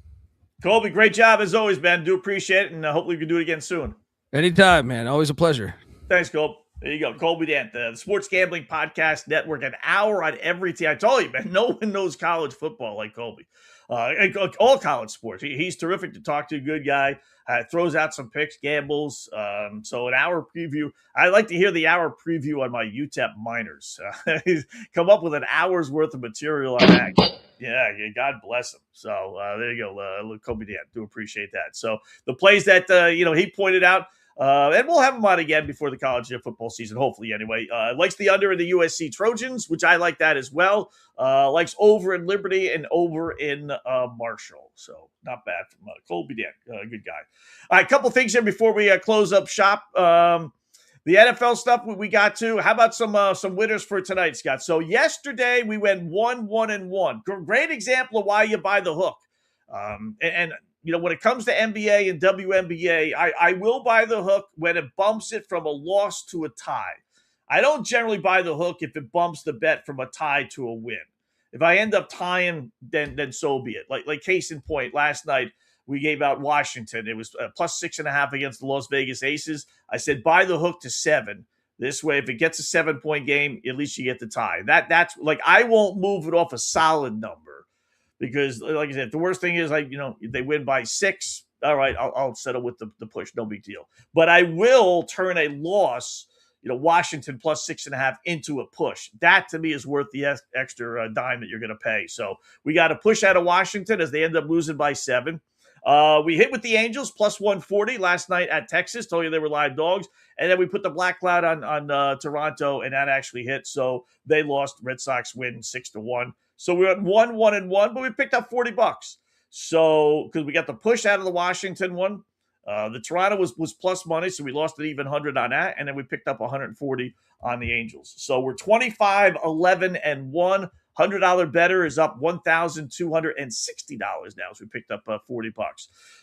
Colby, great job as always, man. Do appreciate it, and hopefully we can do it again soon. Anytime, man. Always a pleasure. Thanks, Colby. There you go. Colby Dant, the Sports Gambling Podcast Network, an hour on every team. I told you, man, no one knows college football like Colby. all college sports. He's terrific to talk to, good guy. Throws out some picks, gambles. So an hour preview. I like to hear the hour preview on my UTEP minors. He's come up with an hour's worth of material on that. Yeah, God bless him. So there you go, Kobe Dan. Do appreciate that. So the plays that he pointed out, and we'll have him on again before the college football season, hopefully anyway. Likes the under in the USC Trojans, which I like that as well. Likes over in Liberty and over in Marshall. So not bad from Colby Dan, good guy. All right, a couple things here before we close up shop. The NFL stuff we got to. How about some winners for tonight, Scott? So yesterday we went 1-1-1. Great example of why you buy the hook. And when it comes to NBA and WNBA, I will buy the hook when it bumps it from a loss to a tie. I don't generally buy the hook if it bumps the bet from a tie to a win. If I end up tying, then so be it. Like case in point, last night we gave out Washington. It was plus 6.5 against the Las Vegas Aces. I said buy the hook to 7. This way, if it gets a 7-point game, at least you get the tie. That's like I won't move it off a solid number because, like I said, the worst thing is if they win by 6. All right, I'll settle with the push. No big deal. But I will turn a loss, Washington plus 6.5 into a push. That to me is worth the extra dime that you're going to pay. So we got a push out of Washington as they end up losing by 7. We hit with the Angels plus 140 last night at Texas. Told you they were live dogs. And then we put the black cloud on Toronto, and that actually hit. So they lost. Red Sox win 6-1. So we went 1-1-1, but we picked up $40. So because we got the push out of the Washington one. The Toronto was plus money, so we lost an even 100 on that, and then we picked up 140 on the Angels. So we're 25-11-1. $100 better is up $1,260 now. So we picked up $40.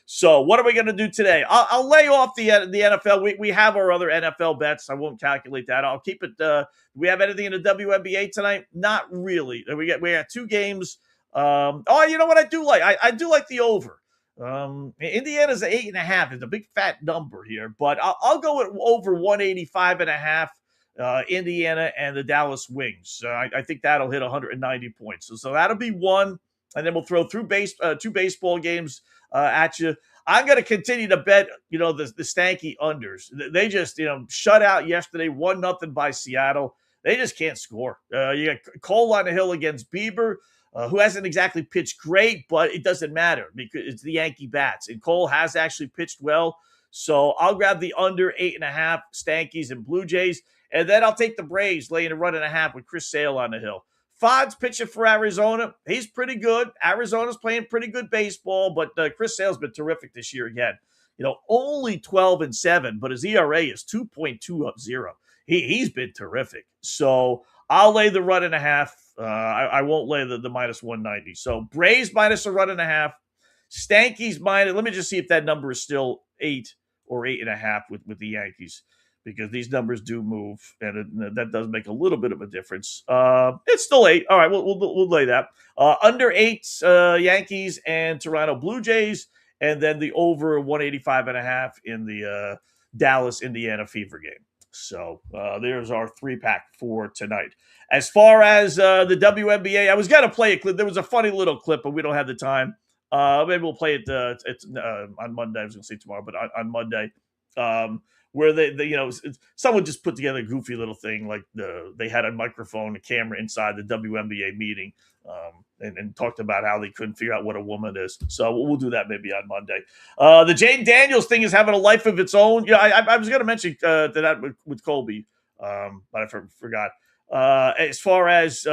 So what are we going to do today? I'll lay off the NFL. We have our other NFL bets. I won't calculate that. I'll keep it. Do we have anything in the WNBA tonight? Not really. We got 2 games. You know what I do like? I do like the over. Indiana's at 8.5. It's a big fat number here, but I'll go with over 185.5. Indiana and the Dallas Wings. I think that'll hit 190 points. So that'll be one, and then we'll throw through 2 baseball games at you. I'm going to continue to bet, the stanky unders. They just, shut out yesterday, 1-0 by Seattle. They just can't score. You got Cole on the hill against Bieber, who hasn't exactly pitched great, but it doesn't matter because it's the Yankee bats. And Cole has actually pitched well. So I'll grab the under 8.5 Stankies and Blue Jays. And then I'll take the Braves laying a 1.5 with Chris Sale on the hill. Fodd's pitching for Arizona. He's pretty good. Arizona's playing pretty good baseball, but Chris Sale's been terrific this year again. Only 12-7, but his ERA is 2.20. He's been terrific. So I'll lay the 1.5. I won't lay the minus 190. So Braves minus a 1.5. Stankies minus. Let me just see if that number is still 8 or 8.5 with the Yankees, because these numbers do move, and that does make a little bit of a difference. It's still 8. All right, we'll lay that. Under 8, Yankees and Toronto Blue Jays, and then the over 185.5 in the Dallas, Indiana Fever game. So there's our 3-pack for tonight. As far as the WNBA, I was going to play a clip. There was a funny little clip, but we don't have the time. Maybe we'll play it on Monday. I was going to say tomorrow, but on Monday. Where they someone just put together a goofy little thing, like they had a microphone, a camera inside the WNBA meeting, and talked about how they couldn't figure out what a woman is. So we'll do that maybe on Monday. The Jane Daniels thing is having a life of its own. Yeah, I was going to mention that with Colby, but I forgot. As far as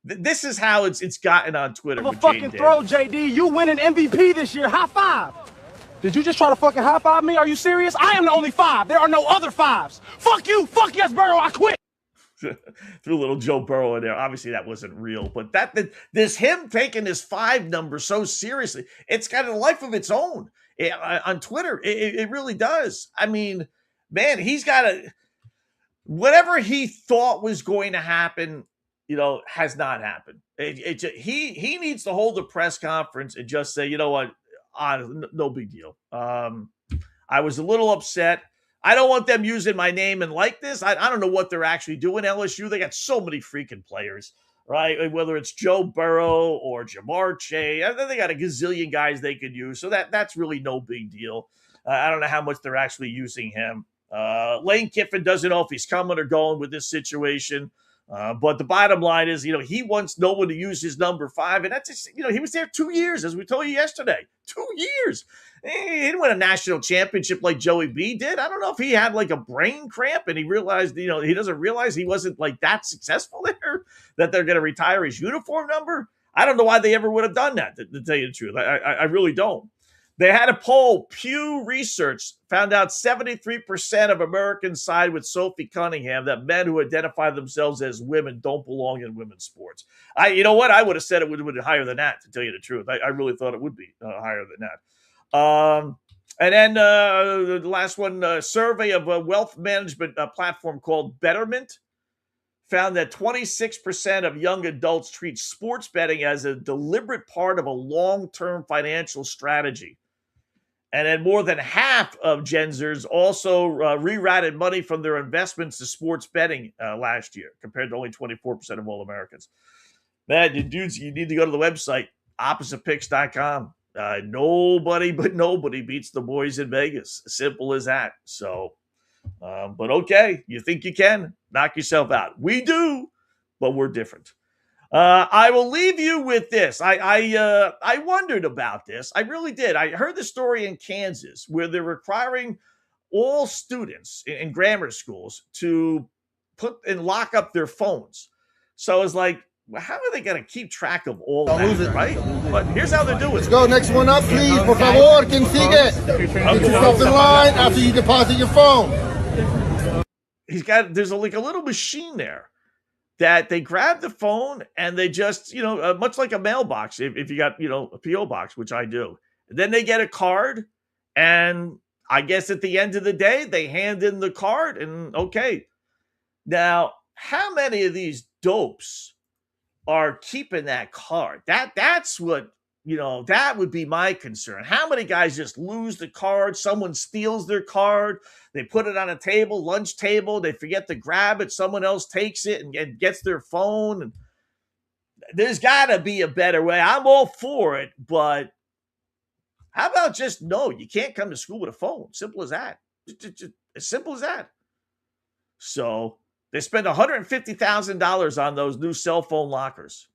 this is how it's gotten on Twitter. Have a fucking throw, JD. You win an MVP this year. High five. Did you just try to fucking high-five me? Are you serious? I am the only 5. There are no other 5s. Fuck you. Fuck yes, Burrow. I quit. Threw a little Joe Burrow in there. Obviously, that wasn't real. But this him taking his 5 number so seriously, it's got a life of its own on Twitter. It really does. I mean, man, he's got whatever he thought was going to happen, has not happened. He needs to hold a press conference and just say, you know what? No big deal. I was a little upset. I don't want them using my name and like this. I don't know what they're actually doing. LSU, they got so many freaking players. right? Whether it's Joe Burrow or Jamar Chase, they got a gazillion guys they could use, so that's really no big deal. I don't know how much they're actually using him. Lane Kiffin doesn't know if he's coming or going with this situation. But the bottom line is, he wants no one to use his number 5. And that's just, he was there 2 years, as we told you yesterday. 2 years. He didn't win a national championship like Joey B did. I don't know if he had like a brain cramp and he realized, he doesn't realize he wasn't like that successful there, that they're going to retire his uniform number. I don't know why they ever would have done that, to tell you the truth. I really don't. They had a poll. Pew Research found out 73% of Americans side with Sophie Cunningham, that men who identify themselves as women don't belong in women's sports. You know what? I would have said it would have been higher than that, to tell you the truth. I really thought it would be higher than that. And then the last one, survey of a wealth management platform called Betterment found that 26% of young adults treat sports betting as a deliberate part of a long-term financial strategy. And then more than half of Gen Zers also rerouted money from their investments to sports betting last year, compared to only 24% of all Americans. Man, you dudes, you need to go to the website, oppositepicks.com. Nobody beats the boys in Vegas. Simple as that. So, but okay, you think you can? Knock yourself out. We do, but we're different. I will leave you with this. I wondered about this. I really did. I heard the story in Kansas where they're requiring all students in grammar schools to put and lock up their phones. So it's like, well, how are they going to keep track of all that, right? But here's how they're doing it. Let's go. Next one up, please. Por favor, quien sigue. Get yourself in line after you deposit your phone. There's like a little machine there that they grab the phone and they just, much like a mailbox, if you got, a P.O. box, which I do. Then they get a card, and I guess at the end of the day, they hand in the card, and okay. Now, how many of these dopes are keeping that card? That's what, that would be my concern. How many guys just lose the card? Someone steals their card. They put it on a table, lunch table. They forget to grab it. Someone else takes it and gets their phone. And there's got to be a better way. I'm all for it, but how about just no? You can't come to school with a phone. Simple as that. Just as simple as that. So they spend $150,000 on those new cell phone lockers.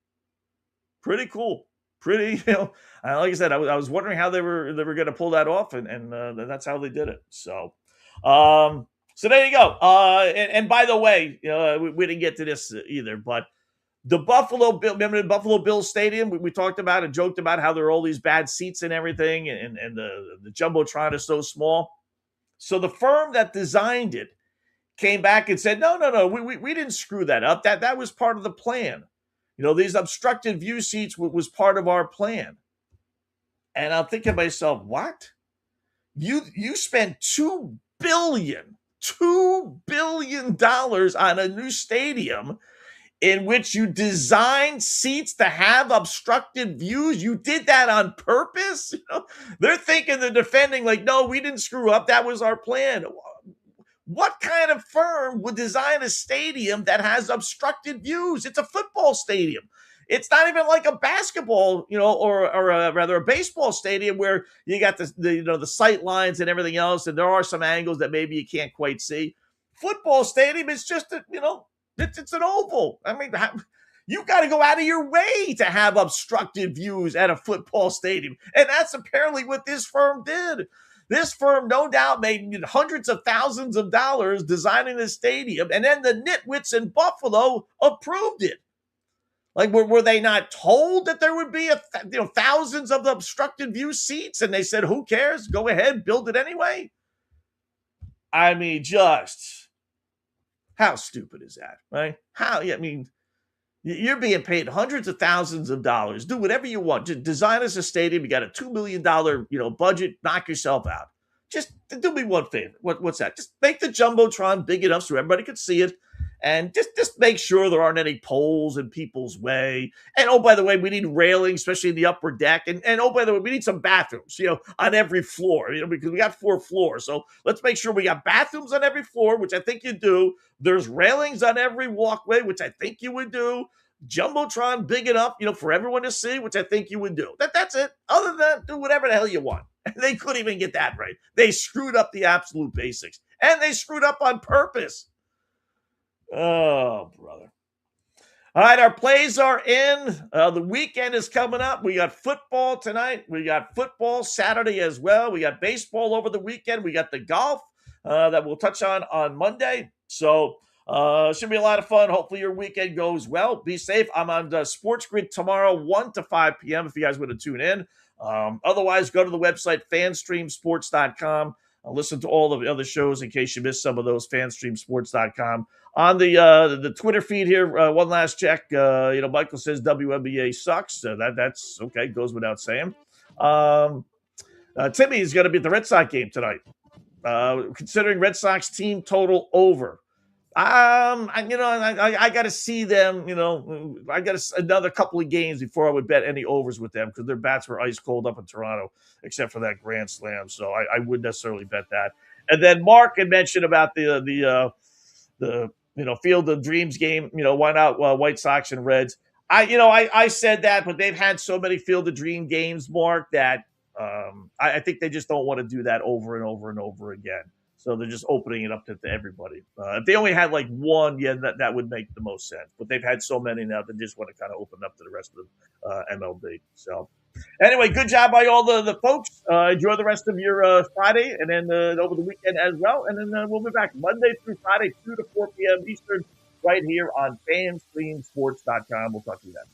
Pretty cool. Pretty, like I said, I was wondering how they were going to pull that off, and that's how they did it. So there you go. And by the way, we didn't get to this either, but the Buffalo Bill, remember the Buffalo Bills Stadium? We talked about and joked about how there are all these bad seats and everything, and the Jumbotron is so small. So the firm that designed it came back and said, no, we didn't screw that up. That was part of the plan. These obstructed view seats was part of our plan. And I'm thinking to myself, what? You spent $2 billion on a new stadium in which you designed seats to have obstructed views? You did that on purpose? They're thinking, they're defending like, no, we didn't screw up. That was our plan. What kind of firm would design a stadium that has obstructed views? It's a football stadium. It's not even like a basketball, or rather a baseball stadium where you got the sight lines and everything else, and there are some angles that maybe you can't quite see. Football stadium is just it's an oval. I mean, you got to go out of your way to have obstructed views at a football stadium, and that's apparently what this firm did. This firm, no doubt, made hundreds of thousands of dollars designing this stadium, and then the nitwits in Buffalo approved it. Like, were they not told that there would be thousands of obstructed view seats, and they said, "Who cares? Go ahead, build it anyway." I mean, just how stupid is that, right? You're being paid hundreds of thousands of dollars. Do whatever you want. Just design us a stadium. You got a $2 million, budget. Knock yourself out. Just do me one favor. What's that? Just make the Jumbotron big enough so everybody can see it. And just make sure there aren't any poles in people's way. And, oh, by the way, we need railings, especially in the upper deck. And oh, by the way, we need some bathrooms, on every floor, because we got 4 floors. So let's make sure we got bathrooms on every floor, which I think you do. There's railings on every walkway, which I think you would do. Jumbotron big enough, for everyone to see, which I think you would do. That's it. Other than that, do whatever the hell you want. And they couldn't even get that right. They screwed up the absolute basics. And they screwed up on purpose. Oh, brother. All right, our plays are in. The weekend is coming up. We got football tonight. We got football Saturday as well. We got baseball over the weekend. We got the golf that we'll touch on Monday. So should be a lot of fun. Hopefully your weekend goes well. Be safe. I'm on the Sports Grid tomorrow, 1 to 5 p.m. if you guys want to tune in. Otherwise, go to the website, fanstreamsports.com. Listen to all of the other shows in case you missed some of those, fanstreamsports.com. On the Twitter feed here, one last check. Michael says WNBA sucks. So that's okay. Goes without saying. Timmy is going to be at the Red Sox game tonight. Considering Red Sox team total over. I got to see them. I got another couple of games before I would bet any overs with them because their bats were ice cold up in Toronto, except for that grand slam. So I wouldn't necessarily bet that. And then Mark had mentioned about the Field of Dreams game. Why not White Sox and Reds? I said that, but they've had so many Field of Dream games, Mark, that I think they just don't want to do that over and over and over again. So they're just opening it up to everybody. If they only had like one, that would make the most sense. But they've had so many now, they just want to kind of open up to the rest of MLB. So anyway, good job by all the folks. Enjoy the rest of your Friday and then over the weekend as well. And then we'll be back Monday through Friday, 2 to 4 p.m. Eastern, right here on fanstreamsports.com. We'll talk to you then.